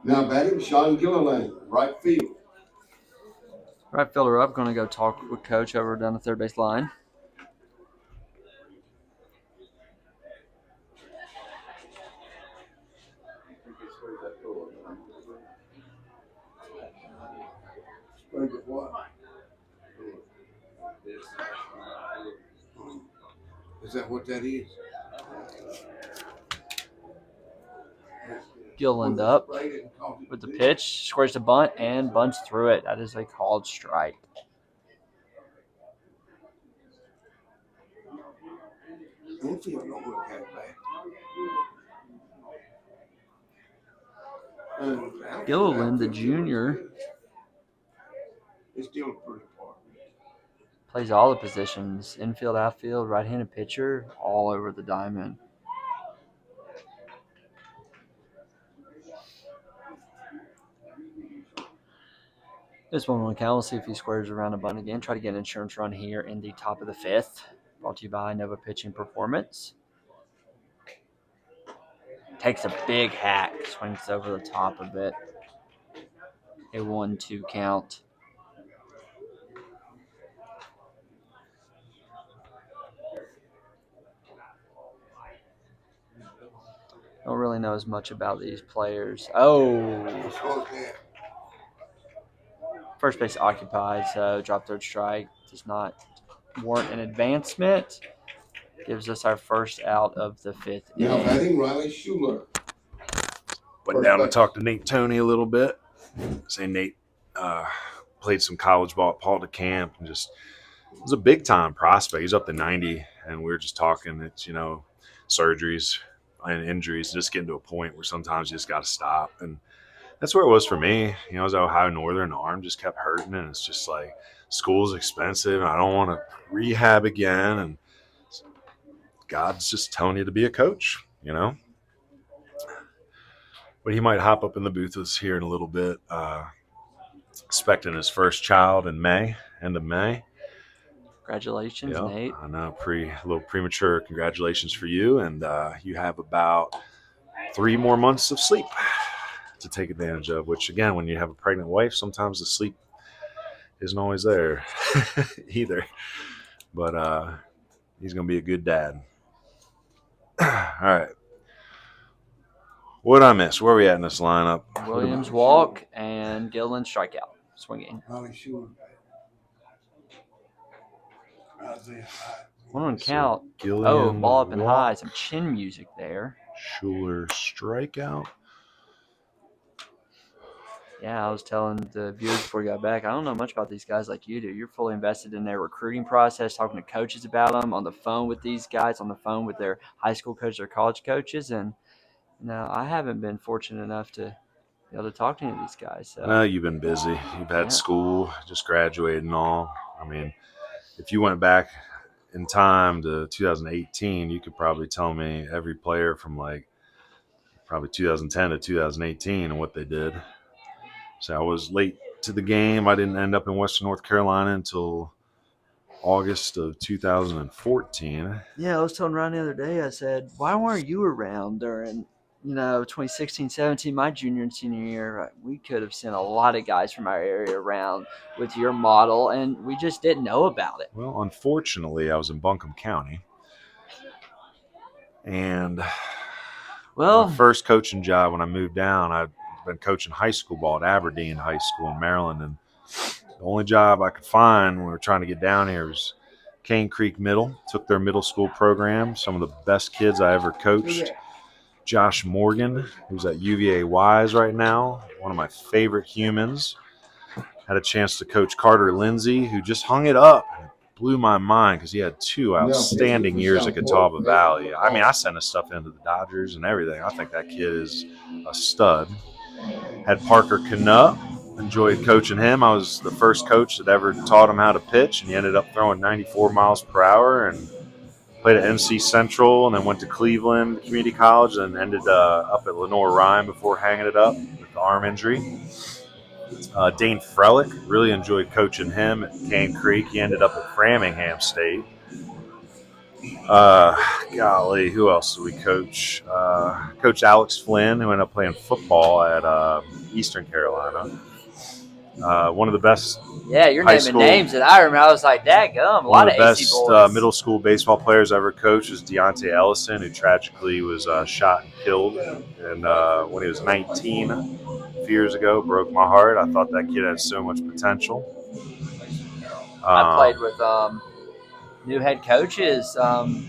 Now batting, Sean Gilliland, right field. Right fielder up. Going to go talk with Coach over down the third base line. Is that what that is? Gilliland up with the pitch. Squares the bunt and bunts through it. That is a called strike. Gilliland, the junior, plays all the positions. Infield, outfield, right-handed pitcher, all over the diamond. This one will count. We'll see if he squares around a bunt again. Try to get an insurance run here in the top of the 5th. Brought to you by Nova Pitching Performance. Takes a big hack. Swings over the top of it. A 1-2 count. Don't really know as much about these players. Oh! First base occupied, so drop third strike. Does not warrant an advancement. Gives us our first out of the 5th Now inning. batting Riley Schuler. Went down to talk to Nate Toney a little bit. Say Nate played some college ball at Paul DeCamp and just was a big time prospect. He's up to 90, and we were just talking. It's surgeries and injuries, just getting to a point where sometimes you just got to stop. And that's where it was for me. I was at Ohio Northern, the arm just kept hurting, and it's just like school's expensive, and I don't want to rehab again. And God's just telling you to be a coach, But he might hop up in the booth with us here in a little bit. Expecting his first child in May, end of May. Congratulations, Nate. I know, a little premature. Congratulations for you, and you have about 3 more months of sleep to take advantage of. Which, again, when you have a pregnant wife, sometimes the sleep isn't always there either. But he's going to be a good dad. All right. What did I miss? Where are we at in this lineup? Williams walk and Gillen strikeout. Swinging. One on count. Gillian Ball up and walk. high. Some chin music there. Schuler strikeout. Yeah, I was telling the viewers before we got back, I don't know much about these guys like you do. You're fully invested in their recruiting process, talking to coaches about them, on the phone with these guys, on the phone with their high school coaches or college coaches. And, I haven't been fortunate enough to be able to talk to any of these guys. So. Well, you've been busy. You've had school, just graduated and all. I mean, if you went back in time to 2018, you could probably tell me every player from probably 2010 to 2018 and what they did. So I was late to the game. I didn't end up in Western North Carolina until August of 2014. Yeah, I was telling Ryan the other day, I said, why weren't you around during, 2016, 17, my junior and senior year? We could have sent a lot of guys from our area around with your model, and we just didn't know about it. Well, unfortunately, I was in Buncombe County. And my first coaching job when I moved down, I'd been coaching high school ball at Aberdeen High School in Maryland. And the only job I could find when we were trying to get down here was Cane Creek Middle. Took their middle school program. Some of the best kids I ever coached. Josh Morgan, who's at UVA Wise right now, one of my favorite humans. Had a chance to coach Carter Lindsay, who just hung it up. And it blew my mind because he had 2 outstanding years at Catawba Valley. I mean, I sent his stuff into the Dodgers and everything. I think that kid is a stud. Had Parker Canutt. Enjoyed coaching him. I was the first coach that ever taught him how to pitch, and he ended up throwing 94 miles per hour and played at NC Central and then went to Cleveland Community College and ended up at Lenore-Rhyne before hanging it up with the arm injury. Dane Frelick, really enjoyed coaching him at Cane Creek. He ended up at Framingham State. Golly, who else did we coach? Coach Alex Flynn, who ended up playing football at Eastern Carolina. One of the best. Yeah, you're naming names that I remember. I was like, dadgum, a lot of AC boys. One of the best middle school baseball players I ever coached was Deontay Ellison, who tragically was shot and killed. And when he was 19 a few years ago, broke my heart. I thought that kid had so much potential. I played with new head coaches.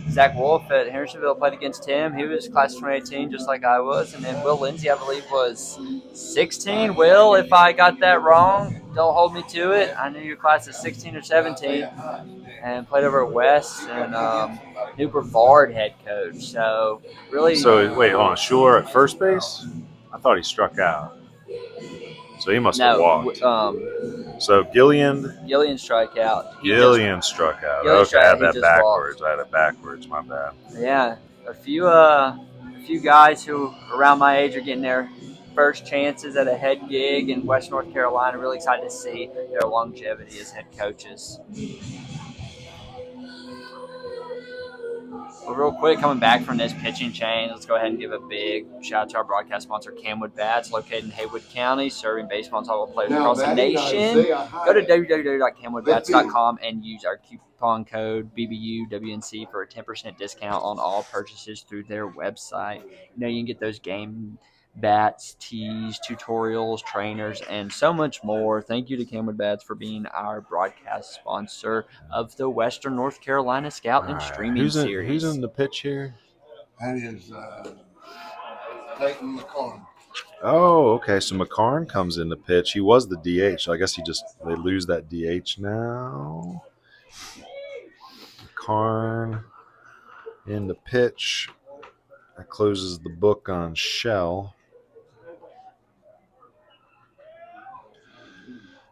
Zach Wolf at Hendersonville played against him. He was class 2018, just like I was. And then Will Lindsay, I believe, was 16. Will, if I got that wrong, don't hold me to it. I knew your class is 16 or 17. And played over at West. And new Brevard head coach. So, really. So, wait, hold on. Schuler at first base? I thought he struck out. So he must have walked. So Gillian struck out. Gillian struck out. Okay, I had that backwards. I had it backwards. My bad. Yeah, a few guys who around my age are getting their first chances at a head gig in West North Carolina. Really excited to see their longevity as head coaches. Well, real quick, coming back from this pitching change, let's go ahead and give a big shout out to our broadcast sponsor, CamWood Bats, located in Haywood County, serving baseball and softball players across the nation. Go to www.camwoodbats.com and use our coupon code BBUWNC for a 10% discount on all purchases through their website. You can get those game bats, tees, tutorials, trainers, and so much more. Thank you to CamWood Bats for being our broadcast sponsor of the Western North Carolina Scout and Streaming Series. Who's in the pitch here? That is Clayton McCorn. Oh, okay. So McCarn comes in the pitch. He was the DH. I guess they lose that DH now. McCarn in the pitch. That closes the book on Shell.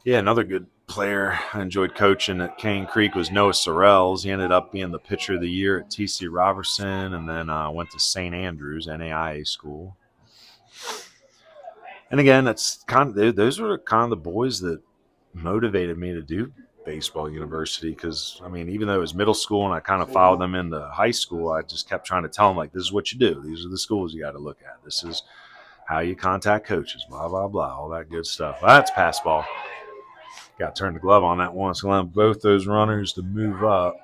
Yeah, another good player I enjoyed coaching at Cane Creek was Noah Sorrells. He ended up being the pitcher of the year at TC Robertson, and then went to St. Andrews, NAIA school. And again, that's those were kind of the boys that motivated me to do baseball university, because I mean, even though it was middle school and I kind of followed them into high school, I just kept trying to tell them, like, this is what you do. These are the schools you got to look at. This is how you contact coaches, blah, blah, blah, all that good stuff. That's pass ball. Got to turn the glove on that once. Allow both those runners to move up.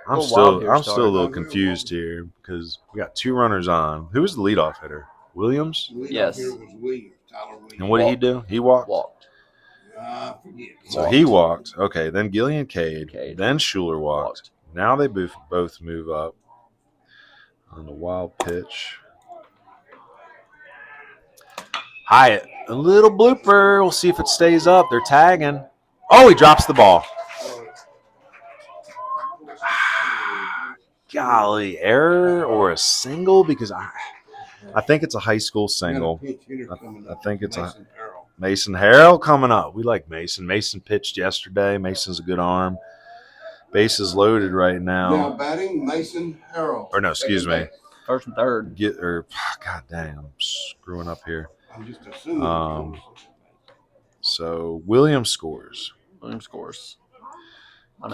I'm still a little confused here because we got 2 runners on. Who was the leadoff hitter? Williams? Yes. Here was Williams, Tyler Williams. And what did he do? He walked? I forget. So he walked. Okay, then Gillian Cade. Then Schuler walked. Now they both move up on the wild pitch. Hyatt, a little blooper. We'll see if it stays up. They're tagging. Oh, he drops the ball. Golly, error or a single? Because I think it's a high school single. I think it's a Mason Harrell coming up. We like Mason. Mason pitched yesterday. Mason's a good arm. Bases loaded right now. Now batting, Mason Harrell. Or no, excuse me. First and third. God dang, I'm screwing up here. I'm just assuming. So Williams scores.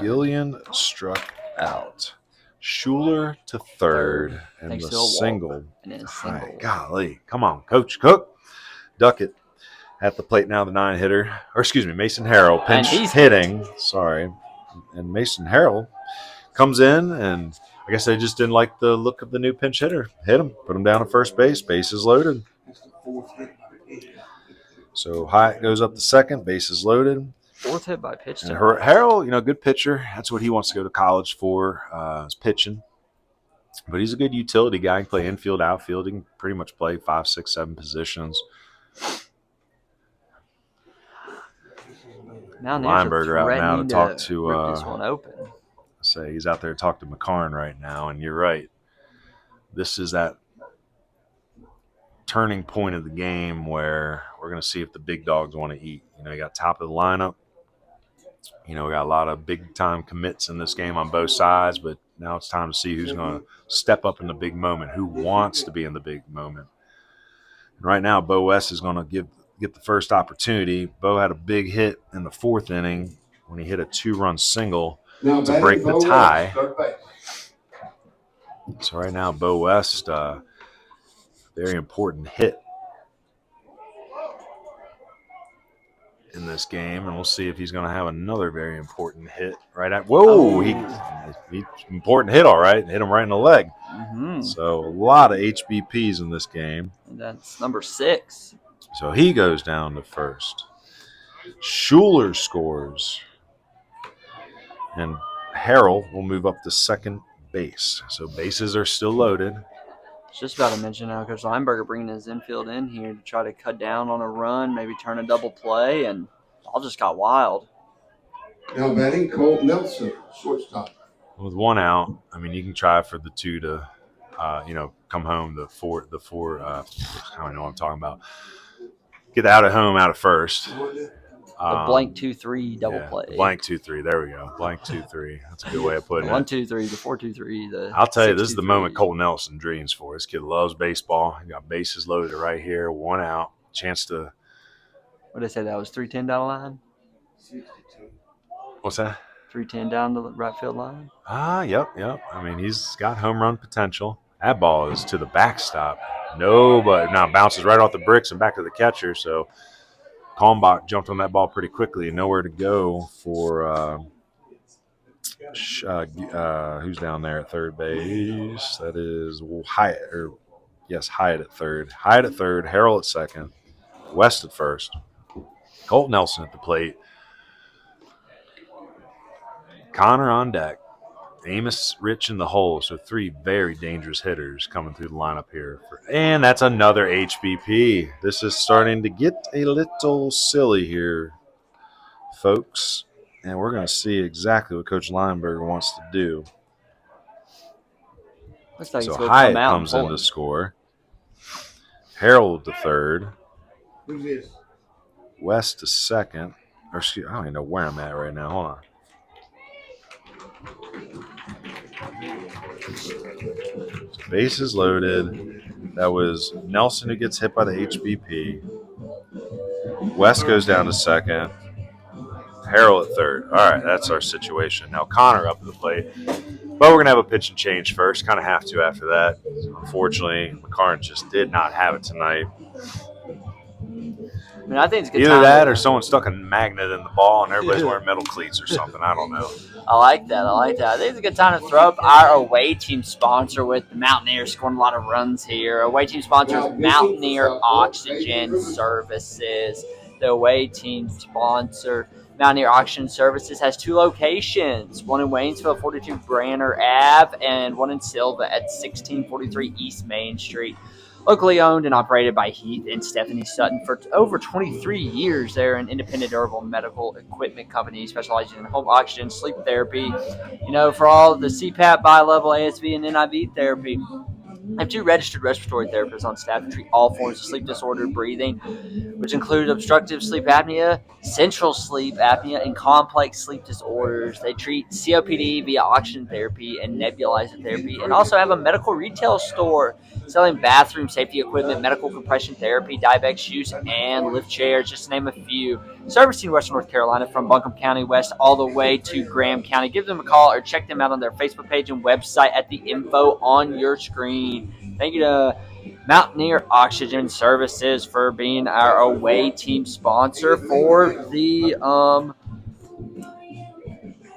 Gillian struck out. Schuler to third, and the single. Golly, come on, Coach Cook, duck it at the plate now. The 9-hitter, or excuse me, Mason Harrell pinch hitting. Sorry, and Mason Harrell comes in, and I guess they just didn't like the look of the new pinch hitter. Hit him, put him down at first base. Bases loaded. So Hyatt goes up to second. Bases loaded. 4th hit by pitch. And Harrell, good pitcher. That's what he wants to go to college for, is pitching. But he's a good utility guy. He can play infield, outfield. He can pretty much play 5, 6, 7 positions. Lineberger out now to talk to this one open. Say he's out there to talk to McCarn right now, and you're right. This is that turning point of the game where we're going to see if the big dogs want to eat. You got top of the lineup. We got a lot of big-time commits in this game on both sides, but now it's time to see who's going to step up in the big moment, who wants to be in the big moment. And right now, Bo West is going to get the first opportunity. Bo had a big hit in the 4th inning when he hit a 2-run single to break the tie. So right now, Bo West, very important hit in this game, and we'll see if he's going to have another very important hit right at. Whoa, he important hit, all right. Hit him right in the leg. Mm-hmm. So a lot of HBPs in this game. And that's number 6. So he goes down to first. Schuler scores, and Harrell will move up to second base. So bases are still loaded. Just about to mention now, Coach Lineberger bringing his infield in here to try to cut down on a run, maybe turn a double play, and all just got wild. Now batting, Colt Nelson, shortstop. With 1 out, I mean, you can try for the 2 to, come home. The four. I don't know what I'm talking about. Get out at home, out at first. The blank 2-3 double play. Blank 2-3. There we go. Blank 2-3. That's a good way of putting it. 1-2-3, the 4-2-3, the. I'll tell you, this is the moment Colton Nelson dreams for. This kid loves baseball. He got bases loaded right here. 1 out. Chance to. What did I say? That was 310 down the line. 62. What's that? 310 down the right field line. Yep. I mean, he's got home run potential. That ball is to the backstop. But now bounces right off the bricks and back to the catcher. So. Kalmbach jumped on that ball pretty quickly and nowhere to go for who's down there at third base. That is Hyatt or Yes, Hyatt at third. Hyatt at third, Harrell at second, West at first, Colt Nelson at the plate, Connor on deck, Amos Rich in the hole. So 3 very dangerous hitters coming through the lineup here. And that's another HBP. This is starting to get a little silly here, folks. And we're going to see exactly what Coach Lineberger wants to do. Looks like So he's going to Hyatt come out comes and in pull to him. score. Harold to third. Who's this? West to second. Or excuse, I don't even know where I'm at right now. Hold on. Bases loaded. That was Nelson who gets hit by the HBP. West goes down to second. Harrell at third. All right, that's our situation. Now Connor up to the plate. But we're going to have a pitch and change first. Kind of have to after that. Unfortunately, McCarn just did not have it tonight. I mean, I think it's a good Either time that to- or someone stuck a magnet in the ball and everybody's wearing metal cleats or something. I don't know. I like that. I think it's a good time to throw up our away team sponsor with the Mountaineers scoring a lot of runs here. Away team sponsor is Mountaineer Oxygen Services. The away team sponsor, Mountaineer Oxygen Services, has 2 locations. One in Waynesville, 42 Branner Ave, and one in Silva at 1643 East Main Street. Locally owned and operated by Heath and Stephanie Sutton for over 23 years. They're an independent durable medical equipment company specializing in home oxygen, sleep therapy, for all the CPAP, bi-level, ASV, and NIV therapy. I have 2 registered respiratory therapists on staff to treat all forms of sleep disordered breathing, which include obstructive sleep apnea, central sleep apnea, and complex sleep disorders. They treat COPD via oxygen therapy and nebulizer therapy, and also have a medical retail store selling bathroom safety equipment, medical compression therapy, diabetic use, and lift chairs, just to name a few. Servicing Western North Carolina from Buncombe County West all the way to Graham County. Give them a call or check them out on their Facebook page and website at the info on your screen. Thank you to Mountaineer Oxygen Services for being our away team sponsor for the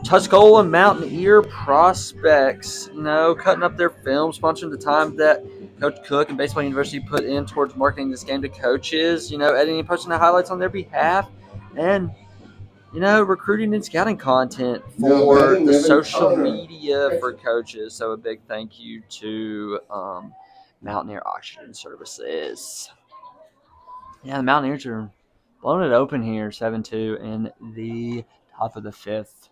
Tuscola Mountaineer prospects. Cutting up their film, sponsoring the time that Coach Cook and Baseball University put in towards marketing this game to coaches, editing and posting the highlights on their behalf, and recruiting and scouting content for the social media for coaches. So a big thank you to Mountaineer Oxygen Services. Yeah, the Mountaineers are blowing it open here, 7-2 in the top of the 5th.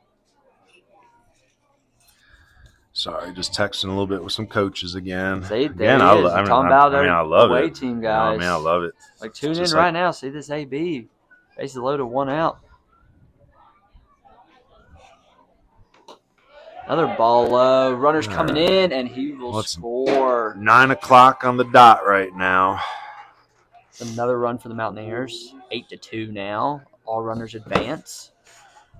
Sorry, just texting a little bit with some coaches again. See, again, there he is. Talking about I love away it. team guys. I love it. Like, tune in right now. See this AB. Bases loaded, 1 out. Another ball low. Runner's coming in, and he will score. 9 o'clock on the dot right now. Another run for the Mountaineers. 8-2 now. All runners advance.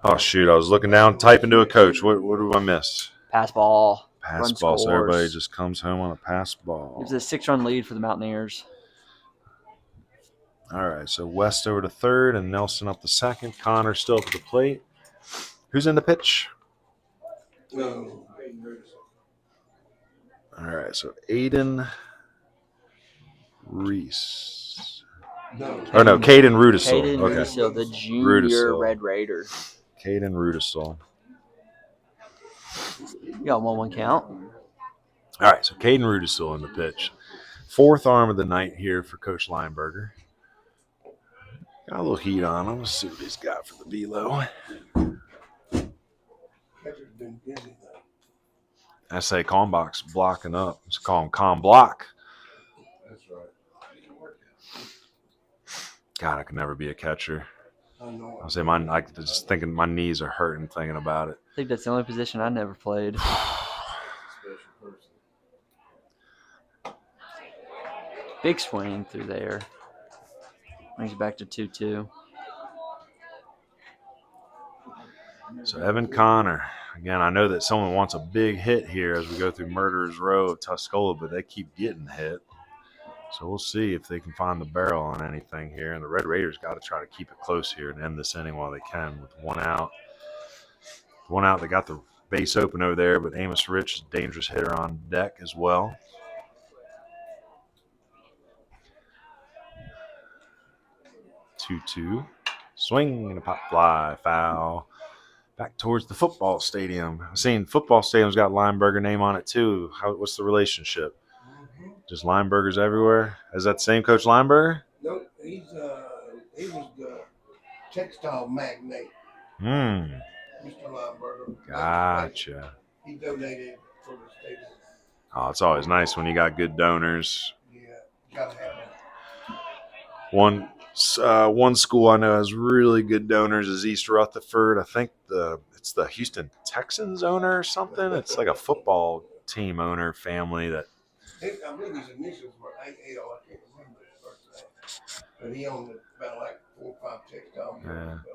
Oh, shoot. I was looking down, typing to a coach. What do I miss? Pass ball. Pass ball. So everybody just comes home on a pass ball. Gives a 6-run lead for the Mountaineers. All right. So West over to third and Nelson up to second. Connor still up at the plate. Who's in the pitch? No. All right. So Aiden Reese. No. Oh, no. Caden Rudisil. Caden Rudisil, the junior Rudisil. Red Raider. Caden Rudisil. You got 1-1 count. All right, so Caden Rudisil in the pitch. 4th arm of the night here for Coach Lineberger. Got a little heat on him. Let's see what he's got for the velo. I say Calmbox blocking up. Let's call him Calm Block. That's right. God, I could never be a catcher. I know. I say I just thinking my knees are hurting thinking about it. I think that's the only position I never played. Big swing through there. Brings it back to 2-2. So Evan Connor. Again, I know that someone wants a big hit here as we go through Murderer's Row of Tuscola, but they keep getting hit. So we'll see if they can find the barrel on anything here. And the Red Raiders got to try to keep it close here and end this inning while they can with 1 out. 1 out, they got the base open over there, but Amos Rich is a dangerous hitter on deck as well. 2-2. Swing and a pop fly. Foul. Back towards the football stadium. I've seen football stadium's got Lineberger name on it too. What's the relationship? Just Linebergers everywhere? Is that the same Coach Lineberger? Nope, he was the textile magnate, Mr. Lineberger. Gotcha. He donated for the stadium. Oh, it's always nice when you got good donors. Yeah, gotta have that. One school I know has really good donors is East Rutherford. I think it's the Houston Texans owner or something. It's like a football team owner family that. I believe his initials were AL. I can't remember his first name, but he owned about like 4 or 5 textile mills. Yeah.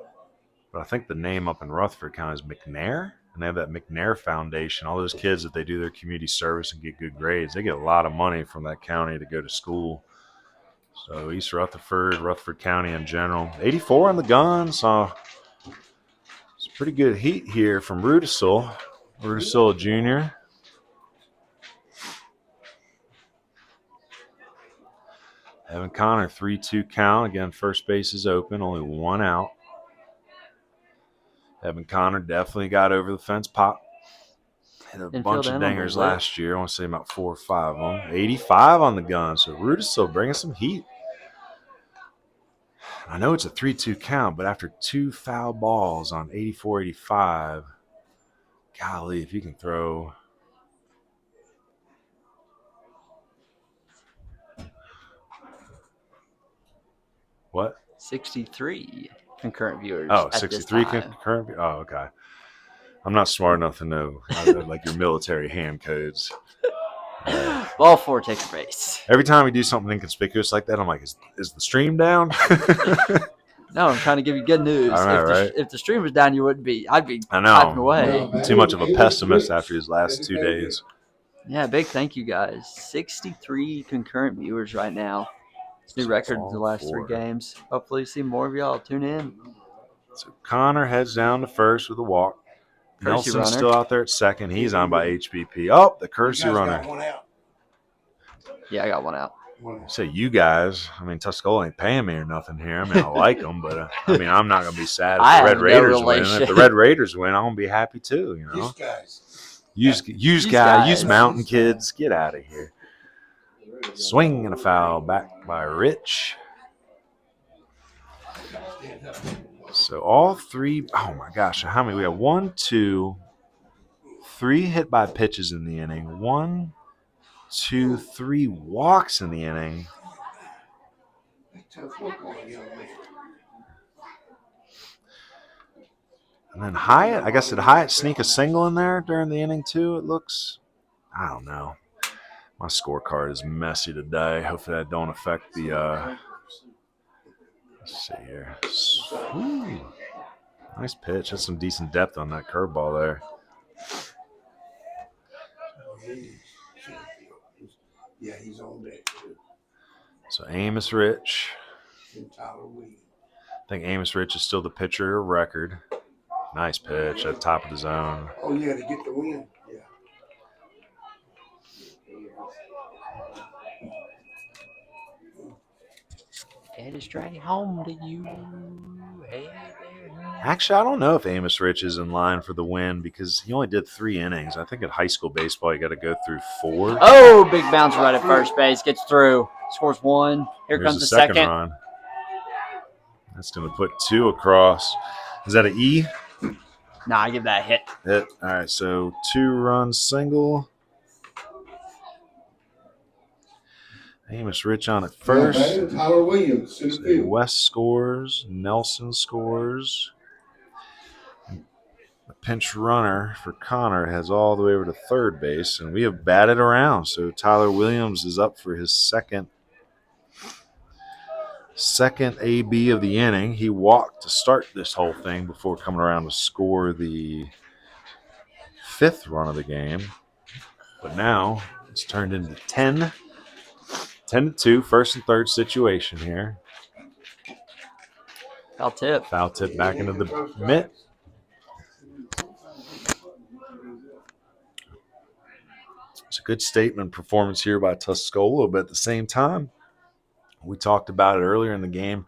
But I think the name up in Rutherford County is McNair, and they have that McNair Foundation. All those kids that they do their community service and get good grades, they get a lot of money from that county to go to school. So East Rutherford County in general. 84 on the gun, so it's a pretty good heat here from Rudisill Jr. Evan Connor, 3-2 count. Again, first base is open, only 1 out. Evan Connor definitely got over the fence pop. Hit a bunch of dingers last year. I want to say about 4 or 5 of them. 85 on the gun. So Rudisill bringing some heat. I know it's a 3-2 count, but after 2 foul balls on 84, 85, golly, if you can throw. What? 63 concurrent viewers. Oh, 63 concurrent. Oh, okay. I'm not smart enough to know like your military hand codes. Ball 4 takes base. Every time we do something inconspicuous like that, I'm like, is the stream down? No, I'm trying to give you good news. All right, if the stream was down, you wouldn't be. I'd be I know. typing away. Too much of a pessimist after these last 2 days. Yeah, big thank you guys. 63 concurrent viewers right now. It's new record in the last 3 games. Hopefully see more of y'all. Tune in. So Connor heads down to first with a walk. Nelson's still out there at second. He's on by HBP. Oh, the courtesy runner. Yeah, I got 1 out. Say you guys. I mean, Tuscola ain't paying me or nothing here. I mean, I like them, but I'm not going to be sad if the Red Raiders win. If the Red Raiders win, I'm going to be happy too, you know. Use guys. Use mountain kids. Get out of here. Swing and a foul back by Rich. So all 3, oh my gosh, how many? We have 1, 2, 3 hit by pitches in the inning. 1, 2, 3 walks in the inning. And then Hyatt, I guess did Hyatt sneak a single in there during the inning too, it looks? I don't know. My scorecard is messy today. Hopefully that don't affect the let's see here. Ooh, nice pitch. That's some decent depth on that curveball there. Yeah, he's on deck. So Amos Rich. I think Amos Rich is still the pitcher of record. Nice pitch at the top of the zone. Oh, yeah, to get the win. Yeah. Headed straight home to you. Hey there. Actually, I don't know if Amos Rich is in line for the win because he only did 3 innings. I think at high school baseball, you got to go through 4. Oh, big bounce right at first base. Gets through. Scores 1. Here comes the second run. That's going to put 2 across. Is that an E? Nah, I give that a hit. Hit. All right, so 2-run single. Amos Rich on at first. Tyler Williams. So West scores. Nelson scores. The pinch runner for Connor heads all the way over to third base, and we have batted around. So Tyler Williams is up for his second AB of the inning. He walked to start this whole thing before coming around to score the 5th run of the game. But now it's turned into 10-2, first and third situation here. Foul tip. Foul tip back into the mitt. It's a good statement performance here by Tuscola, but at the same time, we talked about it earlier in the game.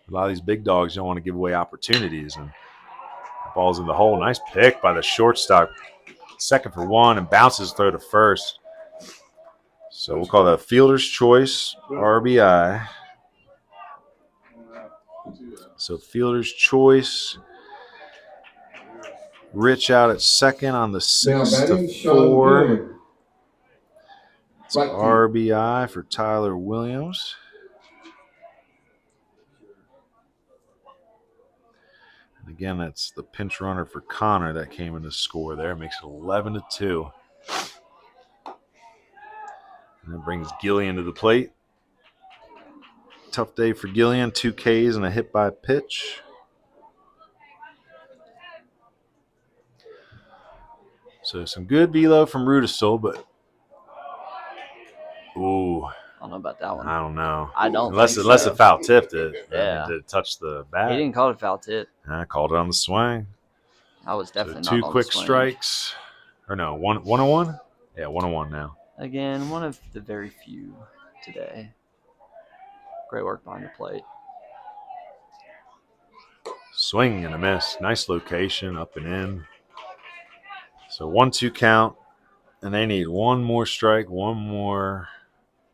A lot of these big dogs don't want to give away opportunities, and the ball's in the hole. Nice pick by the shortstop. Second for one, and bounces throw to first. So we'll call that a fielder's choice RBI. So fielder's choice. Rich out at second on the 6-4. It's RBI for Tyler Williams. And again, that's the pinch runner for Connor that came in to score there. Makes it 11-2. And that brings Gillian to the plate. Tough day for Gillian. 2 Ks and a hit by pitch. So some good velo from Rudisill, but ooh, I don't know about that one. I don't know. I don't unless think unless so. it foul tipped it. Yeah. Did it touch the bat? He didn't call it a foul tip. I called it on the swing. I was definitely So not 2 on quick the swing. strikes. Or no, 1-1? Yeah, 1-1 now. Again, one of the very few today. Great work behind the plate. Swing and a miss. Nice location, up and in. So 1-2 count. And they need one more strike, one more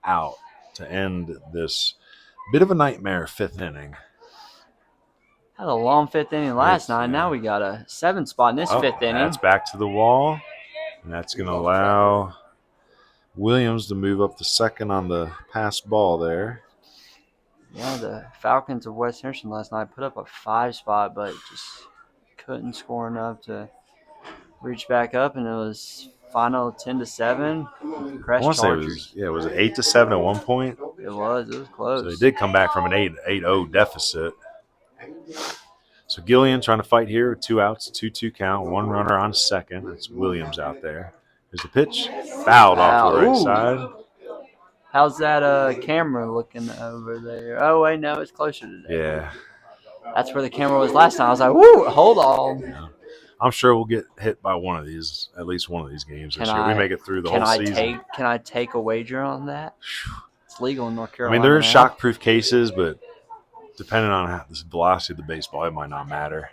out to end this bit of a nightmare 5th inning. Had a long 5th inning last night. Now we got a 7 spot in this 5th inning. That's back to the wall. And that's going to allow Williams to move up to second on the pass ball there. Yeah, the Falcons of West Henderson last night put up a 5 spot, but just couldn't score enough to reach back up, and it was final 10-7. Crest Chargers. It was 8-7 at one point. It was close. So they did come back from an 8-0 deficit. So Gillian trying to fight here with 2 outs, 2-2 count, 1 runner on second. That's Williams out there. There's the pitch, fouled off the right side. How's that camera looking over there? Oh, wait, no, it's closer today. Yeah. That's where the camera was last time. I was like, woo, hold on. Yeah. I'm sure we'll get hit by one of these, at least one of these games this year. We make it through the whole season. Can I take a wager on that? It's legal in North I Carolina. mean, there are now. shock-proof cases, but depending on the velocity of the baseball, it might not matter.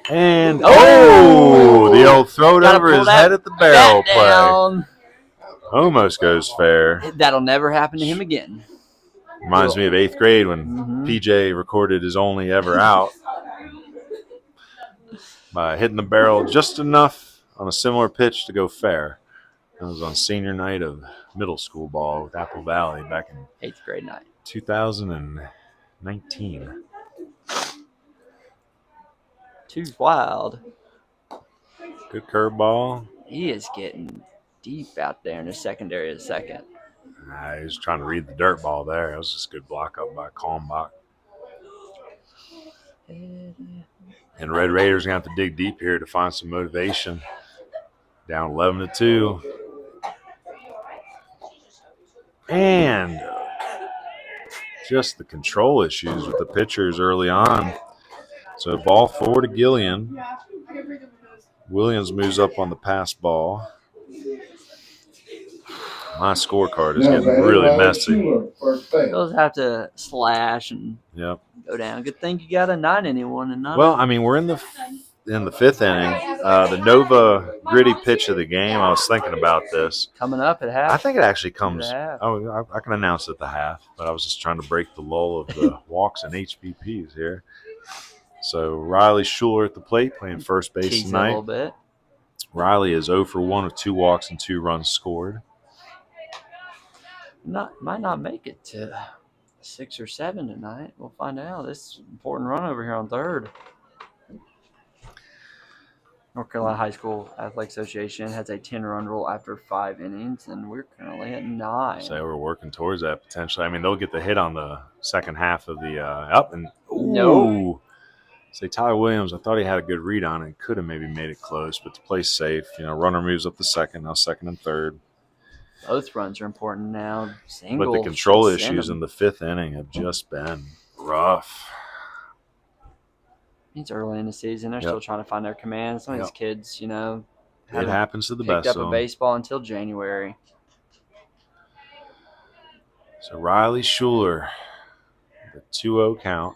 And, the old throw it over his head at the barrel play. Almost goes fair. That'll never happen to him again. Reminds me of 8th grade when PJ recorded his only ever out by hitting the barrel just enough on a similar pitch to go fair. That was on senior night of middle school ball with Apple Valley back in 8th grade night. 2019. Too wild. Good curveball. He is getting deep out there in the secondary of the second. He was trying to read the dirt ball there. It was just a good block up by Kalmbach. And Red Raiders are going to have to dig deep here to find some motivation. Down 11-2. And just the control issues with the pitchers early on. So ball 4 to Gillian. Williams moves up on the pass ball. My scorecard is getting really messy. Those have to slash and go down. Good thing you got a 9-inning one and not. Well, I mean, we're in the 5th inning. The Nova gritty pitch of the game. I was thinking about this Coming up at half. I think it actually comes. Oh, I can announce it at the half, but I was just trying to break the lull of the walks and HBPs here. So Riley Schuler at the plate playing first base tonight. A little bit. Riley is 0 for 1 with 2 walks and 2 runs scored. Might not make it to 6 or 7 tonight. We'll find out. This is an important run over here on third. North Carolina High School Athletic Association has a 10-run rule after 5 innings, and we're currently at 9. So we're working towards that potentially. I mean, they'll get the hit on the second half of the up and no. Say Tyler Williams, I thought he had a good read on it. Could have maybe made it close, but to play safe, runner moves up the second, now second and third. Both runs are important now. Single, but the control issues in the 5th inning have just been rough. It's early in the season. They're still trying to find their command. Some of these kids, it happens to the best picked of up them. a baseball until January. So Riley Schuler The 2-0 count.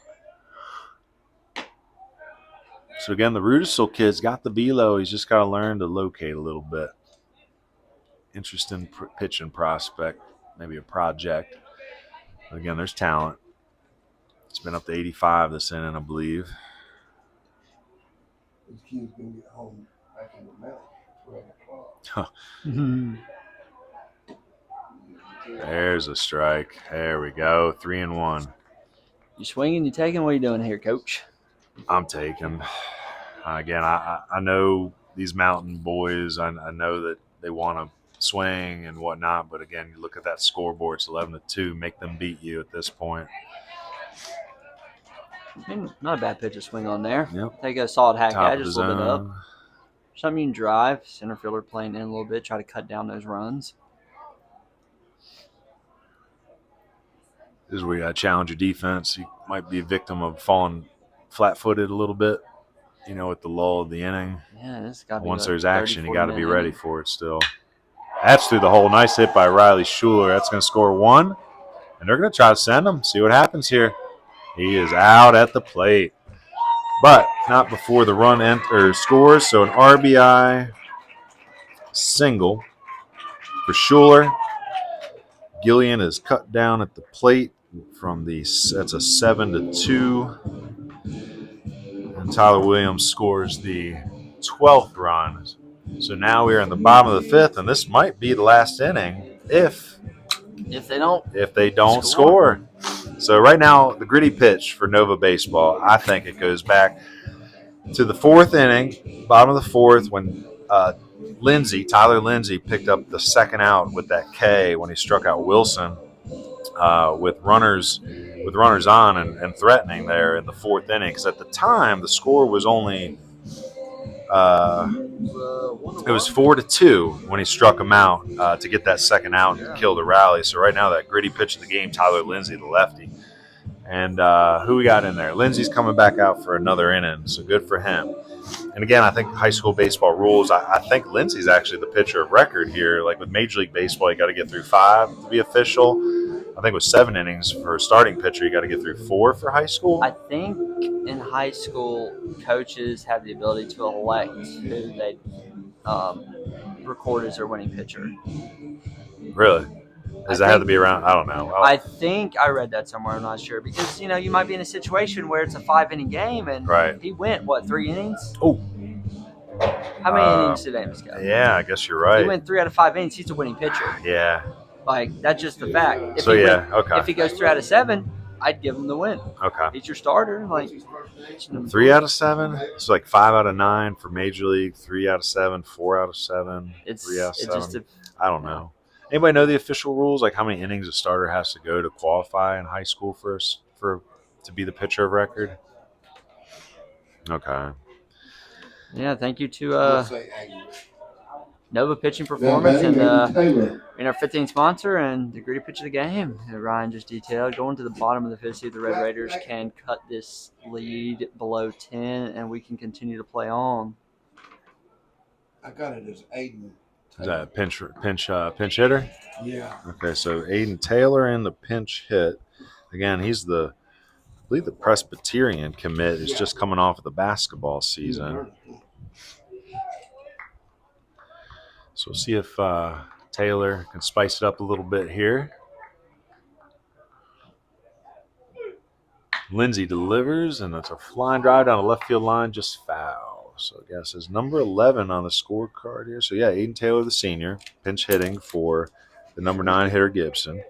So again, the Rudisill kid's got the velo. He's just got to learn to locate a little bit. Interesting pitching prospect, maybe a project. But again, there's talent. It's been up to 85 this inning, I believe. This kid's gonna get home back in the mountain at 12 o'clock. There's a strike. There we go. 3-1. You swinging, you taking? What are you doing here, Coach? I'm taking. Again, I know these mountain boys. I know that they want to swing and whatnot, but again, you look at that scoreboard. It's 11-2. Make them beat you at this point. Not a bad pitch to swing on there. Yep. Take a solid hack Top at of just the a little bit up. zone. Something you can drive. Center fielder playing in a little bit. Try to cut down those runs. This is where you got to challenge your defense. You might be a victim of falling flat-footed a little bit, at the lull of the inning. Yeah, this got to be Once like there's 30, action, you 40 got to be minute ready inning. for it still. That's through the hole. Nice hit by Riley Schuler. That's going to score 1. And they're going to try to send him. See what happens here. He is out at the plate. But not before the run scores. So an RBI single for Schuler. Gillian is cut down at the plate that's a 7-2. And Tyler Williams scores the 12th run. So now we're in the bottom of the 5th, and this might be the last inning if they don't score. So right now, the gritty pitch for Nova Baseball, I think it goes back to the 4th inning, bottom of the 4th, when Tyler Lindsay picked up the second out with that K when he struck out Wilson with runners on and threatening there in the 4th inning. Because at the time, the score was only it was 4-2 when he struck him out to get that second out and kill the rally. So right now, that gritty pitch of the game, Tyler Lindsay, the lefty. And who we got in there? Lindsay's coming back out for another inning, so good for him. And again, I think high school baseball rules, I think Lindsay's actually the pitcher of record here. Like with Major League Baseball, you got to get through 5 to be official. I think with 7 innings for a starting pitcher, you got to get through 4 for high school. I think in high school, coaches have the ability to elect who they record as their winning pitcher. Really? Does that have to be around? I don't know. I think I read that somewhere. I'm not sure. Because, you might be in a situation where it's a 5-inning game and he went, 3 innings? Oh. How many innings did Amos go? Yeah, I guess you're right. He went 3 out of 5 innings. He's a winning pitcher. Yeah. That's just the fact. Okay. If he goes 3 out of 7, I'd give him the win. Okay. He's your starter. 3 out of 7? It's like 5 out of 9 for Major League, 3 out of 7, 4 out of 7, 3 out of 7. I don't know. Anybody know the official rules, like how many innings a starter has to go to qualify in high school to be the pitcher of record? Okay. Yeah, thank you to Nova Pitching Performance and our 15th sponsor and the gritty pitch of the game. Ryan just detailed. Going to the bottom of the 5th, see if the Red Raiders can cut this lead below 10, and we can continue to play on. I got it as Aiden. Is that a pinch hitter? Yeah. Okay, so Aiden Taylor in the pinch hit. Again, he's I believe the Presbyterian commit is just coming off of the basketball season. So we'll see if Taylor can spice it up a little bit here. Lindsay delivers, and that's a flying drive down the left field line, just foul. So I guess it's number 11 on the scorecard here. So, yeah, Aiden Taylor, the senior, pinch hitting for the number 9 hitter, Gibson.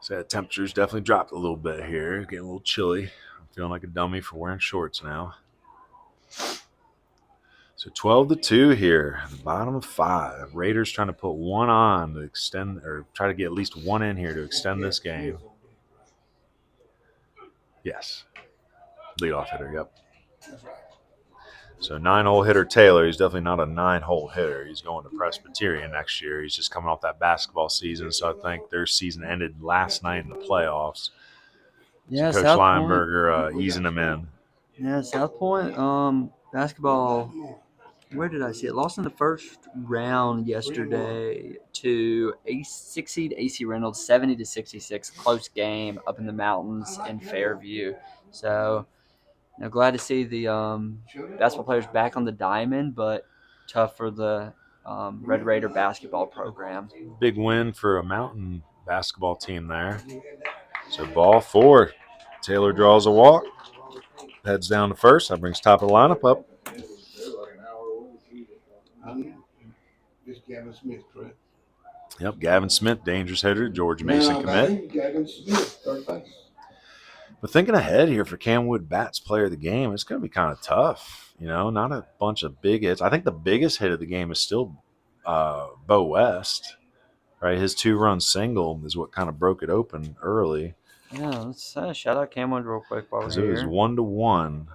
So that temperature's definitely dropped a little bit here. Getting a little chilly. I'm feeling like a dummy for wearing shorts now. So 12-2 here, the bottom of 5. Raiders trying to put 1 on to extend, or try to get at least 1 in here to extend this game. Yes. Leadoff hitter, yep. So 9-hole hitter Taylor, he's definitely not a 9-hole hitter. He's going to Presbyterian next year. He's just coming off that basketball season, so I think their season ended last night in the playoffs. Yeah, so Coach Lineberger easing him in. Yeah, South Point basketball where did I see it? Lost in the first round yesterday to a 6 seed AC Reynolds, 70-66. Close game up in the mountains in Fairview. So, glad to see the basketball players back on the diamond, but tough for the Red Raider basketball program. Big win for a mountain basketball team there. So ball 4. Taylor draws a walk. Heads down to first. That brings top of the lineup up. This Gavin Smith, correct? Yep, Gavin Smith, dangerous hitter, George Mason commit. Gavin Smith, third base. But thinking ahead here for CamWood Bats player of the game, it's going to be kind of tough. Not a bunch of big hits. I think the biggest hit of the game is still Bo West, right? His 2-run single is what kind of broke it open early. Yeah, let's shout out CamWood real quick while we're It was here. 1-1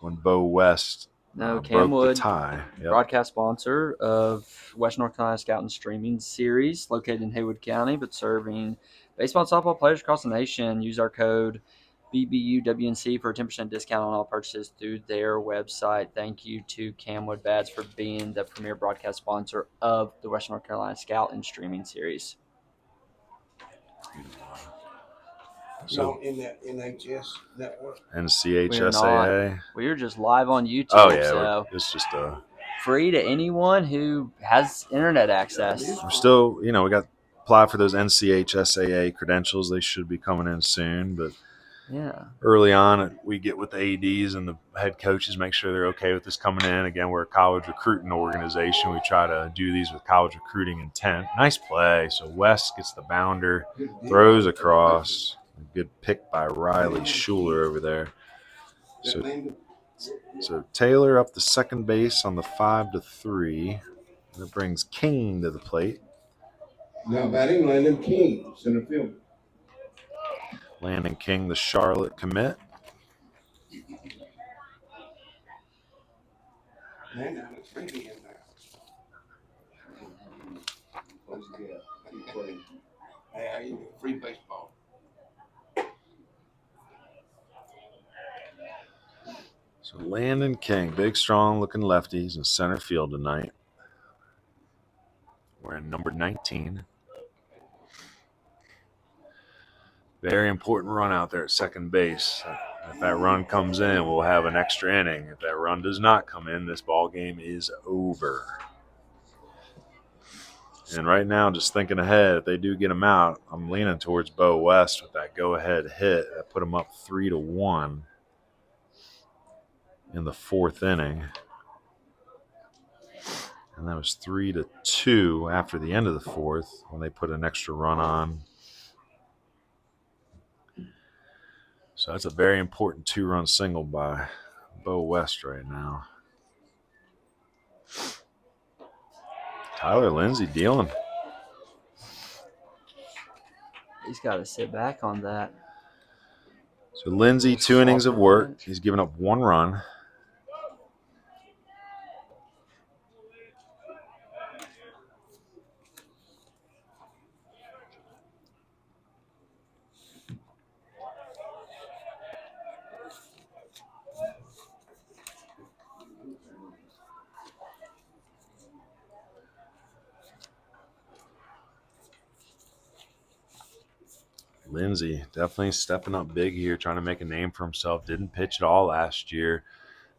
when Bo West broke the CamWood, tie. Yep. broadcast sponsor of Western North Carolina Scout and Streaming Series, located in Haywood County, but serving baseball and softball players across the nation. Use our code BBUWNC for a 10% discount on all purchases through their website. Thank you to CamWood Bats for being the premier broadcast sponsor of the Western North Carolina Scout and Streaming Series. So in that NHS network. NCHSAA. We are just live on YouTube. Oh, yeah. So It's just a. free to anyone who has internet access. We're still, we got to apply for those NCHSAA credentials. They should be coming in soon. But yeah, early on, we get with the ADs and the head coaches, make sure they're okay with this coming in. Again, we're a college recruiting organization. We try to do these with college recruiting intent. Nice play. So West gets the bounder, throws across. Good pick by Riley Schuler over there. So Taylor up to second base on the 5-3. That brings King to the plate. Now batting, Landon King, center field. Landon King, the Charlotte commit. Man, it's freaky in there. Hey, how you doing? Free baseball. So Landon King, big, strong-looking lefties in center field tonight. Wearing number 19. Very important run out there at second base. If that run comes in, we'll have an extra inning. If that run does not come in, this ball game is over. And right now, just thinking ahead, if they do get him out, I'm leaning towards Bo West with that go-ahead hit. That put him up 3-1 in the 4th inning. And that was 3-2 after the end of the 4th when they put an extra run on. So that's a very important 2-run single by Bo West right now. Tyler Lindsay dealing. he's got to sit back on that. So Lindsay, 2 innings of work. He's given up 1 run. Lindsay definitely stepping up big here, trying to make a name for himself. Didn't pitch at all last year.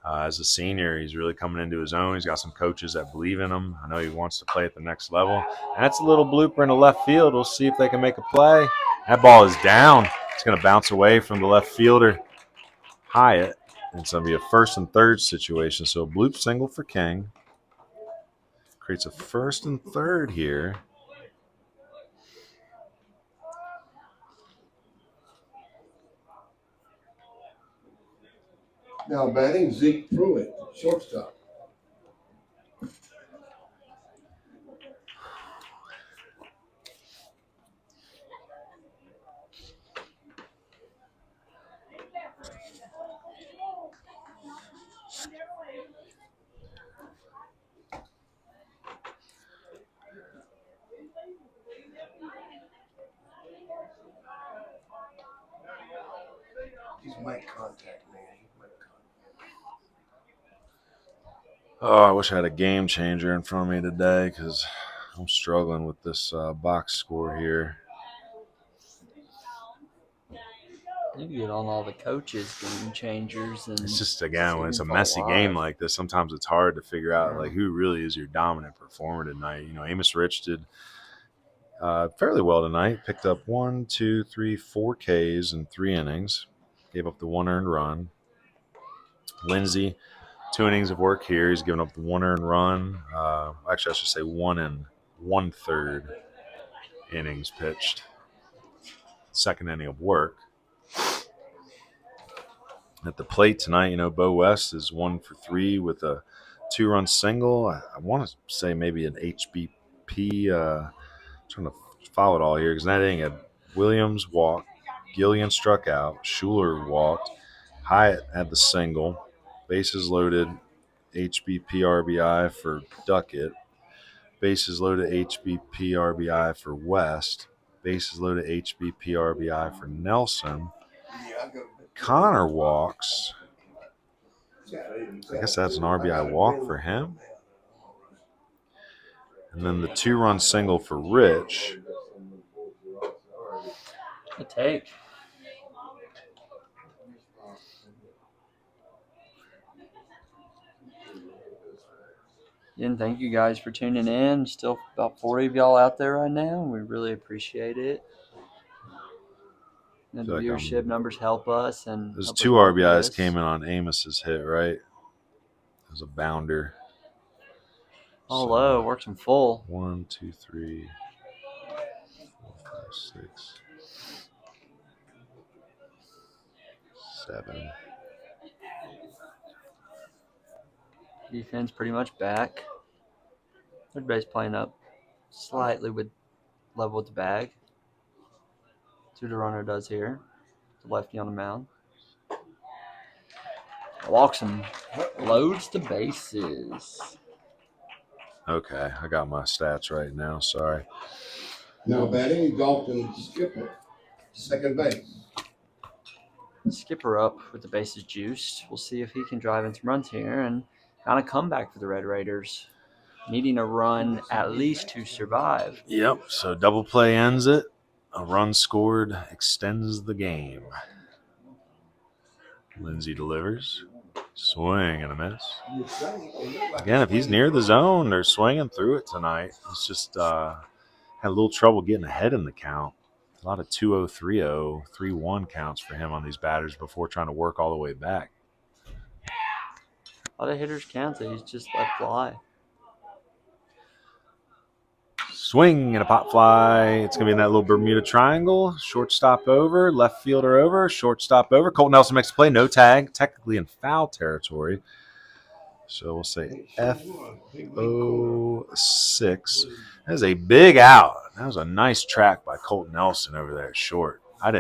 As a senior, he's really coming into his own. He's got some coaches that believe in him. I know he wants to play at the next level. And that's a little blooper in the left field. We'll see if they can make a play. That ball is down. It's going to bounce away from the left fielder, Hyatt. And it's going to be a 1st and 3rd situation. So a bloop single for King. Creates a 1st and 3rd here. Now batting, Zeke Pruitt, shortstop. He's mic contact, man. He's mic contact. Oh, I wish I had a game changer in front of me today because I'm struggling with this box score here. You get on all the coaches' game changers, and It's just, again, when it's a seems messy alive. game like this, sometimes it's hard to figure out like who really is your dominant performer tonight. You know, Amos Rich did fairly well tonight. Picked up 4 Ks in 3 innings. Gave up the 1 earned run. Lindsey, 2 innings of work here. He's given up the 1 earned run. Actually, I should say 1 1/3 innings pitched. 2nd inning of work. At the plate tonight, you know, Bo West is 1 for 3 with a 2-run single. I want to say maybe an HBP. Trying to follow it all here because that inning had Williams walked, Gillian struck out, Schuler walked, Hyatt had the single, bases loaded, HBP RBI for Duckett, bases loaded HBP RBI for West, bases loaded HBP RBI for Nelson. Connor walks. I guess that's an RBI walk for him. And then the 2-run single for Rich. A take. And thank you guys for tuning in. Still about 40 of y'all out there right now. We really appreciate it. And the Feel like viewership numbers help us. And Those help 2 us market RBIs this. came in on Amos's hit, right? It was a bounder. Oh, low. Works them full. 1, 2, 3, 4, 5, 6, 7. Defense pretty much back. Third base playing up slightly with level with the bag. See what the runner does here. The lefty on the mound. Walks him. Loads the bases. Okay, I got my stats right now. Sorry. Now batting, Dalton Skipper, second base. Skipper up with the bases juiced. We'll see if he can drive in some runs here and kind of come back for the Red Raiders. Needing a run at least to survive. Yep, so double play ends it. A run scored extends the game. Lindsey delivers. Swing and a miss. Again, if he's near the zone, they're swinging through it tonight. It's just had a little trouble getting ahead in the count. A lot of 2-0, 3-0, 3-1 counts for him on these batters before trying to work all the way back. A lot of hitters count that he's just let fly. Swing and a pop fly. It's going to be in that little Bermuda triangle. Shortstop over, left fielder over, shortstop over. Colton Nelson makes a play. No tag. Technically in foul territory. So we'll say F06. That is a big out. That was a nice track by Colton Nelson over there at short. When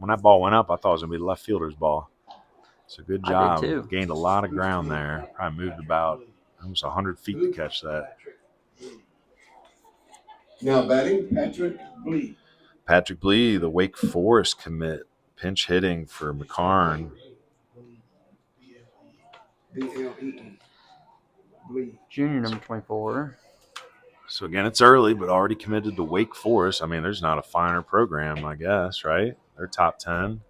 that ball went up, I thought it was going to be the left fielder's ball. So good job. I did too. Gained a lot of ground there. Probably moved about almost 100 feet to catch that. Now batting, Patrick Blee. Patrick Blee, the Wake Forest commit, pinch hitting for McCarn. Junior number 24. So again, it's early, but already committed to Wake Forest. I mean, there's not a finer program, I guess, right? They're top 10.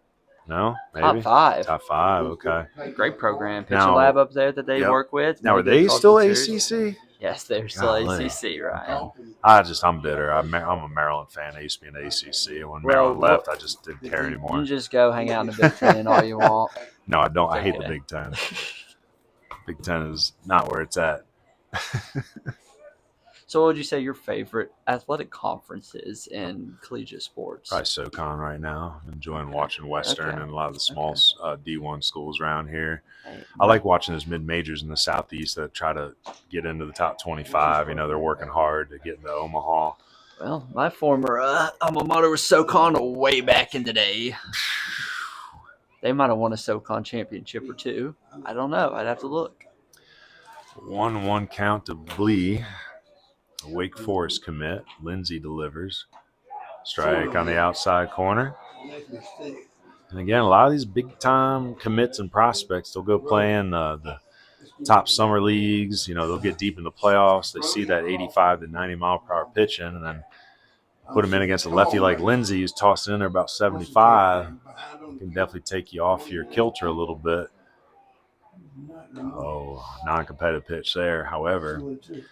No, maybe Top 5. Top 5. Okay. Great program. Pitcher Now- lab up there that they Yep. work with. Now, are Maybe they across still the series. ACC? Yes, they're still Golly. ACC, Ryan. I'm bitter. I'm a Maryland fan. I used to be an ACC. And when Maryland left, I just didn't care You anymore. can just go hang out in the Big Ten all you want. No, I don't. I hate the Big Ten. Big Ten is not where it's at. So, what would you say your favorite athletic conference is in collegiate sports? Probably SoCon right now. I'm enjoying watching Western Okay. and a lot of the small D1 schools around here. I like watching those mid-majors in the Southeast that try to get into the top 25. You know, they're working hard to get into Omaha. Well, my former alma mater was SoCon way back in the day. They might have won a SoCon championship or two. I don't know. I'd have to look. 1-1 count to Blee. A Wake Forest commit. Lindsey delivers. Strike on the outside corner. And again, a lot of these big-time commits and prospects, they'll go play in the top summer leagues, they'll get deep in the playoffs. They see that 85 to 90 mile per hour pitch in, and then put him in against a lefty like Lindsey, who's tossing in there about 75. Can definitely take you off your kilter a little bit. Oh, non-competitive pitch there. However, if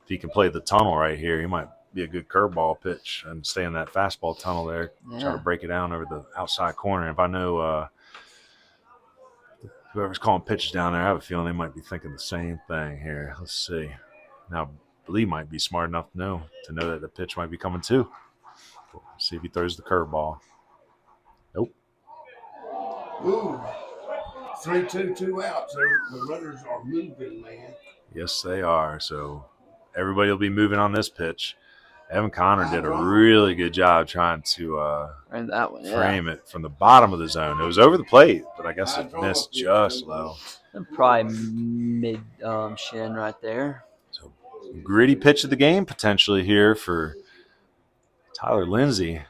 he can play the tunnel right here, he might be a good curveball pitch and stay in that fastball tunnel there. Yeah. Try to break it down over the outside corner. If I know whoever's calling pitches down there, I have a feeling they might be thinking the same thing here. Let's see. Now, Lee might be smart enough to know that the pitch might be coming too. See if he throws the curveball. Nope. Ooh. 3-2, 2 outs. The runners are moving, man. Yes, they are. So everybody will be moving on this pitch. Evan Connor did a really good job trying to frame it from the bottom of the zone. It was over the plate, but I guess it missed just low. Probably mid shin right there. So gritty pitch of the game potentially here for Tyler Lindsey.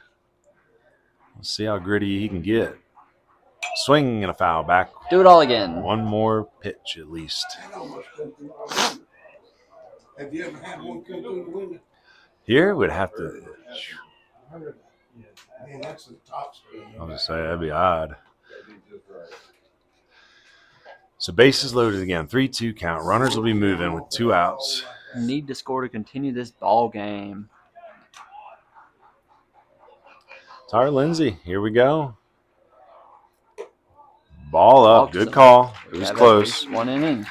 Let's see how gritty he can get. Swing and a foul back. Do it all again. One more pitch at least. Have you ever had one come through the window? Here would have to. Man, that's the top speed. I'll just say that'd be odd. So bases loaded again. 3-2 count. Runners will be moving with 2 outs. Need to score to continue this ball game. Tyler Lindsey, here we go. Ball up. Good call. It was close. 1 inning.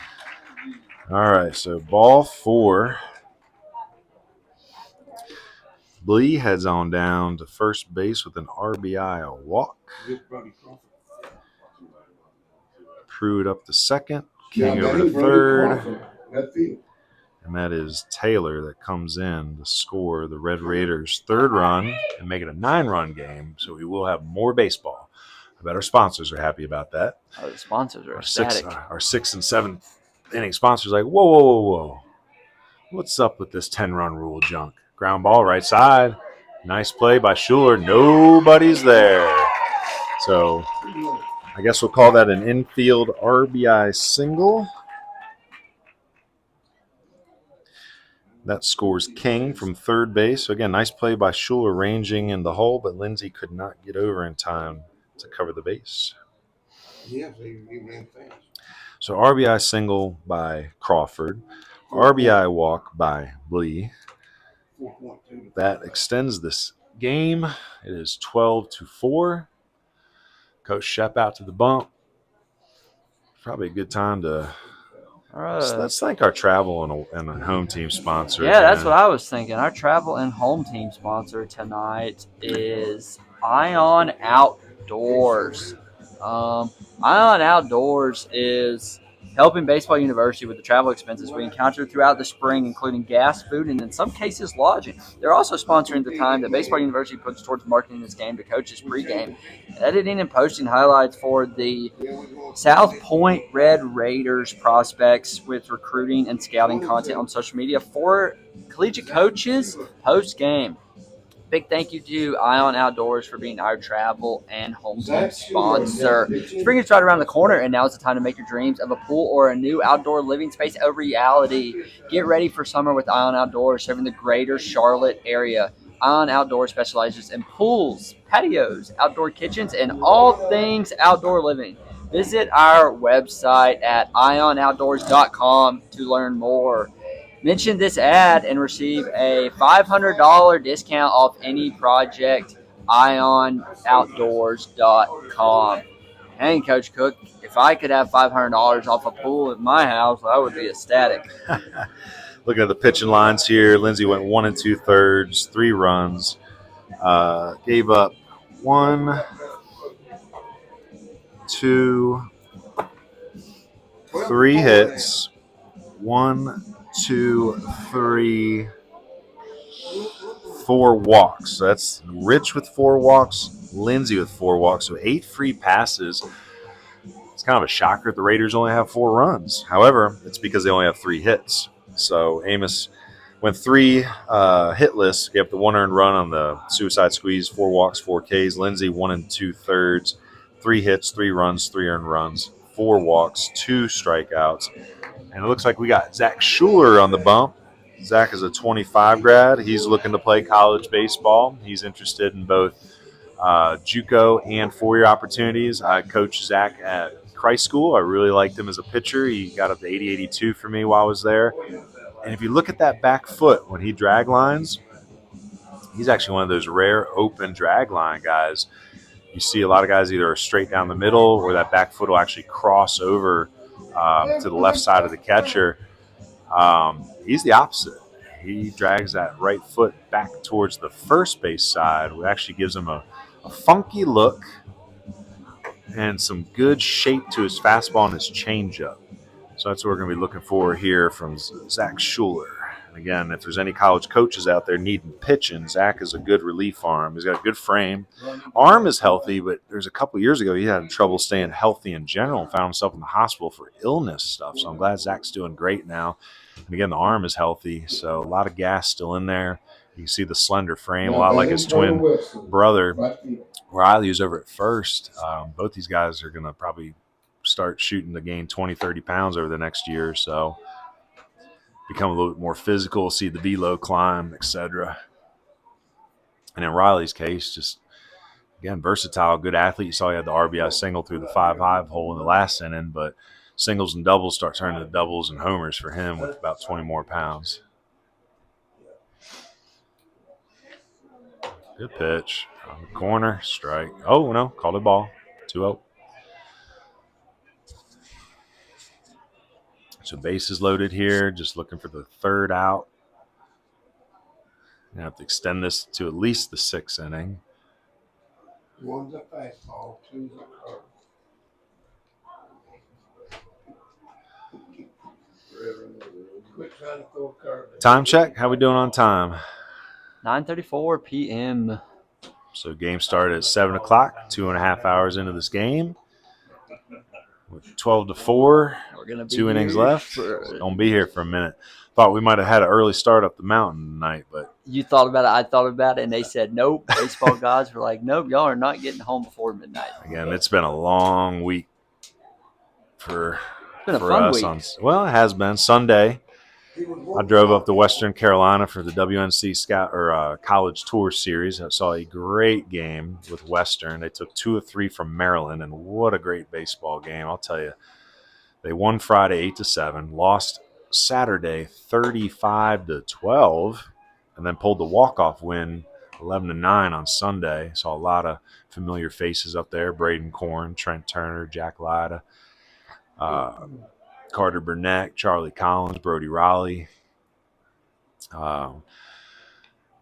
All right, so ball 4. Blee heads on down to first base with an RBI, a walk. Pruitt up to second. King over to third. And that is Taylor that comes in to score the Red Raiders' 3rd run and make it a 9-run game. So we will have more baseball. I bet our sponsors are happy about that. Oh, the sponsors are ecstatic. Our 6th and 7th inning sponsors are like, whoa. What's up with this 10-run rule junk? Ground ball right side. Nice play by Schuler. Nobody's there. So I guess we'll call that an infield RBI single. That scores King from third base. So again, nice play by Schuler ranging in the hole, but Lindsey could not get over in time to cover the base. Yeah, he ran fast. So RBI single by Crawford. RBI walk by Blee. That extends this game. It is 12-4. Coach Shep out to the bump. Probably a good time to let's thank our travel and home team sponsor. Yeah, that's what I was thinking. Our travel and home team sponsor tonight is Ion Outdoors. Ion Outdoors is helping Baseball University with the travel expenses we encountered throughout the spring, including gas, food, and in some cases, lodging. They're also sponsoring the time that Baseball University puts towards marketing this game to coaches pregame, editing and posting highlights for the South Point Red Raiders prospects with recruiting and scouting content on social media for collegiate coaches post-game. Big thank you to Ion Outdoors for being our travel and home team sponsor. Spring is right around the corner, and now is the time to make your dreams of a pool or a new outdoor living space a reality. Get ready for summer with Ion Outdoors, serving the greater Charlotte area. Ion Outdoors specializes in pools, patios, outdoor kitchens, and all things outdoor living. Visit our website at ionoutdoors.com to learn more. Mention this ad and receive a $500 discount off any project, ionoutdoors.com. Hey, Coach Cook, if I could have $500 off a pool at my house, I would be ecstatic. Looking at the pitching lines here, Lindsey went 1 2/3, 3 runs, gave up 1, 2, 3 hits, 1, 2, 3, 4 walks. So that's Rich with 4 walks, Lindsey with 4 walks. So 8 free passes. It's kind of a shocker the Raiders only have 4 runs. However, it's because they only have 3 hits. So Amos went 3 hitless, gave up the 1 earned run on the suicide squeeze, 4 walks, 4 Ks. Lindsey 1 2/3, 3 hits, 3 runs, 3 earned runs, 4 walks, 2 strikeouts. And it looks like we got Zach Schuler on the bump. Zach is a 25 grad. He's looking to play college baseball. He's interested in both JUCO and four-year opportunities. I coached Zach at Christ School. I really liked him as a pitcher. He got up to 80-82 for me while I was there. And if you look at that back foot when he drag lines, he's actually one of those rare open drag line guys. You see a lot of guys either straight down the middle or that back foot will actually cross over to the left side of the catcher. He's the opposite. He drags that right foot back towards the first base side, which actually gives him a funky look and some good shape to his fastball and his changeup. So that's what we're going to be looking for here from Zach Schuler. And again, if there's any college coaches out there needing pitching, Zach is a good relief arm. He's got a good frame. Arm is healthy, but there's a couple years ago he had trouble staying healthy in general and found himself in the hospital for illness stuff. So I'm glad Zach's doing great now. And again, the arm is healthy, so a lot of gas still in there. You can see the slender frame, a lot like his twin brother, Riley, who's over at first. Both these guys are going to probably start shooting to gain 20, 30 pounds over the next year or so. Become a little bit more physical, see the velo climb, etc. And in Riley's case, just, again, versatile, good athlete. You saw he had the RBI single through the 5-5 hole in the last inning, but singles and doubles start turning to doubles and homers for him with about 20 more pounds. Good pitch. On the corner, strike. Oh, no, called a ball. 2-0. So bases loaded here, just looking for the third out. You have to extend this to at least the sixth inning. One's a fastball, two's a curve. Time check. How we doing on time? 9:34 p.m. So game started at 7 o'clock, 2.5 hours into this game. With 12-4, We're gonna be 2 innings here left. Don't be here for a minute. Thought we might have had an early start up the mountain tonight, but You thought about it, I thought about it, and they said nope. Baseball guys were like, nope, y'all are not getting home before midnight. again, it's been a long week for It's been a fun us. week. Well, it has been. Sunday, I drove up to Western Carolina for the WNC Scout College Tour Series. I saw a great game with Western. They took 2 of 3 from Maryland, and what a great baseball game! I'll tell you. They won Friday 8-7, lost Saturday 35-12, and then pulled the walk-off win 11-9 on Sunday. Saw a lot of familiar faces up there: Braden Korn, Trent Turner, Jack Lyda, Carter Burnett, Charlie Collins, Brody Raleigh.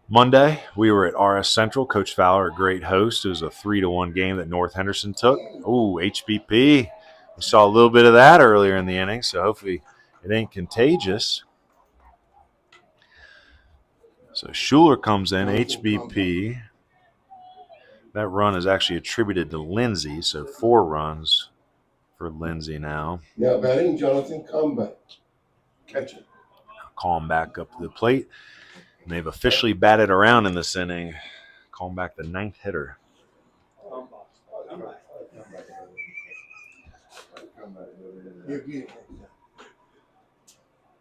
Monday, we were at RS Central. Coach Fowler, a great host. It was a 3-1 game that North Henderson took. Ooh, HBP. We saw a little bit of that earlier in the inning, so hopefully it ain't contagious. So Schuler comes in, HBP. That run is actually attributed to Lindsay, so 4 runs for Lindsay now. Now batting, Jonathan Comeback. Catcher. Call him back up to the plate. And they've officially batted around in this inning. Call him back the 9th hitter.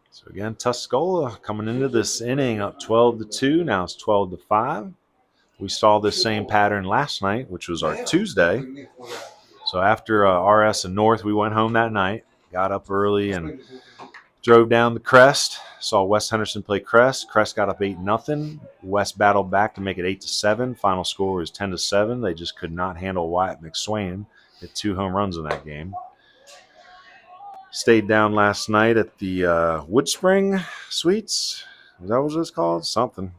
So again, Tuscola coming into this inning up 12-2. Now it's 12-5. We saw this same pattern last night, which was our Tuesday. So after RS and North, we went home that night, got up early and drove down the Crest. Saw West Henderson play Crest. Crest got up 8-0. West battled back to make it 8-7. Final score was 10-7. They just could not handle Wyatt McSwain. Hit 2 home runs in that game. Stayed down last night at the Wood Spring Suites. Is that what it's called? Something.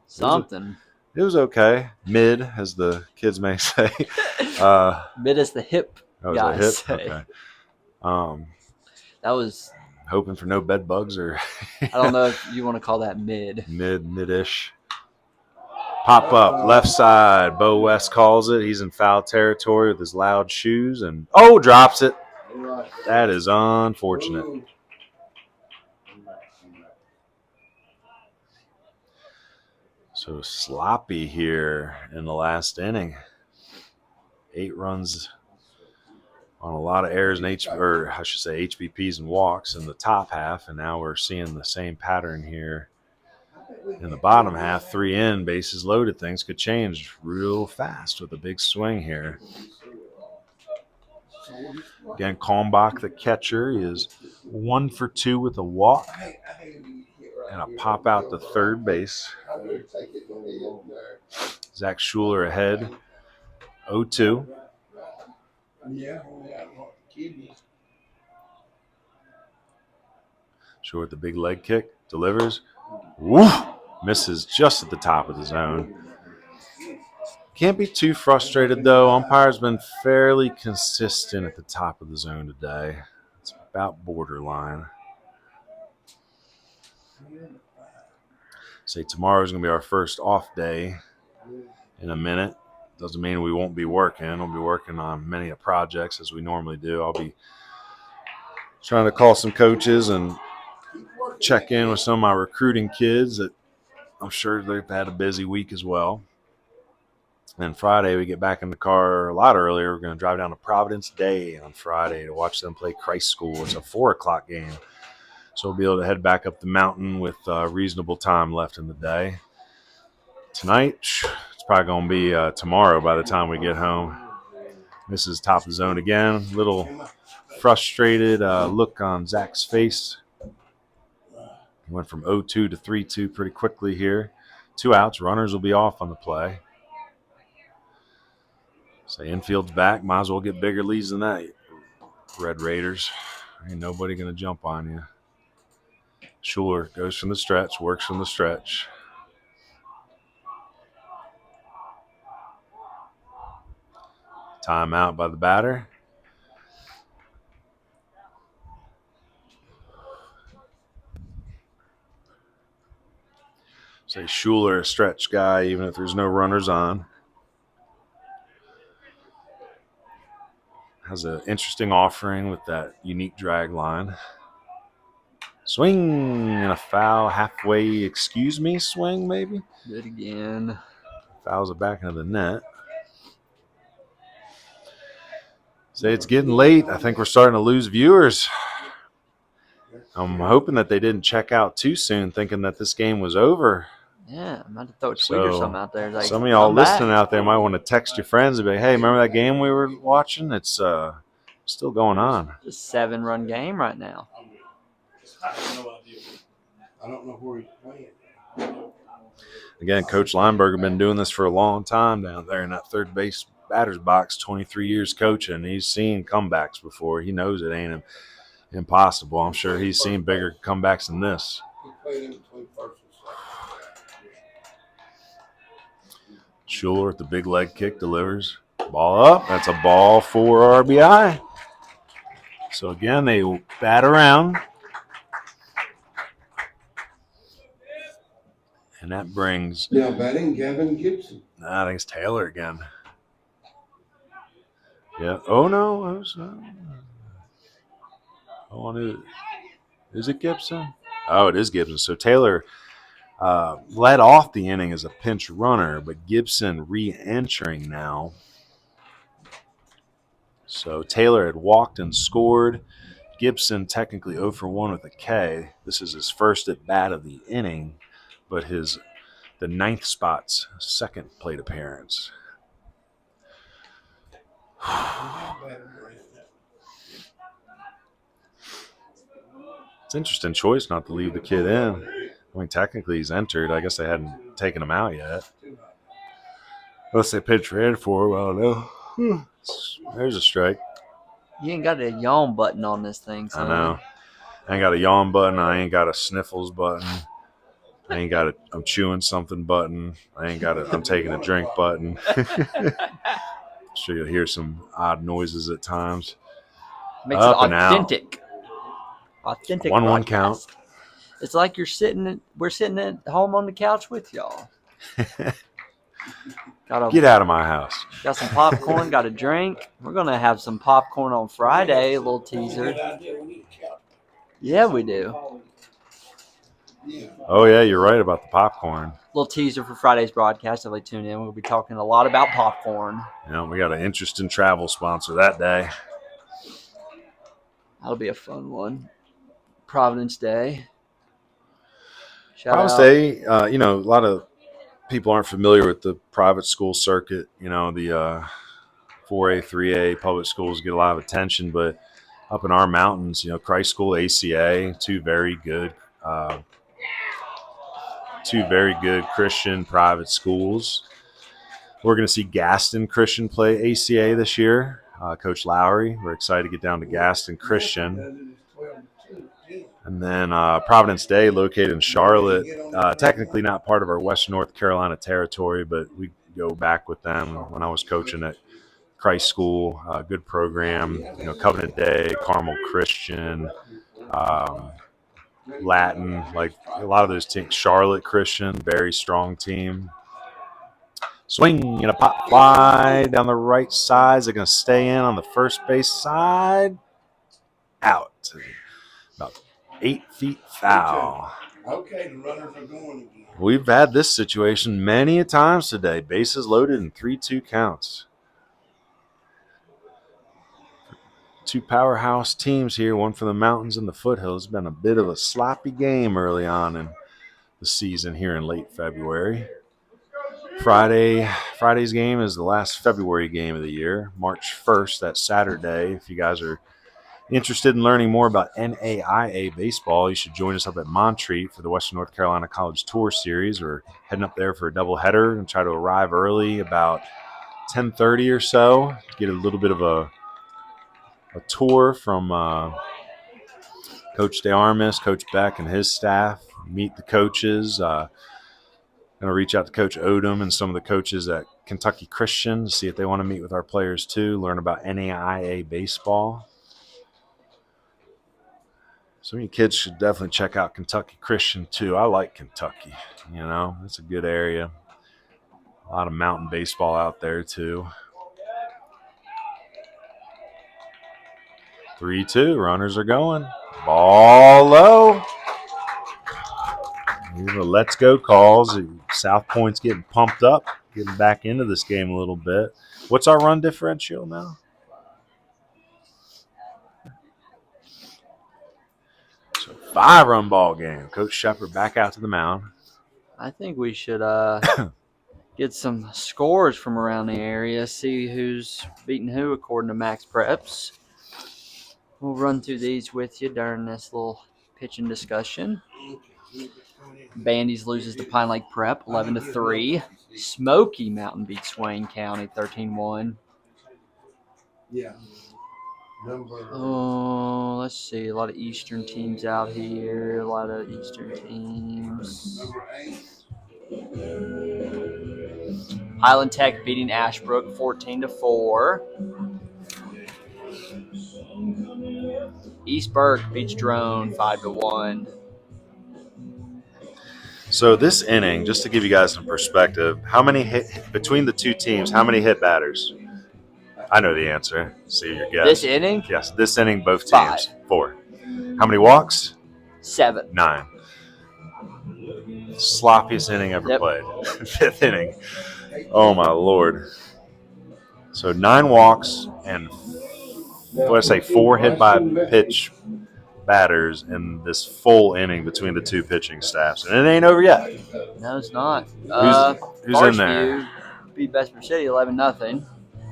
It was okay. Mid, as the kids may say. Mid as the hip That was guys a hip? say. Okay. That was, Hoping for no bed bugs or I don't know if you want to call that mid. mid-ish. Pop up, left side. Bo West calls it. He's in foul territory with his loud shoes and, drops it. That is unfortunate. So sloppy here in the last inning. 8 runs on a lot of errors and HBPs and walks in the top half, and now we're seeing the same pattern here in the bottom half. 3 in, bases loaded. Things could change real fast with a big swing here. Again, Kalmbach, the catcher, is 1 for 2 with a walk and a pop out to third base. Zach Schuler ahead, 0-2. Short the big leg kick, delivers. Woo! Misses just at the top of the zone. Can't be too frustrated, though. Umpire's been fairly consistent at the top of the zone today. It's about borderline. Say tomorrow's going to be our first off day in a minute. Doesn't mean we won't be working. We'll be working on many projects as we normally do. I'll be trying to call some coaches and check in with some of my recruiting kids that I'm sure they've had a busy week as well. And Friday, we get back in the car a lot earlier. We're going to drive down to Providence Day on Friday to watch them play Christ School. It's a 4 o'clock game. So we'll be able to head back up the mountain with reasonable time left in the day. Tonight, it's probably going to be tomorrow by the time we get home. This is top of the zone again. Little frustrated look on Zach's face. He went from 0-2 to 3-2 pretty quickly here. 2 outs. Runners will be off on the play. So infield's back. Might as well get bigger leads than that, Red Raiders. Ain't nobody going to jump on you. Schuler goes from the stretch, works from the stretch. Timeout by the batter. Say Schuler, a stretch guy, even if there's no runners on. Has an interesting offering with that unique drag line. Swing and a foul halfway, excuse me, swing maybe? Do it again. Fouls it back into the net. Say it's getting late. I think we're starting to lose viewers. I'm hoping that they didn't check out too soon thinking that this game was over. Yeah, I'm about to throw a tweet or something out there. Like, some of y'all listening out there might want to text your friends and be like, hey, remember that game we were watching? It's still going on. It's a 7-run game right now. I don't know where he's playing. Again, Coach Lineberger been doing this for a long time down there in that third base batter's box, 23 years coaching. He's seen comebacks before. He knows it ain't impossible. I'm sure he's seen bigger comebacks than this. He played in between first and second. Schuler with the big leg kick delivers. Ball up. That's a ball for RBI. So, again, they bat around. And that brings. Now batting Gavin Gibson. I think it's Taylor again. Yeah. Oh, no. Is it Gibson? Oh, it is Gibson. So Taylor led off the inning as a pinch runner, but Gibson re-entering now. So Taylor had walked and scored. Gibson technically 0 for 1 with a K. This is his first at bat of the inning, but the 9th spot's second plate appearance. It's an interesting choice not to leave the kid in. I mean, technically he's entered. I guess they hadn't taken him out yet. Unless they pitch red for, well, no. There's a strike. You ain't got a yawn button on this thing. So. I know. I ain't got a yawn button. I ain't got a sniffles button. I ain't got a I'm chewing something button. I ain't got a I'm taking a drink button. I'm sure you'll hear some odd noises at times. Makes it authentic. Authentic. 1-1 count. It's like we're sitting at home on the couch with y'all. Get out of my house. Got some popcorn, got a drink. We're going to have some popcorn on Friday, a little teaser. Yeah, we do. Oh, yeah, you're right about the popcorn. Little teaser for Friday's broadcast. Definitely tune in. We'll be talking a lot about popcorn. You know, we got an interesting travel sponsor that day. That'll be a fun one. Providence Day. Providence Day, a lot of people aren't familiar with the private school circuit. The 4A, 3A public schools get a lot of attention, but up in our mountains, Christ School, ACA, two very good Christian private schools. We're going to see Gaston Christian play ACA this year. Coach Lowry, we're excited to get down to Gaston Christian. And then Providence Day, located in Charlotte, technically not part of our Western North Carolina territory, but we go back with them when I was coaching at Christ School. Good program, Covenant Day, Carmel Christian, Latin, like a lot of those teams. Charlotte Christian, very strong team. Swing and a pop fly down the right side. Is it going to stay in on the first base side? Out. About 8 feet foul. Okay, the runners are going again. We've had this situation many a times today. Bases loaded and 3-2 counts. Two powerhouse teams here, one from the mountains and the foothills. It's been a bit of a sloppy game early on in the season here in late February. Friday's game is the last February game of the year, March 1st, that's Saturday. If you guys are interested in learning more about NAIA baseball, you should join us up at Montreat for the Western North Carolina College Tour Series. We're heading up there for a doubleheader and try to arrive early, about 10:30 or so, to get a little bit of a tour from Coach DeArmas, Coach Beck, and his staff. Meet the coaches. Going to reach out to Coach Odom and some of the coaches at Kentucky Christian to see if they want to meet with our players too, learn about NAIA baseball. So you kids should definitely check out Kentucky Christian too. I like Kentucky. It's a good area. A lot of mountain baseball out there too. 3-2, runners are going. Ball low. Let's go calls. South Point's getting pumped up, getting back into this game a little bit. What's our run differential now? So 5-run ball game. Coach Shepard back out to the mound. I think we should get some scores from around the area, see who's beating who according to Max Preps. We'll run through these with you during this little pitching discussion. Bandy's loses to Pine Lake Prep 11-3. Smoky Mountain beats Swain County 13-1. Yeah. Oh, let's see. A lot of Eastern teams out here. A lot of Eastern teams. Highland Tech beating Ashbrook 14-4. East Burke beats Drone 5-1. So this inning, just to give you guys some perspective, how many hit between the two teams? How many hit batters? I know the answer. See your guess. This inning? Yes, this inning, both teams. 5. 4. How many walks? 7. 9. Sloppiest inning ever played. 5th inning. Oh my Lord. So 9 walks and 4 hit by pitch batters in this full inning between the two pitching staffs, and it ain't over yet. No, it's not. Who's in there? Beat Vesper City 11-0.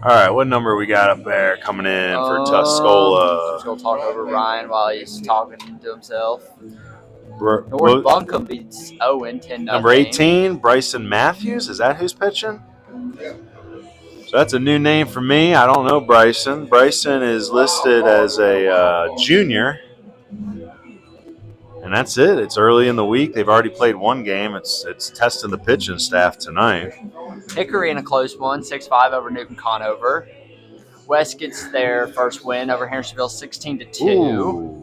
All right, what number we got up there coming in for Tuscola? Just gonna talk over Ryan while he's talking to himself. North Buncombe beats Owen 10-0. Number 18, Bryson Matthews. Is that who's pitching? So that's a new name for me. I don't know Bryson. Bryson is listed as a junior. And that's it. It's early in the week. They've already played one game. It's testing the pitching staff tonight. Hickory in a close one, 6-5 over Newton Conover. West gets their first win over Hendersonville 16-2.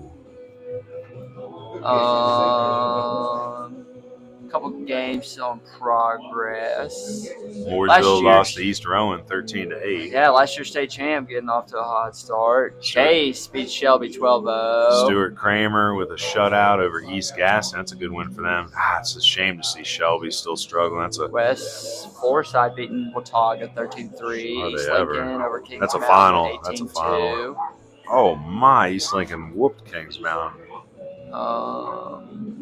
Couple games on progress. Mooresville lost to East Rowan 13-8. Yeah, last year's state champ getting off to a hot start. Chase beats Shelby 12-0. Stuart Kramer with a shutout over East Gaston. That's a good win for them. It's a shame to see Shelby still struggling. West Forsyth beating Watauga 13-3. Are they East ever? Lincoln over King That's a Mountain final. 18-2. That's a final. Oh, my. East Lincoln whooped Kings Mountain.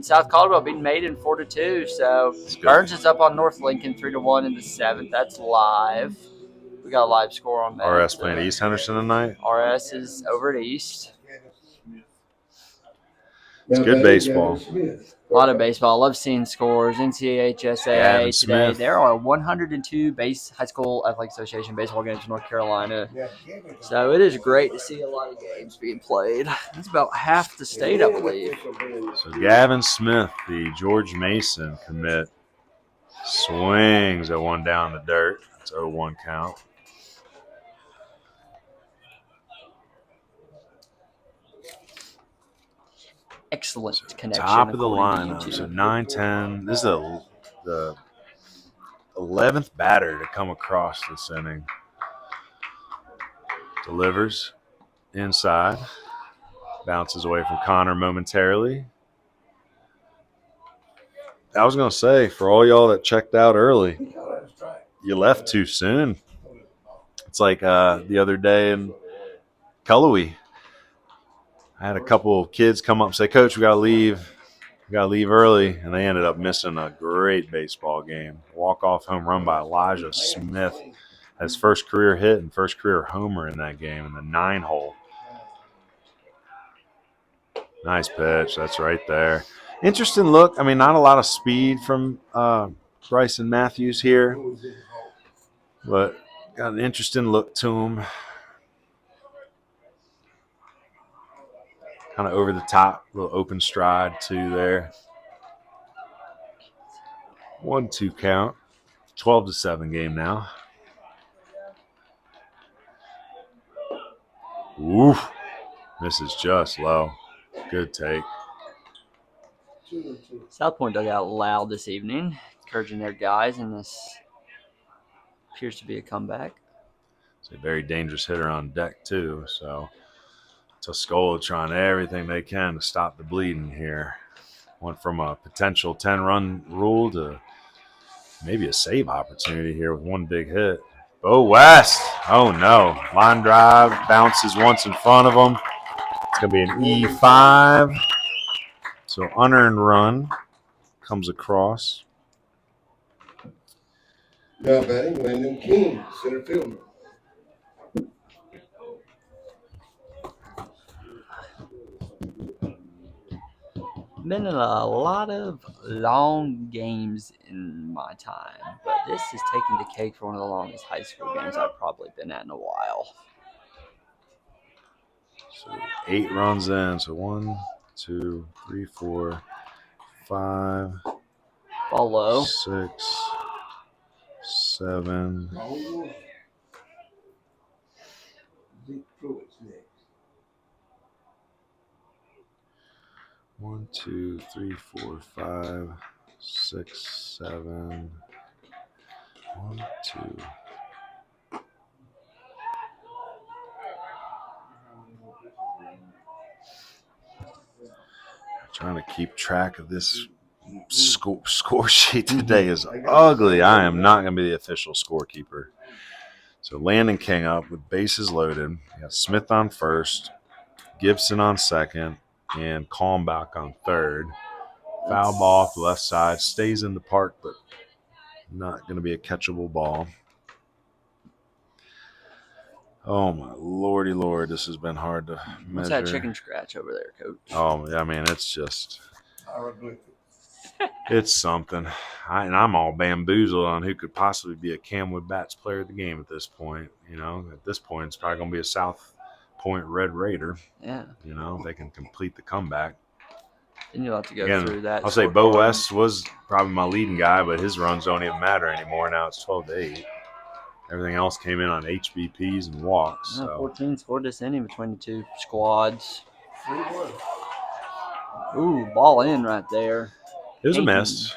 South Caldwell being Maiden 4-2. So Burns is up on North Lincoln 3-1 in the 7th. That's live. We got a live score on that. RS playing East Henderson tonight. RS is over at East. It's good baseball. A lot of baseball. I love seeing scores. NCHSAA today. There are 102 high school athletic association baseball games in North Carolina. So it is great to see a lot of games being played. It's about half the state, I believe. So Gavin Smith, the George Mason commit, swings at one down the dirt. It's 0-1 count. Excellent connection. Top of the lineup. So 9-10. This is the 11th batter to come across this inning. Delivers inside. Bounces away from Connor momentarily. I was going to say, for all y'all that checked out early, you left too soon. It's like the other day in Cullowhee. I had a couple of kids come up and say, Coach, we got to leave. We got to leave early. And they ended up missing a great baseball game. Walk-off home run by Elijah Smith. His first career hit and first career homer in that game in the 9-hole. Nice pitch. That's right there. Interesting look. I mean, not a lot of speed from Bryson Matthews here. But got an interesting look to him. Kind of over the top, little open stride too there. 1-2 count. 12-7 game now. Oof. Misses just low. Good take. South Point dug out loud this evening, encouraging their guys, and this appears to be a comeback. It's a very dangerous hitter on deck too, so Tuscola trying everything they can to stop the bleeding here. Went from a potential 10-run rule to maybe a save opportunity here with one big hit. Bo West. Oh, no. Line drive. Bounces once in front of him. It's going to be an E5. So unearned run comes across. Now batting, Landon King, center fielder. Been in a lot of long games in my time, but this is taking the cake for one of the longest high school games I've probably been at in a while. So 8 runs in. So 1, 2, 3, 4, 5. Ball low. 6, 7. One, 2, 3, 4, 5, 6, 7. 1, 2. Trying to keep track of this score sheet today is ugly. I am not going to be the official scorekeeper. So Landon King up with bases loaded. We got Smith on first, Gibson on second, and Calmback on third. Foul ball off the left side. Stays in the park, but not going to be a catchable ball. Oh, my lordy lord. This has been hard to measure. What's that chicken scratch over there, Coach? Oh, I mean, it's just – it's something. I'm all bamboozled on who could possibly be a CamWood Bats player of the game at this point. You know, at this point, it's probably going to be a South Point Red Raider. Yeah. You know, if they can complete the comeback. Then you'll have to go through that. I'll say Bo West was probably my leading guy, but his runs don't even matter anymore. Now it's 12-8. Everything else came in on HBPs and walks. So. 14 scored this inning between the two squads. Ooh, ball in right there. It was a miss.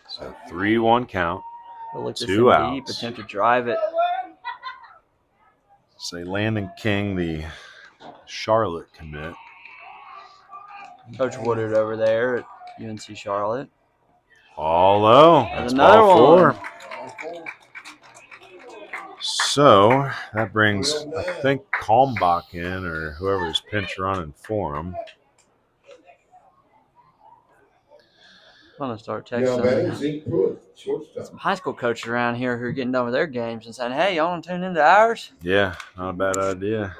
So 3-1 count. Look, 2 outs. Deep, attempt to drive it. Say Landon King, the Charlotte commit. Coach Woodard over there at UNC Charlotte. All low. That's another ball 4. one. So that brings, I think, Kalmbach in, or whoever's pinch running for him. I'm gonna start Now batting, texting Zeke Pruitt, shortstop. some high school coaches around here who are getting done with their games and saying, "Hey, y'all want to tune into ours?" Yeah, not a bad idea.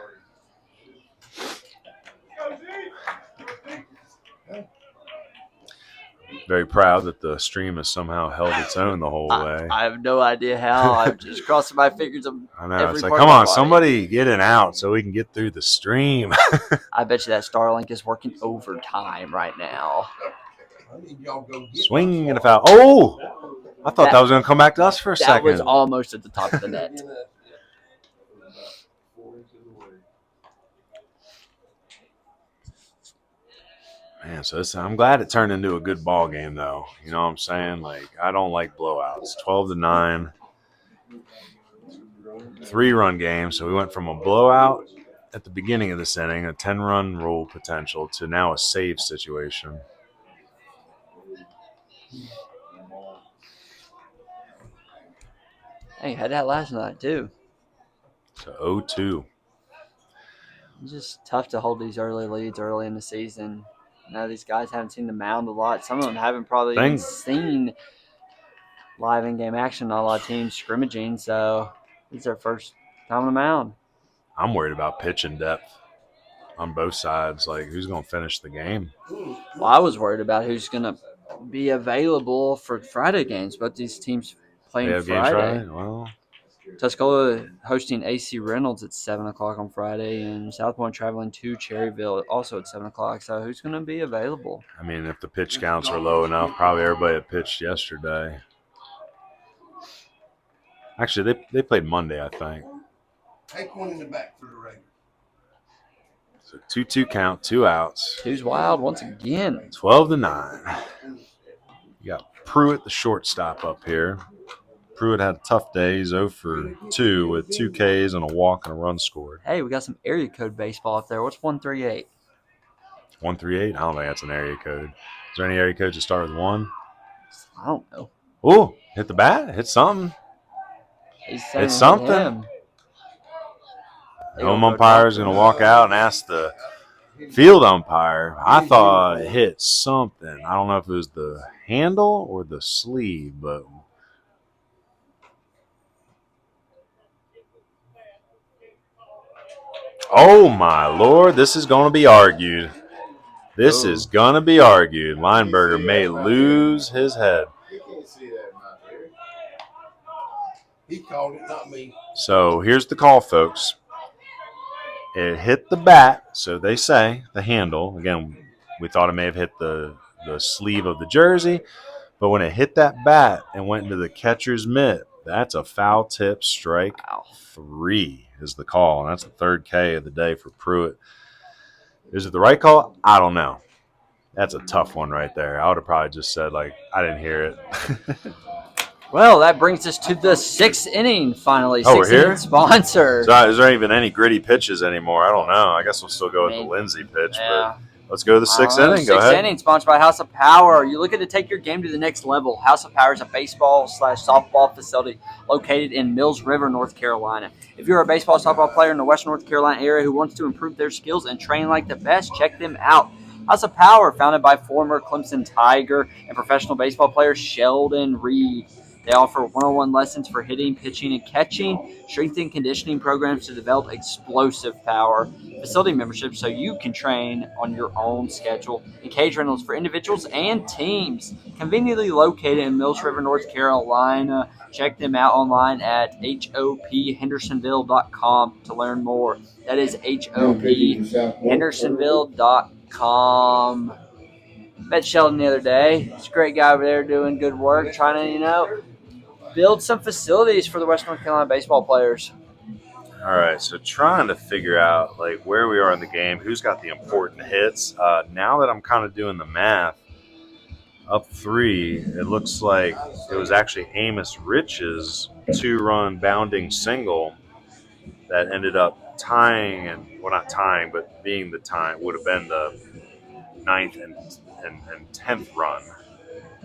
Very proud that the stream has somehow held its own the whole way. I have no idea how. I'm just crossing my fingers. I know. Every It's like, part come of my on, body. somebody get it out so we can get through the stream. I bet you that Starlink is working overtime right now. Swing and a foul. Oh! I thought that was going to come back to us for a That second. was almost at the top of the net. Man, so I'm glad it turned into a good ball game, though. You know what I'm saying? Like, I don't like blowouts. 12-9, 3-run game. So we went from a blowout at the beginning of this inning, a 10-run rule potential, to now a save situation. Hey, had that last night too. So 0-2. It's just tough to hold these early leads early in the season. These guys haven't seen the mound a lot. Some of them haven't probably even seen live in-game action on a lot of teams scrimmaging. So this is their first time on the mound. I'm worried about pitching depth on both sides. Like, who's going to finish the game? Well, I was worried about who's going to be available for Friday games, but these teams playing They have Friday. games Friday? Well, Tuscola hosting AC Reynolds at 7 o'clock on Friday, and South Point traveling to Cherryville also at 7 o'clock. So who's going to be available? I mean, if the pitch counts are low enough, probably everybody that pitched yesterday. Actually, they played Monday, I think. Take one in the back for the Raiders. So 2-2 count, 2 outs. Two's wild once again. 12-9. You got Pruitt, the shortstop, up here. Pruitt had a tough day. He's 0 for 2 with 2 Ks and a walk and a run scored. Hey, we got some area code baseball up there. What's 138? 138? I don't think that's an area code. Is there any area codes that start with 1? I don't know. Ooh, hit the bat. Hit something. It's something. The home umpire is going to walk out and ask the field umpire. I thought it hit something. I don't know if it was the handle or the sleeve, but oh my Lord, this is going to be argued. This is going to be argued. Lineberger may lose his head. You can't see that, not there. He called it, not me. So here's the call, folks. It hit the bat, so they say, the handle. Again, we thought it may have hit the sleeve of the jersey, but when it hit that bat and went into the catcher's mitt, that's a foul tip, strike 3 is the call, and that's the 3rd K of the day for Pruitt. Is it the right call? I don't know. That's a tough one right there. I would have probably just said, like, I didn't hear it. Well, that brings us to the 6th inning, finally. Oh, we're 6th here? inning sponsor. So, is there even any gritty pitches anymore? I don't know. I guess we'll still go with the Lindsay pitch, but let's go to the 6th inning. Go ahead. 6th inning, sponsored by House of Power. You're looking to take your game to the next level. House of Power is a baseball/softball facility located in Mills River, North Carolina. If you're a baseball softball player in the Western North Carolina area who wants to improve their skills and train like the best, check them out. House of Power, founded by former Clemson Tiger and professional baseball player Sheldon Reed. They offer one-on-one lessons for hitting, pitching, and catching, strength and conditioning programs to develop explosive power, facility memberships so you can train on your own schedule, and cage rentals for individuals and teams. Conveniently located in Mills River, North Carolina. Check them out online at hophendersonville.com to learn more. That is hophendersonville.com. Met Sheldon the other day. He's a great guy over there doing good work, trying to, build some facilities for the Western North Carolina baseball players. All right, so trying to figure out like where we are in the game, who's got the important hits. Now that I'm kind of doing the math, up 3, it looks like it was actually Amos Rich's 2-run bounding single that ended up tying, and well, not tying, but being the tie would have been the 9th and 10th run.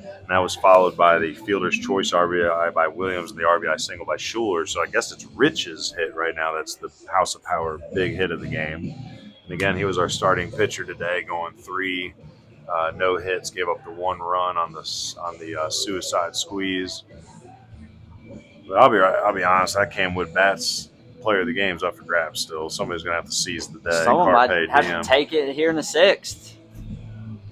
And that was followed by the fielder's choice RBI by Williams and the RBI single by Schuler. So I guess it's Rich's hit right now. That's the House of Power big hit of the game. And again, he was our starting pitcher today, going 3 no hits, gave up the 1 run on the suicide squeeze. But I'll be honest, that CamWood Bats player of the game's up for grabs still. Somebody's gonna have to seize the day. Someone might Carpe have diem. to take it here in the 6th.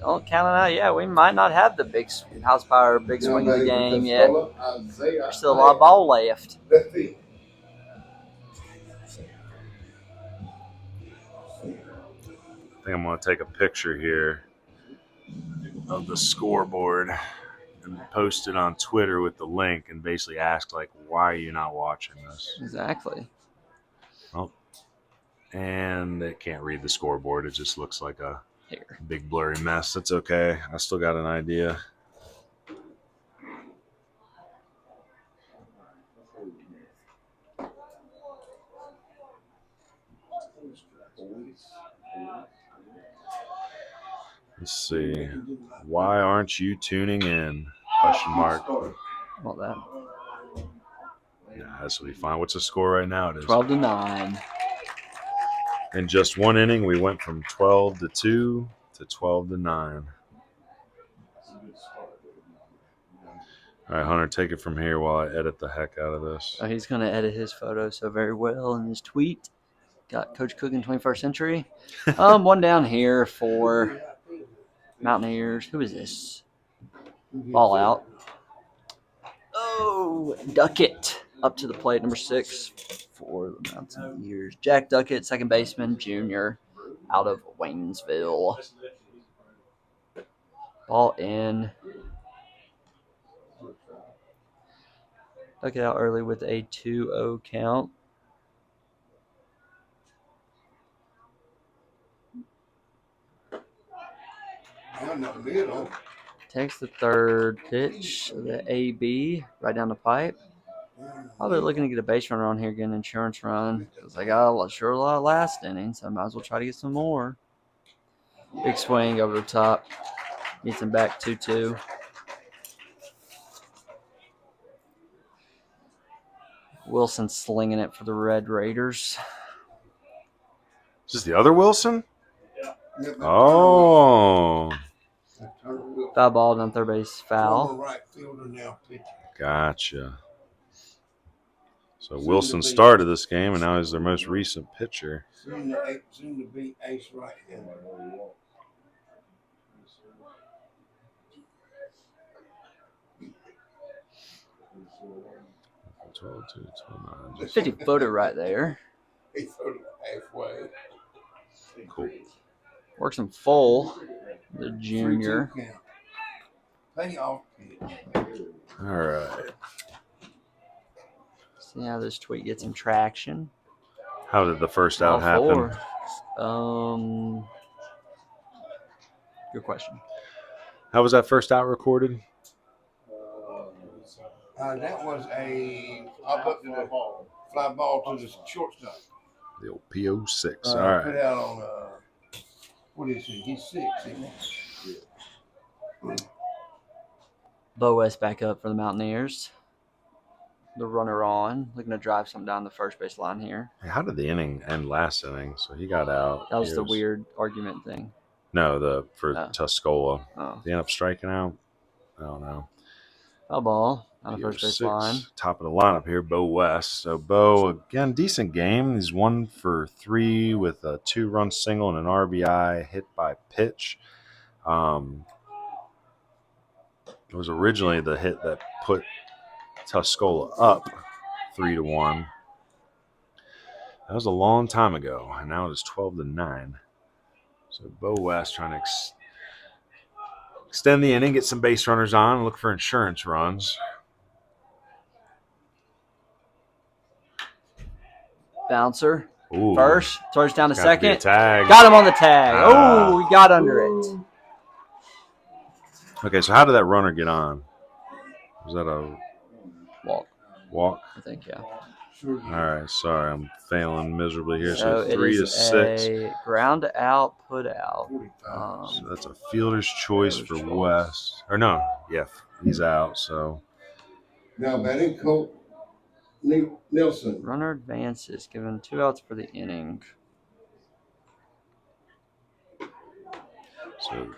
Don't count it out. Yeah, we might not have the big house power, big swing of the game yet. There's still a lot of ball left. I think I'm going to take a picture here of the scoreboard and post it on Twitter with the link and basically ask, like, why are you not watching this? Exactly. Well, and it can't read the scoreboard. It just looks like a big blurry mess. That's okay. I still got an idea. Let's see. Why aren't you tuning in? Question mark. Well, that. Yeah, this will be fine. What's the score right now? It is 12-9. In just 1 inning, we went from 12-2 to 12-9. All right, Hunter, take it from here while I edit the heck out of this. Oh, he's going to edit his photo so very well in his tweet. Got Coach Cook in 21st century. One down here for Mountaineers. Who is this? Ball out. Oh, Duckett up to the plate, number 6 for the Mountaineers. Jack Duckett, second baseman, junior, out of Waynesville. Ball in. Duckett out early with a 2-0 count. Takes the third pitch, the AB, right down the pipe. Probably looking to get a base runner on here, get an insurance run. Because I got a lot last inning, so I might as well try to get some more. Big swing over the top. Gets him back 2-2. Wilson slinging it for the Red Raiders. Is this the other Wilson? Oh. Foul ball down third base, foul. Gotcha. So Wilson started this game, and now he's their most recent pitcher. Soon to be ace right hand. 50-footer right there. He threw it halfway. Cool. Works him full. The junior. Pay off. All right. See how this tweet gets some traction. How did the first out happen? Good question. How was that first out recorded? That was a fly ball to the shortstop. The old PO6. All Put right. out on what is he? He's 6, isn't he? Bo West back up for the Mountaineers. The runner on, looking to drive some down the first base line here. Hey, how did the inning end last inning? So he got out. That was the weird argument thing. No, for Tuscola. Oh. They end up striking out. I don't know. Foul ball on the first base line. Top of the lineup here, Bo West. So Bo, again, decent game. He's 1 for 3 with a 2-run single and an RBI hit by pitch. It was originally the hit that put Tuscola up 3-1. That was a long time ago, and now it is 12-9. So Bo West trying to extend the inning, get some base runners on, look for insurance runs. Bouncer. Ooh, First, throws down to second. Tag. Got him on the tag. Oh, we got under it. Okay, so how did that runner get on? Was that a Walk, walk? I think, yeah. All right, sorry, I'm failing miserably here. So So it 3 to is 6. a ground out, put out. So that's a fielder's choice for West. Or no, yeah, he's out. So Now batting Colt Nelson. Runner advances, given 2 outs for the inning. So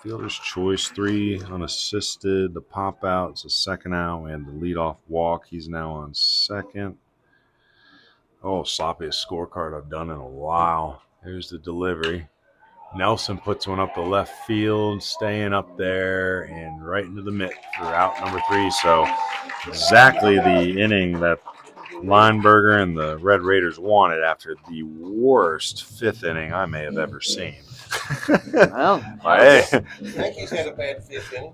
fielder's choice, 3 unassisted. The pop out's a second out. We had the leadoff walk. He's now on second. Oh, sloppiest scorecard I've done in a while. Here's the delivery. Nelson puts one up the left field, staying up there and right into the mitt for out number 3. So exactly the inning that Lineberger and the Red Raiders wanted after the worst 5th inning I may have ever seen. Well, Hey. Yankees had a bad 5th inning.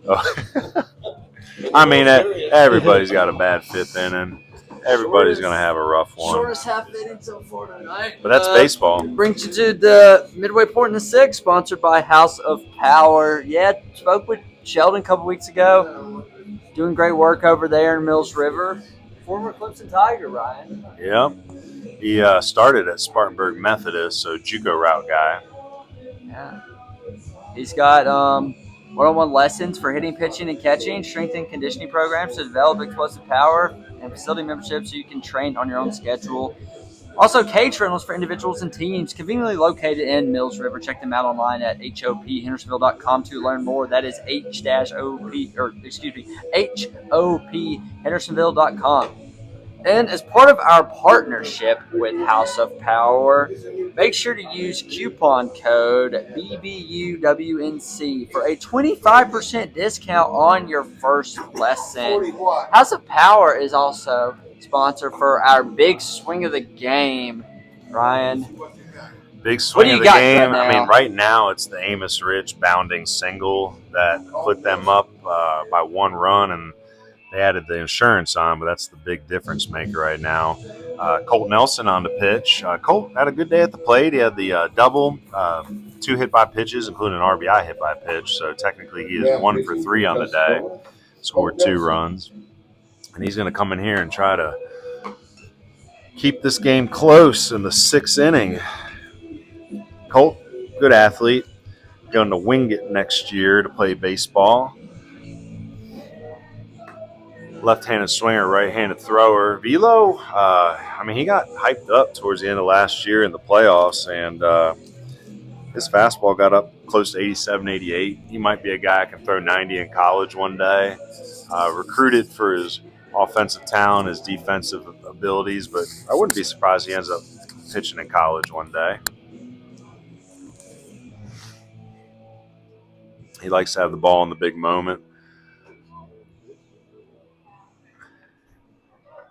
I mean, everybody's got a bad 5th inning. Everybody's going to have a rough one. shortest half inning so far tonight. But that's baseball. Brings you to the midway point in the 6th, sponsored by House of Power. Yeah, spoke with Sheldon a couple weeks ago. Doing great work over there in Mills River. Former Clemson Tiger, Ryan. Yep. He started at Spartanburg Methodist, so JUCO route guy. Yeah. He's got one-on-one lessons for hitting, pitching, and catching, strength and conditioning programs to develop explosive power, and facility membership so you can train on your own schedule. Also, cage rentals for individuals and teams, conveniently located in Mills River. Check them out online at hophendersonville.com to learn more. That is hophendersonville.com. And as part of our partnership with House of Power, make sure to use coupon code BBUWNC for a 25% discount on your first lesson. House of Power is also sponsor for our big swing of the game, Ryan. Big swing of the got game. right I mean, now? right now it's the Amos Ridge bounding single that put them up by 1 run, and they added the insurance on, but that's the big difference maker right now. Colt Nelson on the pitch. Colt had a good day at the plate. He had the double, 2 hit by pitches, including an RBI hit by pitch. So technically he is 1 for 3 on the day. Scored 2 runs. And he's going to come in here and try to keep this game close in the 6th inning. Colt, good athlete. Going to Wingate next year to play baseball. Left-handed swinger, right-handed thrower. Velo, I mean, he got hyped up towards the end of last year in the playoffs, and his fastball got up close to 87, 88. He might be a guy that can throw 90 in college one day. Recruited for his offensive talent, his defensive abilities, but I wouldn't be surprised he ends up pitching in college one day. He likes to have the ball in the big moment.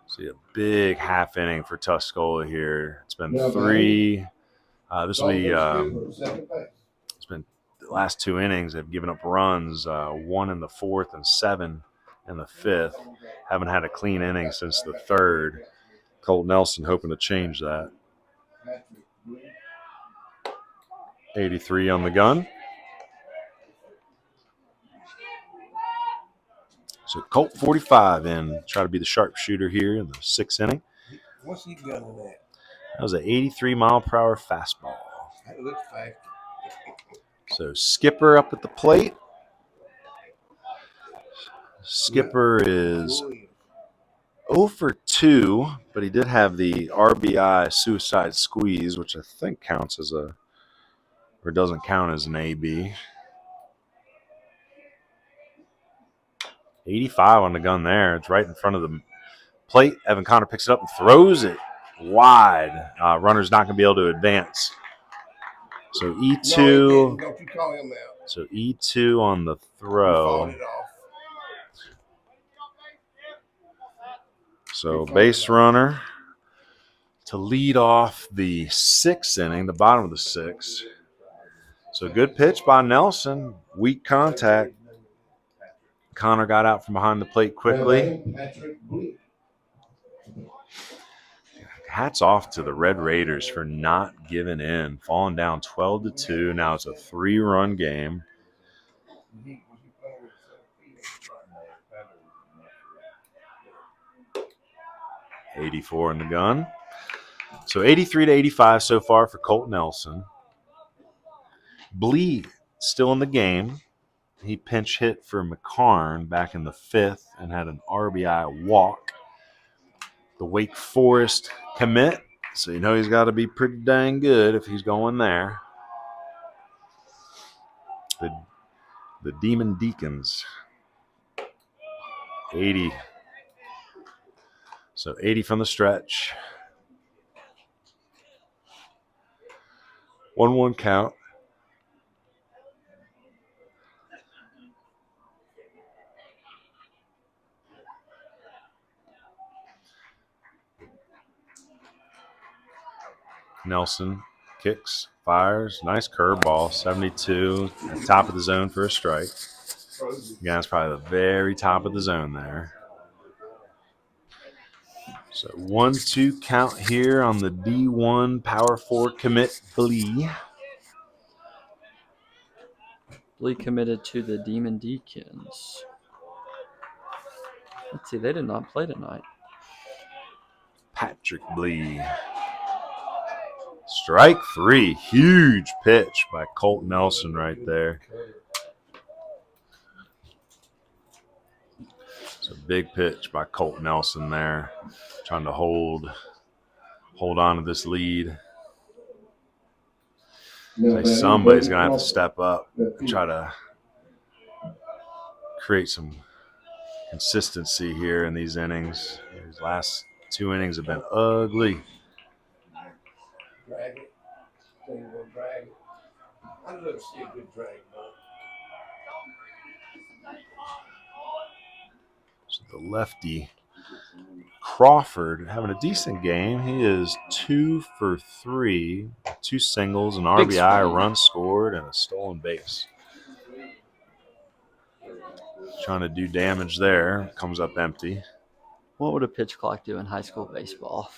See a big half inning for Tuscola here. It's been 3. This will be. It's been the last 2 innings. They've given up runs. 1 in the 4th and 7 in the 5th. Haven't had a clean inning since the 3rd. Colt Nelson hoping to change that. 83 on the gun. So Colt 45 in. Try to be the sharpshooter here in the 6th inning. What's he gunning at? That was an 83-mile-per-hour fastball. That looks fast. So Skipper up at the plate. Skipper is 0 for 2, but he did have the RBI suicide squeeze, which I think counts as or doesn't count as an AB. 85 on the gun there. It's right in front of the plate. Evan Connor picks it up and throws it wide. Runner's not going to be able to advance. So E2. No, don't you call him out. So E2 on the throw. He fought it off. So base runner to lead off the 6th inning, the bottom of the 6th. So good pitch by Nelson. Weak contact. Connor got out from behind the plate quickly. Hats off to the Red Raiders for not giving in, falling down 12-2. Now it's a 3-run game. 84 in the gun. So 83 to 85 so far for Colt Nelson. Blee still in the game. He pinch hit for McCarn back in the 5th and had an RBI walk. The Wake Forest commit, so you know he's got to be pretty dang good if he's going there. The Demon Deacons. 80. So 80 from the stretch. 1-1 count. Nelson kicks, fires, nice curveball, 72, at top of the zone for a strike. Again, that's probably the very top of the zone there. So 1-2 count here on the D1 Power 4 commit Blee. Blee committed to the Demon Deacons. Let's see, they did not play tonight. Patrick Blee. Strike 3. Huge pitch by Colt Nelson right there. It's a big pitch by Colt Nelson there. Trying to hold on to this lead. Like somebody's going to have to step up and try to create some consistency here in these innings. These last 2 innings have been ugly. Drag it. Thing will drag it. I'd love to see a good drag ball. So the lefty Crawford having a decent game. He is 2 for 3, 2 singles, an RBI, a run scored, and a stolen base. Trying to do damage there. Comes up empty. What would a pitch clock do in high school baseball?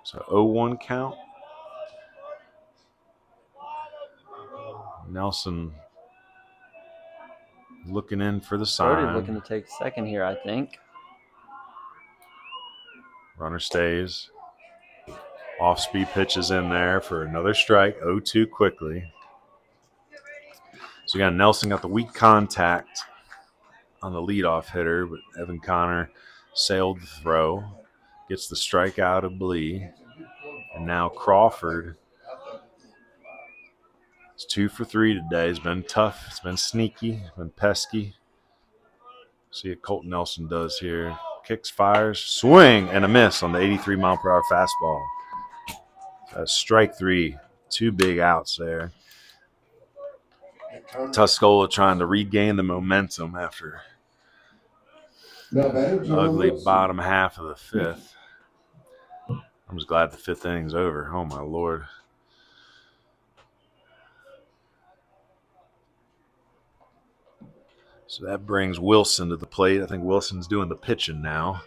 So 0-1 count. Nelson looking in for the Brody's sign. looking to take second here, I think. Runner stays. Off-speed pitches in there for another strike. 0-2 quickly. So you got Nelson got the weak contact on the leadoff hitter, but Evan Connor sailed the throw. Gets the strikeout of Blee. And now Crawford is 2 for 3 today. It's been tough. It's been sneaky. Been pesky. See what Colt Nelson does here. Kicks, fires, swing, and a miss on the 83-mile-per-hour fastball. That's strike 3. 2 big outs there. Tuscola trying to regain the momentum after ugly bottom half of the 5th. I'm just glad the 5th inning's over. Oh, my Lord. So that brings Wilson to the plate. I think Wilson's doing the pitching now.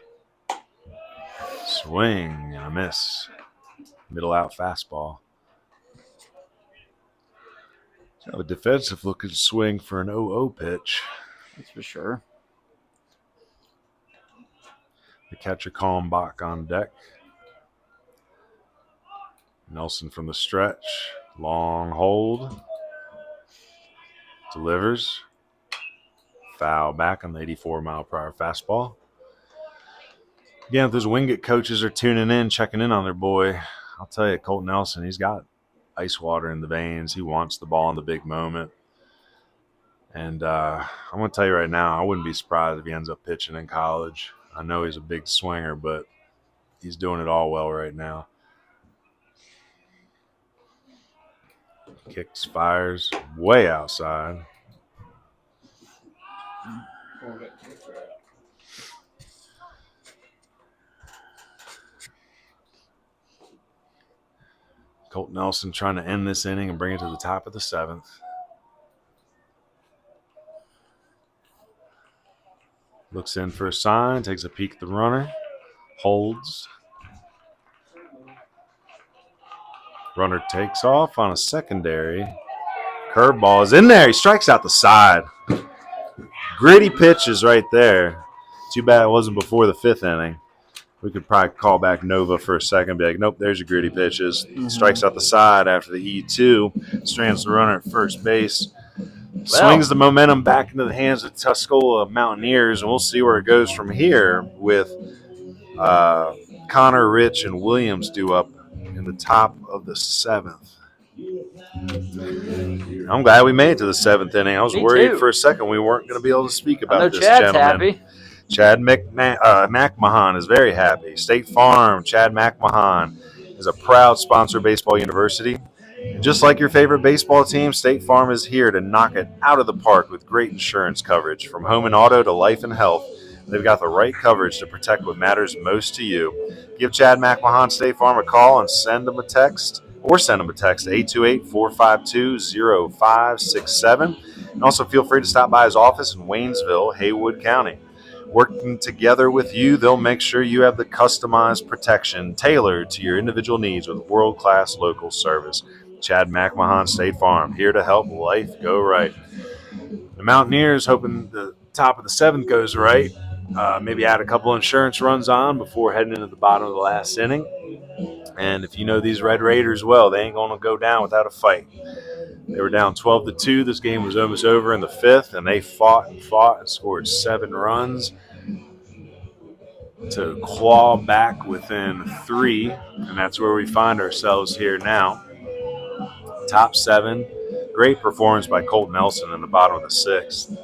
Swing and a miss. Middle out fastball. So a defensive looking swing for an 0-0 pitch. That's for sure. The catcher Kalmbach on deck. Nelson from the stretch. Long hold. Delivers. Foul back on the 84-mile-per-hour fastball. Again, if those Wingate coaches are tuning in, checking in on their boy, I'll tell you, Colt Nelson, he's got ice water in the veins. He wants the ball in the big moment. And I'm going to tell you right now, I wouldn't be surprised if he ends up pitching in college. I know he's a big swinger, but he's doing it all well right now. Kicks, fires, way outside. Colt Nelson trying to end this inning and bring it to the top of the 7th. Looks in for a sign, takes a peek at the runner, holds. Runner takes off on a secondary. Curveball is in there. He strikes out the side. Gritty pitches right there. Too bad it wasn't before the 5th inning. We could probably call back Nova for a second, be like, nope, there's your gritty pitches. Strikes out the side after the E2. Strands the runner at first base. Swings the momentum back into the hands of the Tuscola Mountaineers, and we'll see where it goes from here with Connor, Rich, and Williams due up in the top of the 7th. I'm glad we made it to the 7th inning. I was worried for a second we weren't going to be able to speak about this Chad's gentleman. happy. Chad McMahon is very happy. State Farm, Chad McMahon is a proud sponsor of Baseball University. And just like your favorite baseball team, State Farm is here to knock it out of the park with great insurance coverage. From home and auto to life and health, they've got the right coverage to protect what matters most to you. Give Chad McMahon State Farm a call and send them a text to 828-452-0567. And also feel free to stop by his office in Waynesville, Haywood County. Working together with you, they'll make sure you have the customized protection tailored to your individual needs with world-class local service. Chad McMahon State Farm, here to help life go right. The Mountaineers hoping the top of the 7th goes right. Maybe add a couple insurance runs on before heading into the bottom of the last inning. And if you know these Red Raiders well, they ain't going to go down without a fight. They were down 12-2. This game was almost over in the 5th, and they fought and scored 7 runs to claw back within 3, and that's where we find ourselves here now. Top 7. Great performance by Colt Nelson in the bottom of the 6th.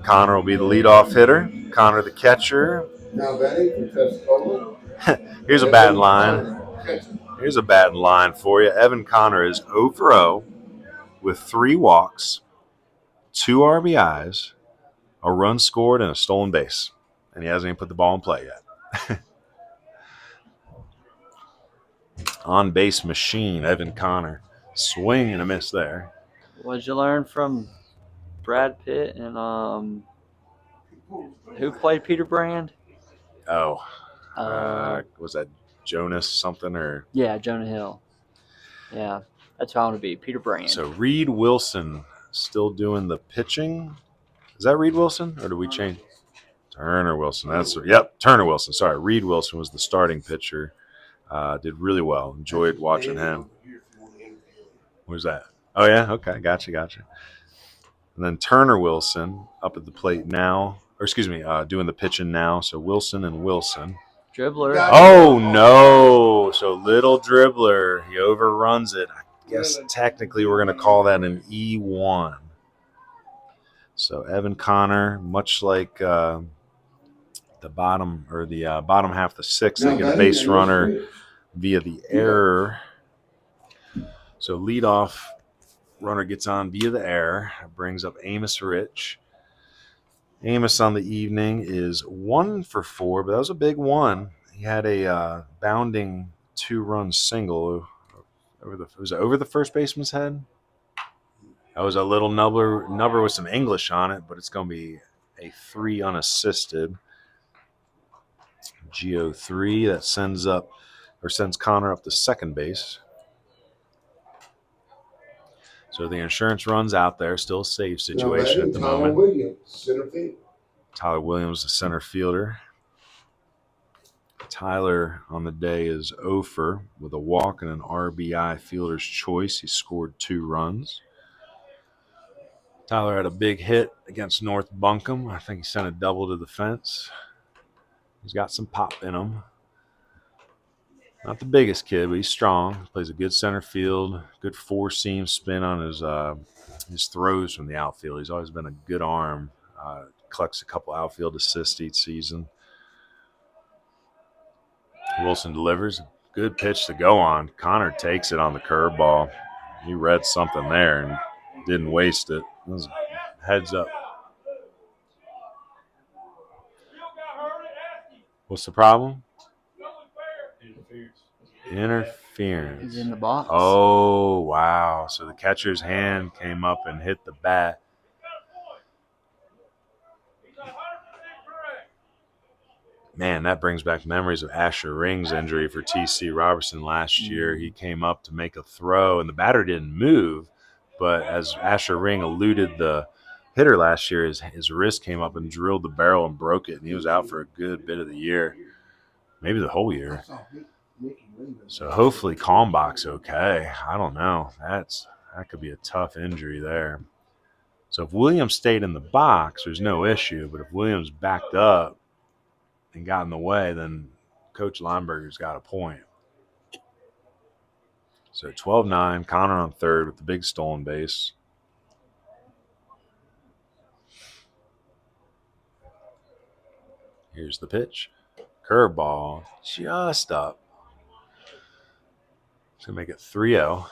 Connor will be the leadoff hitter. Connor the catcher. Now batting for Tuscola. Here's a batting line. Here's a batting line for you. Evan Connor is 0-for-0 with 3 walks, 2 RBIs, a run scored, and a stolen base. And he hasn't even put the ball in play yet. On-base machine, Evan Connor. Swing and a miss there. What did you learn from Brad Pitt and who played Peter Brand? Oh, was that Jonas something or? Yeah, Jonah Hill. Yeah, that's how I want to be, Peter Brand. So Reed Wilson still doing the pitching. Is that Reed Wilson or did we change? Turner Wilson. Turner Wilson. Sorry, Reed Wilson was the starting pitcher. Did really well. Enjoyed watching him. Where's that? Oh, yeah? Okay, gotcha. And then Turner Wilson up at the plate now. Or excuse me, doing the pitching now. So Wilson and Wilson. Dribbler. Oh, no. So little dribbler. He overruns it. I guess technically we're going to call that an E1. So Evan Connor, much like the bottom half of the 6th, they get a base runner via the error. So leadoff runner gets on via the error. Brings up Amos Rich. Amos on the evening is 1-for-4, but that was a big one. He had a bounding 2-run single over the first baseman's head. That was a little nubber with some English on it, but it's going to be a 3 unassisted. GO3 that sends Connor up to second base. So the insurance runs out there, still a safe situation at the moment. Williams, center field. Tyler Williams, the center fielder. Tyler on the day is 0-for with a walk and an RBI fielder's choice. He scored 2 runs. Tyler had a big hit against North Buncombe. I think he sent a double to the fence. He's got some pop in him. Not the biggest kid, but he's strong. Plays a good center field, good 4-seam spin on his throws from the outfield. He's always been a good arm. Collects a couple outfield assists each season. Wilson delivers a good pitch to go on. Connor takes it on the curveball. He read something there and didn't waste it. It was heads up. What's the problem? Interference. He's in the box. Oh, wow. So the catcher's hand came up and hit the bat. Man, that brings back memories of Asher Ring's injury for T.C. Robertson last year. He came up to make a throw, and the batter didn't move. But as Asher Ring eluded the hitter last year, his wrist came up and drilled the barrel and broke it, and he was out for a good bit of the year, maybe the whole year. So hopefully Kalmbach's okay. I don't know. That could be a tough injury there. So if Williams stayed in the box, there's no issue. But if Williams backed up and got in the way, then Coach Lineberger's got a point. So 12-9, Connor on third with the big stolen base. Here's the pitch. Curveball, just up. It's going to make it 3-0.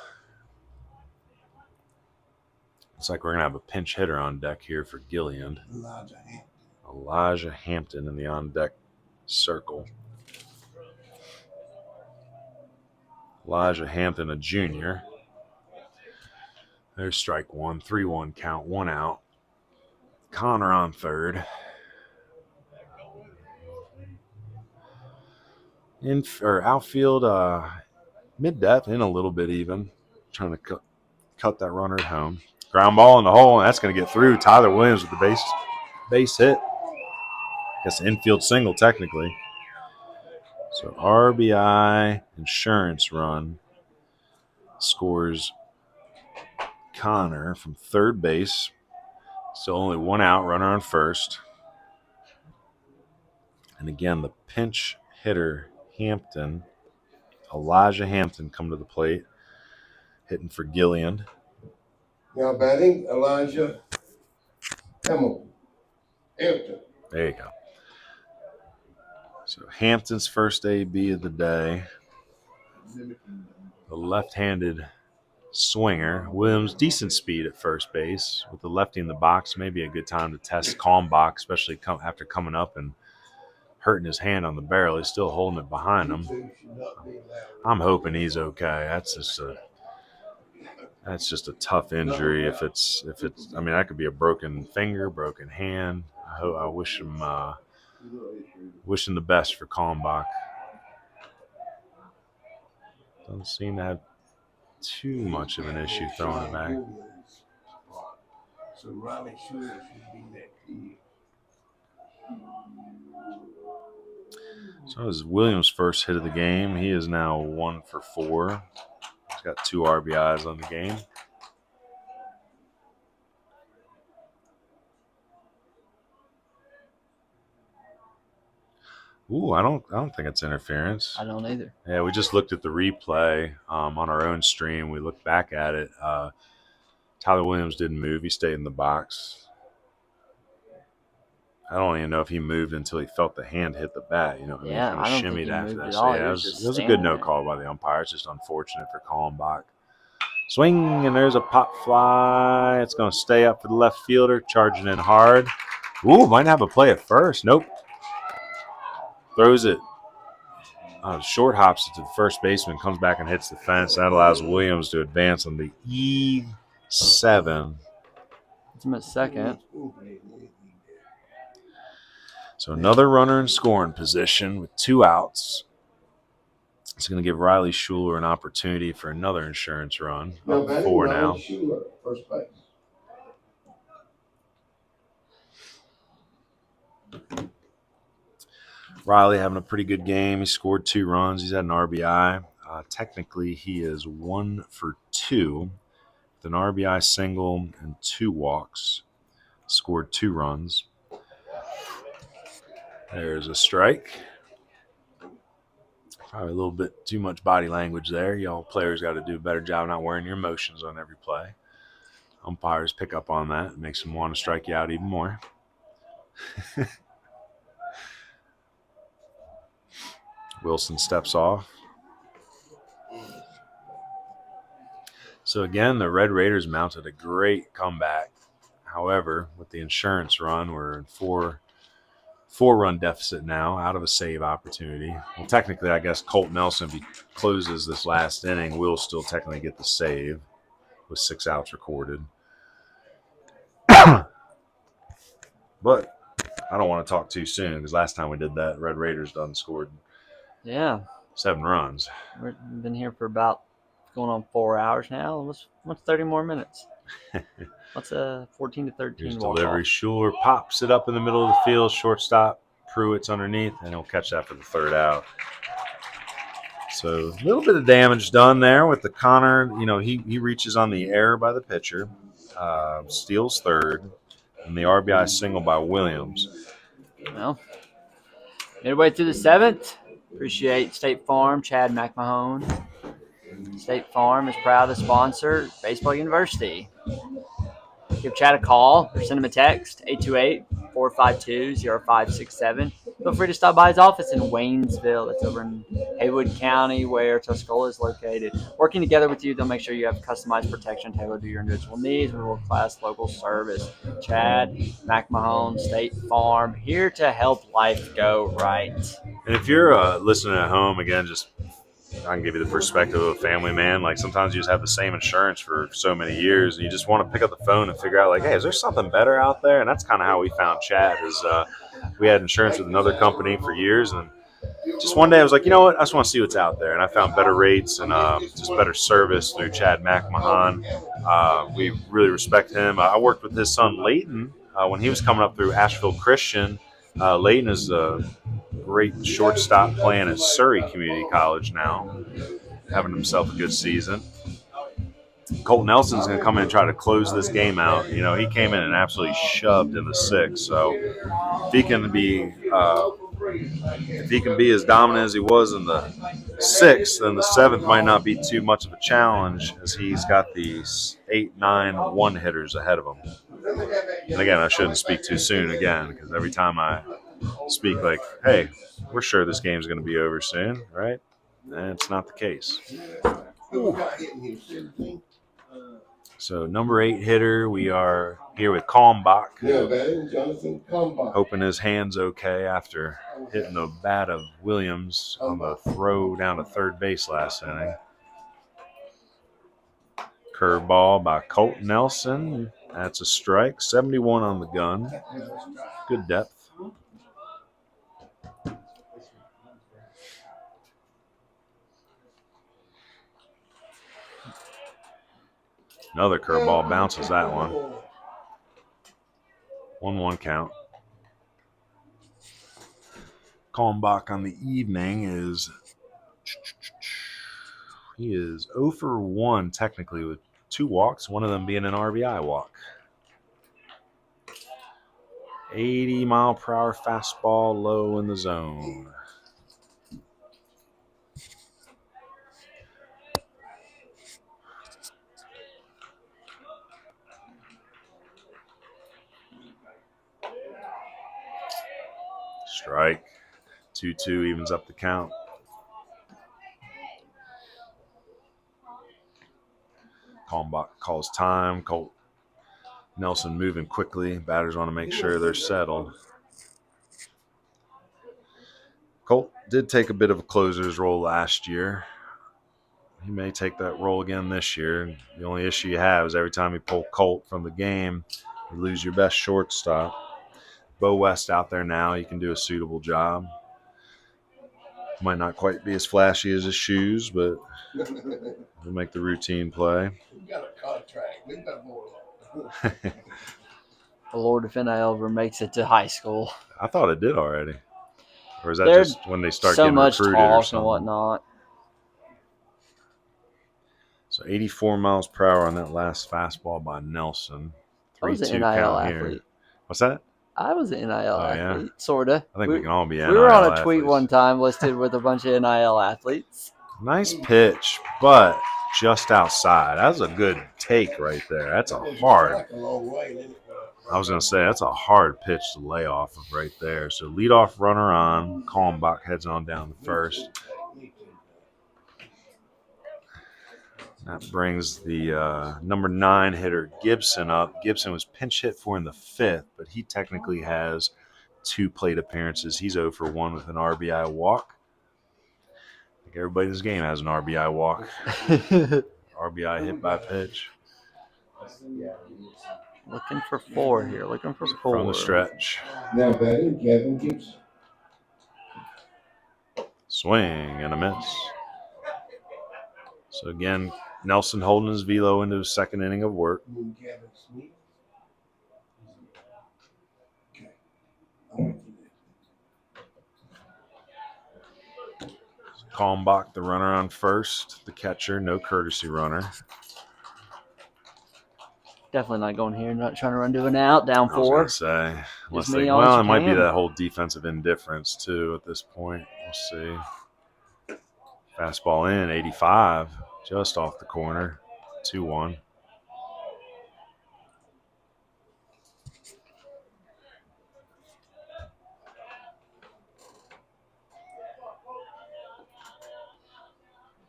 Looks like we're going to have a pinch hitter on deck here for Gilliand. Elijah Hampton in the on-deck circle. Elijah Hampton, a junior. There's strike one, 3-1 count, 1 out. Connor on third. Outfield, mid-depth, in a little bit even. Trying to cut that runner at home. Ground ball in the hole, and that's going to get through. Tyler Williams with the base hit. I guess infield single, technically. So RBI insurance run scores Connor from third base. Still only 1 out, runner on first. And again, the pinch hitter, Hampton, Elijah Hampton, come to the plate, hitting for Gilliand. Now batting, Elijah Hampton. There you go. So Hampton's first AB of the day. The left-handed swinger. Williams, decent speed at first base. With the lefty in the box, maybe a good time to test Kalmbach, especially after coming up and hurting his hand on the barrel. He's still holding it behind him. I'm hoping he's okay. That's just a tough injury. If it's, I mean, that could be a broken finger, broken hand. I wish him the best for Kalmbach. Doesn't seem to have too much of an issue throwing it back. So Riley Shore should be that kid. So is Williams' first hit of the game. He is now 1 for 4. He's got 2 RBIs on the game. Ooh, I don't think it's interference. I don't either. Yeah, we just looked at the replay on our own stream. We looked back at it. Tyler Williams didn't move. He stayed in the box. I don't even know if he moved until he felt the hand hit the bat. You know, Yeah, I don't think he shimmied after moved that. at So all. yeah, He it was just was a good standing no there. call by the umpire. It's just unfortunate for Kalmbach. Swing, and there's a pop fly. It's going to stay up for the left fielder, charging in hard. Ooh, might have a play at first. Nope. Throws it. Short hops it to the first baseman, comes back and hits the fence. That allows Williams to advance on the E7. It's him at second. So another runner in scoring position with 2 outs. It's going to give Riley Schuler an opportunity for another insurance run. Now Up batting, 4 Riley now. Schuler, first base. Riley having a pretty good game. He scored 2 runs. He's had an RBI. Technically, he is 1 for 2 with an RBI single and 2 walks. Scored 2 runs. There's a strike. Probably a little bit too much body language there. Y'all players got to do a better job not wearing your emotions on every play. Umpires pick up on that. It makes them want to strike you out even more. Wilson steps off. So again, the Red Raiders mounted a great comeback. However, with the insurance run, we're in 4-run deficit now, out of a save opportunity. Well, technically, I guess Colt Nelson, if he closes this last inning, will still technically get the save with 6 outs recorded. But I don't want to talk too soon because last time we did that, Red Raiders done scored Yeah, 7 runs. we've been here for about going on 4 hours now. What's 30 more minutes? What's a 14 to 13 Here's walk delivery. off? Schuler pops it up in the middle of the field. Shortstop. Pruitt's underneath, and he'll catch that for the 3rd out. So a little bit of damage done there with the Connor. You know, he reaches on the error by the pitcher, steals 3rd, and the RBI single by Williams. Well, midway through the 7th, appreciate State Farm, Chad McMahon. State Farm is proud to sponsor Baseball University. Give Chad a call or send him a text, 828-452-0567. Feel free to stop by his office in Waynesville. It's over in Haywood County where Tuscola is located. Working together with you, they'll make sure you have customized protection tailored to your individual needs with world-class local service. Chad McMahon, State Farm, here to help life go right. And if you're listening at home, again, just I can give you the perspective of a family man. Like sometimes you just have the same insurance for so many years, and you just want to pick up the phone and figure out, like, hey, is there something better out there? And that's kind of how we found Chad. Is we had insurance with another company for years, and just one day I was like, you know what, I just want to see what's out there, and I found better rates and just better service through Chad McMahon. We really respect him. I worked with his son Leighton when he was coming up through Asheville Christian. Leighton is a great shortstop playing at Surrey Community College now, having himself a good season. Colt Nelson's going to come in and try to close this game out. You know, he came in and absolutely shoved in the 6th. So if he can be as dominant as he was in the 6th, then the 7th might not be too much of a challenge, as he's got these 8, 9 one-hitters ahead of him. And again, I shouldn't speak too soon again, because every time I speak like, hey, we're sure this game's going to be over soon, right? And it's not the case. So number 8 hitter, we are here with Kalmbach, hoping his hand's okay after hitting the bat of Williams on the throw down to 3rd base last inning. Curveball by Colt Nelson. That's a strike. 71 on the gun. Good depth. Another curveball bounces that one. 1-1 count. Kalmbach on the evening is 0 for 1 technically with 2 walks, one of them being an RBI walk. 80-mile-per-hour fastball low in the zone. Strike. 2-2 evens up the count. Kalmbach calls time. Colt Nelson moving quickly. Batters want to make sure they're settled. Colt did take a bit of a closer's role last year. He may take that role again this year. The only issue you have is every time you pull Colt from the game, you lose your best shortstop. Bo West out there now. He can do a suitable job. Might not quite be as flashy as his shoes, but he'll make the routine play. We got a contract. We got more. The Lord, if NIL ever makes it to high school. I thought it did already. Or is that There's just when they start so getting much recruited or talk something? and whatnot. So 84 miles per hour on that last fastball by Nelson. I was 3-2 an NIL count athlete. here. What's that? I was an NIL yeah? athlete, sorta. I think we can all be NIL We were on a tweet athletes. one time listed with a bunch of NIL athletes. Nice pitch, but just outside. That was a good take right there. That's a hard. A long way, didn't it? I was going to say, that's a hard pitch to lay off of right there. So leadoff runner on. Kalmbach heads on down to first. That brings the number 9 hitter Gibson up. Gibson was pinch hit for in the 5th, but he technically has 2 plate appearances. He's 0 for 1 with an RBI walk. I think everybody in this game has an RBI walk. RBI hit by pitch. Looking for 4 here. Looking for 4. From the stretch. Now batting, Kevin Gibson. Swing and a miss. So again, Nelson holding his velo into his second inning of work. Kevin Smith. Okay. Kalmbach, the runner on first. The catcher, no courtesy runner. Definitely not going here. Not trying to run to an out. Down I was 4. gonna say, unless me they, all well, you it might be can. that whole defensive indifference too at this point. We'll see. Fastball in, 85, just off the corner, 2-1.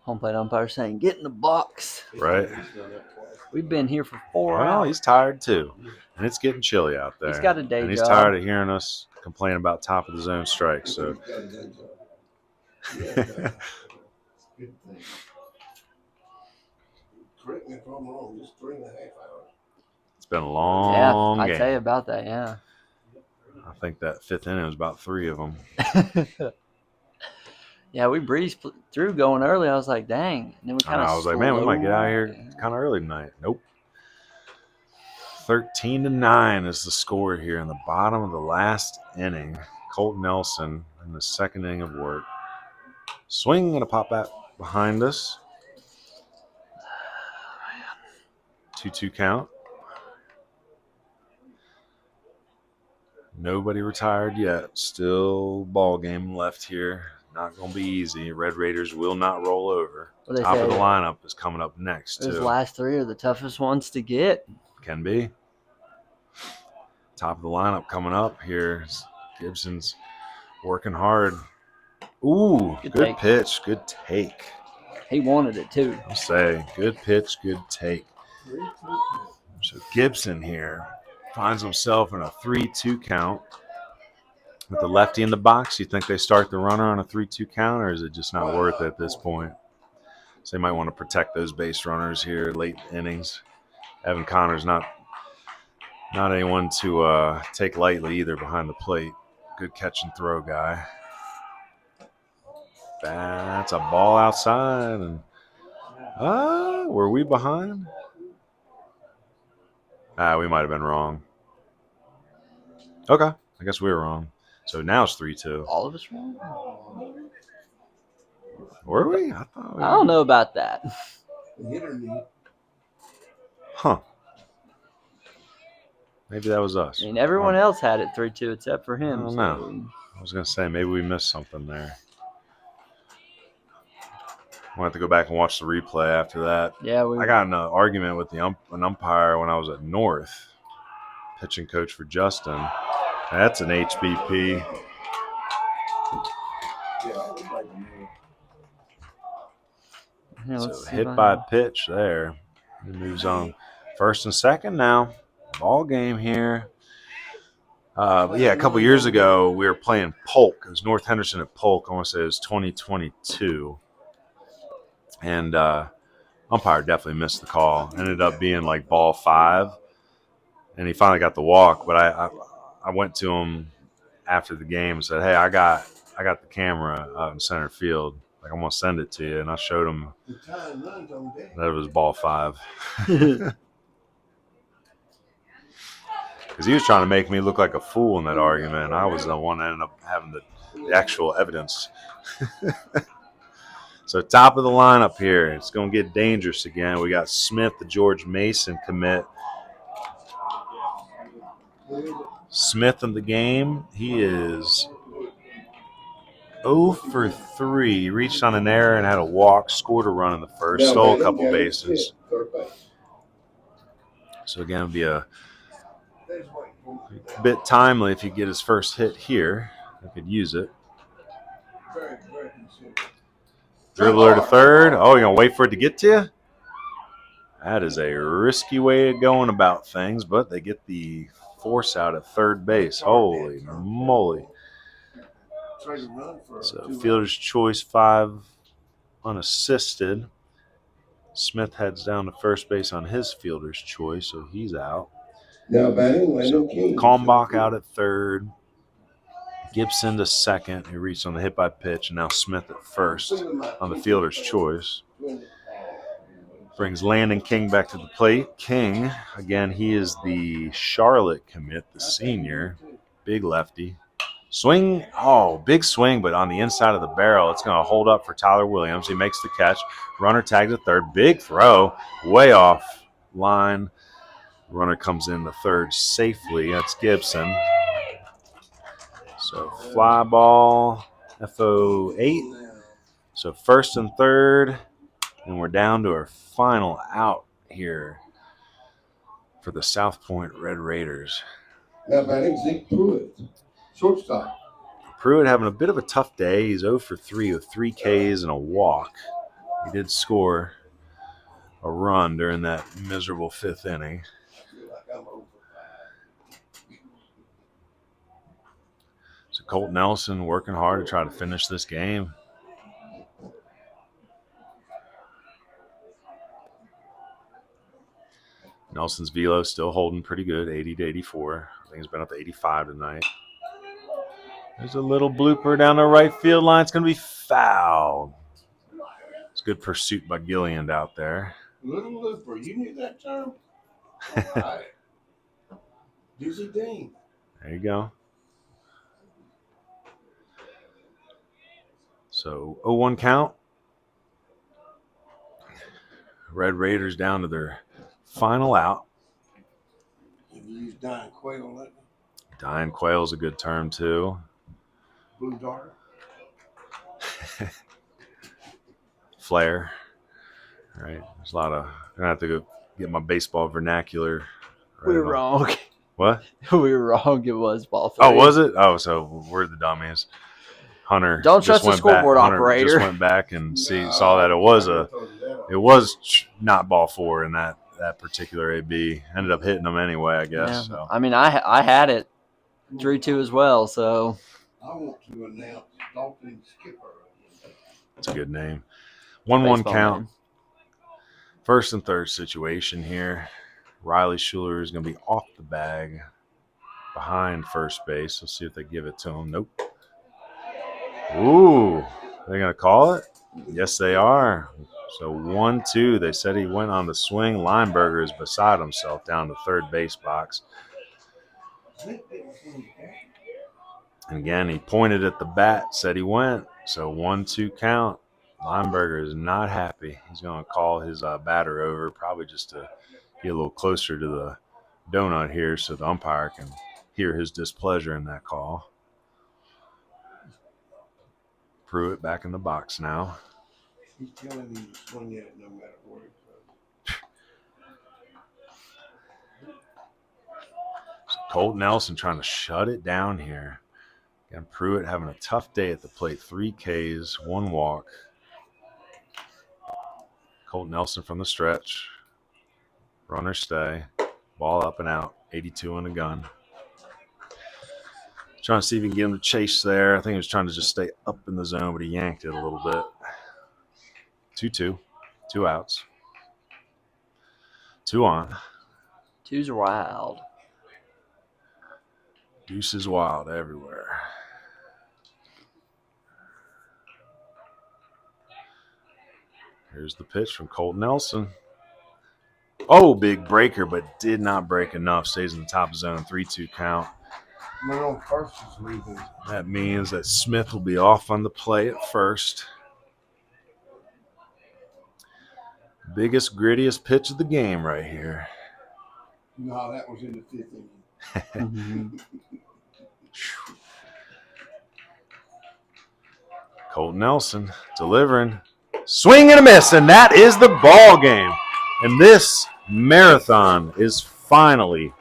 Home plate umpire saying, "Get in the box." Right. We've been here for 4 Well, hours. he's tired too, and it's getting chilly out there. He's got a day and he's job. tired of hearing us complain about top of the zone strikes. So. Good thing. Correct me if I'm wrong, just 3.5 hours. It's been a long Yeah, I game. tell you about that. Yeah. I think that fifth inning was about 3 of them. Yeah, we breezed through going early. I was like, dang. And then we kind of. I was like, man, we might get out of here kind of early tonight. Nope. 13-9 is the score here in the bottom of the last inning. Colt Nelson in the second inning of work. Swing and a pop bat behind us. 2-2 count. Nobody retired yet. Still ball game left here. Not going to be easy. Red Raiders will not roll over. Top of the lineup is coming up next, Those too. last 3 are the toughest ones to get. Can be. Top of the lineup coming up here. Gibson's working hard. Ooh, good pitch. Good take. He wanted it, too. I'll say, good pitch, good take. So Gibson here finds himself in a 3-2 count. With the lefty in the box, you think they start the runner on a 3-2 count, or is it just not worth it at this point? So they might want to protect those base runners here late innings. Evan Connor's not anyone to take lightly either behind the plate. Good catch and throw guy. That's a ball outside. And were we behind? We might have been wrong. Okay, I guess we were wrong. So now it's 3-2. All of us wrong? Were we? I don't know about that. Huh. Maybe that was us. I mean, everyone else had it 3-2 except for him. I don't know. I was going to say, maybe we missed something there. We'll have to go back and watch the replay after that. Yeah, I got in an argument with an umpire when I was at North, pitching coach for Justin. That's an HBP. So hit by pitch there. He moves on. First and second now. Ball game here. But yeah, a couple years ago, we were playing Polk. It was North Henderson at Polk. I want to say it was 2022. And umpire definitely missed the call. Ended up being like ball 5. And he finally got the walk. But I went to him after the game and said, hey, I got the camera out in center field. Like, I'm going to send it to you. And I showed him that it was ball 5. Because he was trying to make me look like a fool in that argument. I was the one that ended up having the actual evidence. So top of the lineup here. It's going to get dangerous again. We got Smith, the George Mason commit. Smith in the game. He is 0 for 3. He reached on an error and had a walk, scored a run in the first, stole a couple bases. So again, it'll be a bit timely if he get his first hit here. I could use it. Dribbler to third. Oh, you're going to wait for it to get to you? That is a risky way of going about things, but they get the force out at third base. Holy moly. So fielder's choice 5 unassisted. Smith heads down to first base on his fielder's choice, so he's out. Now batting, Landon So King. Kalmbach out at third. Gibson to second. He reached on the hit by pitch, and now Smith at first on the fielder's choice. Brings Landon King back to the plate. King, again, he is the Charlotte commit, the senior. Big lefty. Swing. Oh, big swing, but on the inside of the barrel. It's going to hold up for Tyler Williams. He makes the catch. Runner tags at third. Big throw. Way off line. Runner comes in the third safely. That's Gibson. So fly ball, FO8. So first and third, and we're down to our final out here for the South Point Red Raiders. Now batting, Zeke Pruitt, shortstop. Pruitt having a bit of a tough day. He's 0 for 3 with 3 Ks and a walk. He did score a run during that miserable 5th inning. So Colt Nelson working hard to try to finish this game. Nelson's velo still holding pretty good, 80 to 84. I think he's been up to 85 tonight. There's a little blooper down the right field line. It's going to be fouled. It's good pursuit by Gilliand out there. Little looper, you knew that term? All right. Dizzy Dean. There you go. So 0-1 count. Red Raiders down to their final out. Have you used Dying Quail lately? Dying Quail's a good term too. Blue Darter? Flare. All right. There's a lot of. I'm gonna have to go get my baseball vernacular. We were wrong. What? We were wrong. It was ball 3. Oh, was it? Oh, so we're the dummies. Hunter. Don't just trust the went scoreboard back. Hunter operator. just went back and saw that it was not ball 4 in that particular AB. Ended up hitting them anyway, I guess. Yeah. So. I mean, I had it 3-2 as well. So I want to announce Dalton Skipper. That's a good name. 1-1 baseball count. name. First and third situation here. Riley Schuler is going to be off the bag behind first base. Let's see if they give it to him. Nope. Ooh, they're going to call it? Yes, they are. So 1-2. They said he went on the swing. Lineberger is beside himself down the third base box. And again, he pointed at the bat, said he went. So 1-2 count. Lineberger is not happy. He's going to call his batter over, probably just to get a little closer to the donut here so the umpire can hear his displeasure in that call. Pruitt back in the box now. He's telling me to swing at it no matter where it goes. So Colt Nelson trying to shut it down here. Again, Pruitt having a tough day at the plate. 3 Ks, 1 walk. Colt Nelson from the stretch. Runner stay. Ball up and out. 82 on the gun. Trying to see if he can get him to chase there. I think he was trying to just stay up in the zone, but he yanked it a little bit. 2-2. 2 outs. 2 on. 2's wild. Deuce is wild everywhere. Here's the pitch from Colt Nelson. Oh, big breaker, but did not break enough. Stays in the top zone. 3-2 count. Man on first is leaving. That means that Smith will be off on the play at first. Biggest, grittiest pitch of the game right here. No, that was in the 5th inning. Colt Nelson delivering. Swing and a miss, and that is the ball game. And this marathon is finally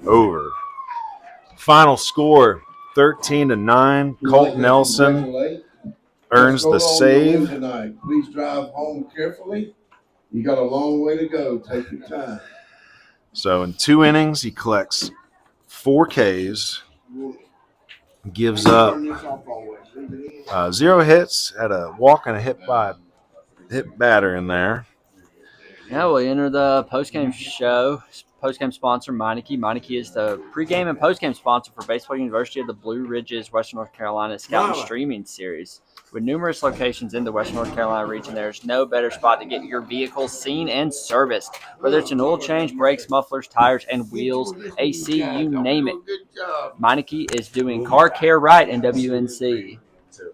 over. Final score, 13-9. Colt Nelson earns the save. Tonight. Please drive home carefully. You got a long way to go. Take your time. So in 2 innings, he collects 4 Ks, gives up 0 hits, had a walk and a hit batter in there. Yeah, we'll enter the postgame show. Postgame sponsor, Meineke. Meineke is the pregame and postgame sponsor for Baseball University of the Blue Ridges, Western North Carolina Scout and Streaming Series. With numerous locations in the Western North Carolina region, there's no better spot to get your vehicle seen and serviced. Whether it's an oil change, brakes, mufflers, tires, and wheels, AC, you name it. Meineke is doing car care right in WNC.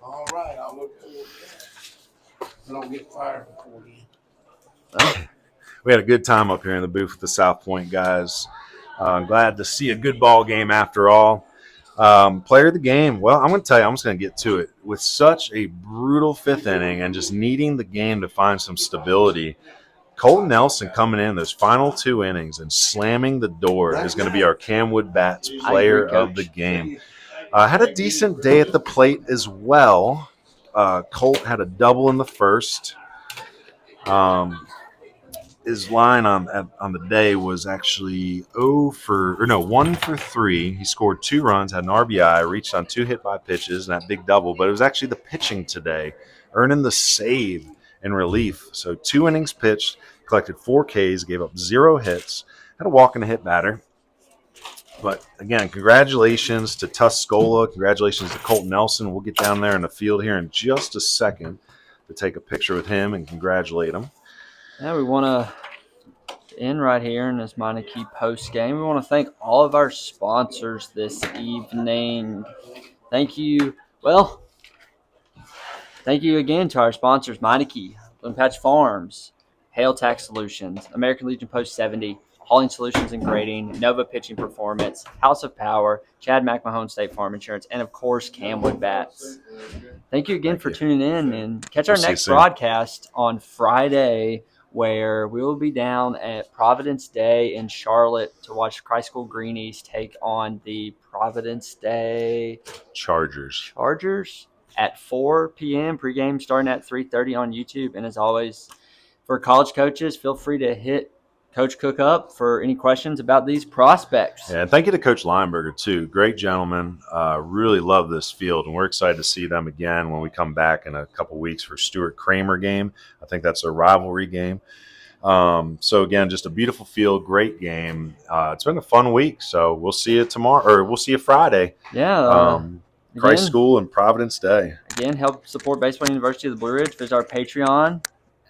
All right, I'll look forward to that. I don't get fired before then. We had a good time up here in the booth with the South Point guys. Glad to see a good ball game after all. Player of the game. Well, I'm going to tell you, I'm just going to get to it. With such a brutal fifth inning and just needing the game to find some stability, Colton Nelson coming in those final 2 innings and slamming the door is going to be our CamWood Bats player of the game. Had a decent day at the plate as well. Colt had a double in the first. His line on the day was actually 1 for 3. He scored 2 runs, had an RBI, reached on 2 hit by pitches, and that big double. But it was actually the pitching today, earning the save in relief. So 2 innings pitched, collected 4 Ks, gave up 0 hits, had a walk and a hit batter. But again, congratulations to Tuscola. Congratulations to Colton Nelson. We'll get down there in the field here in just a second to take a picture with him and congratulate him. Yeah, we want to end right here in this Meineke post game. We want to thank all of our sponsors this evening. Thank you. Well, thank you again to our sponsors, Meineke, Bloom Patch Farms, Hail Tax Solutions, American Legion Post 70, Hauling Solutions and Grading, Nova Pitching Performance, House of Power, Chad McMahon State Farm Insurance, and of course, CamWood Bats. Thank you again for tuning in, and catch our next broadcast on Friday, where we will be down at Providence Day in Charlotte to watch Christ School Greenies take on the Providence Day Chargers at 4 p.m. Pregame starting at 3:30 on YouTube. And as always, for college coaches, feel free to hit Coach Cook up for any questions about these prospects. Yeah, and thank you to Coach Lineberger, too. Great gentleman. Really love this field, and we're excited to see them again when we come back in a couple weeks for Stuart Kramer game. I think that's a rivalry game. So, again, just a beautiful field, great game. It's been a fun week, so we'll see you tomorrow, or we'll see you Friday. Yeah. Christ School and Providence Day. Again, help support Baseball University of the Blue Ridge. Visit our Patreon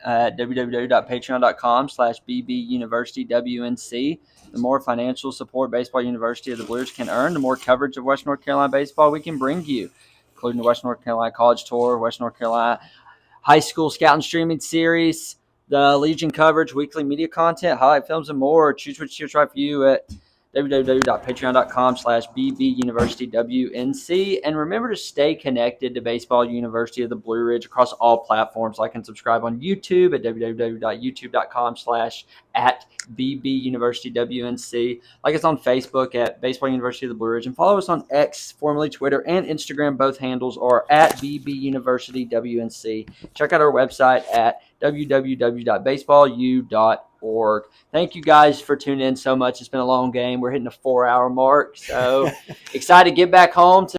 at www.patreon.com/bbuniversitywNC. The more financial support Baseball University of the Blue Ridge can earn, the more coverage of Western North Carolina baseball we can bring you, including the Western North Carolina College Tour, Western North Carolina High School Scout and Streaming Series, the Legion coverage, weekly media content, highlight films, and more. Choose which is right for you at www.patreon.com/bbuniversitywNC. And remember to stay connected to Baseball University of the Blue Ridge across all platforms. Like and subscribe on YouTube at www.youtube.com/@bbuniversitywNC. Like us on Facebook at Baseball University of the Blue Ridge. And follow us on X, formerly Twitter, and Instagram. Both handles are at bbuniversitywNC. Check out our website at www.baseballu.org. Thank you guys for tuning in so much. It's been a long game. We're hitting the 4-hour mark. So excited to get back home to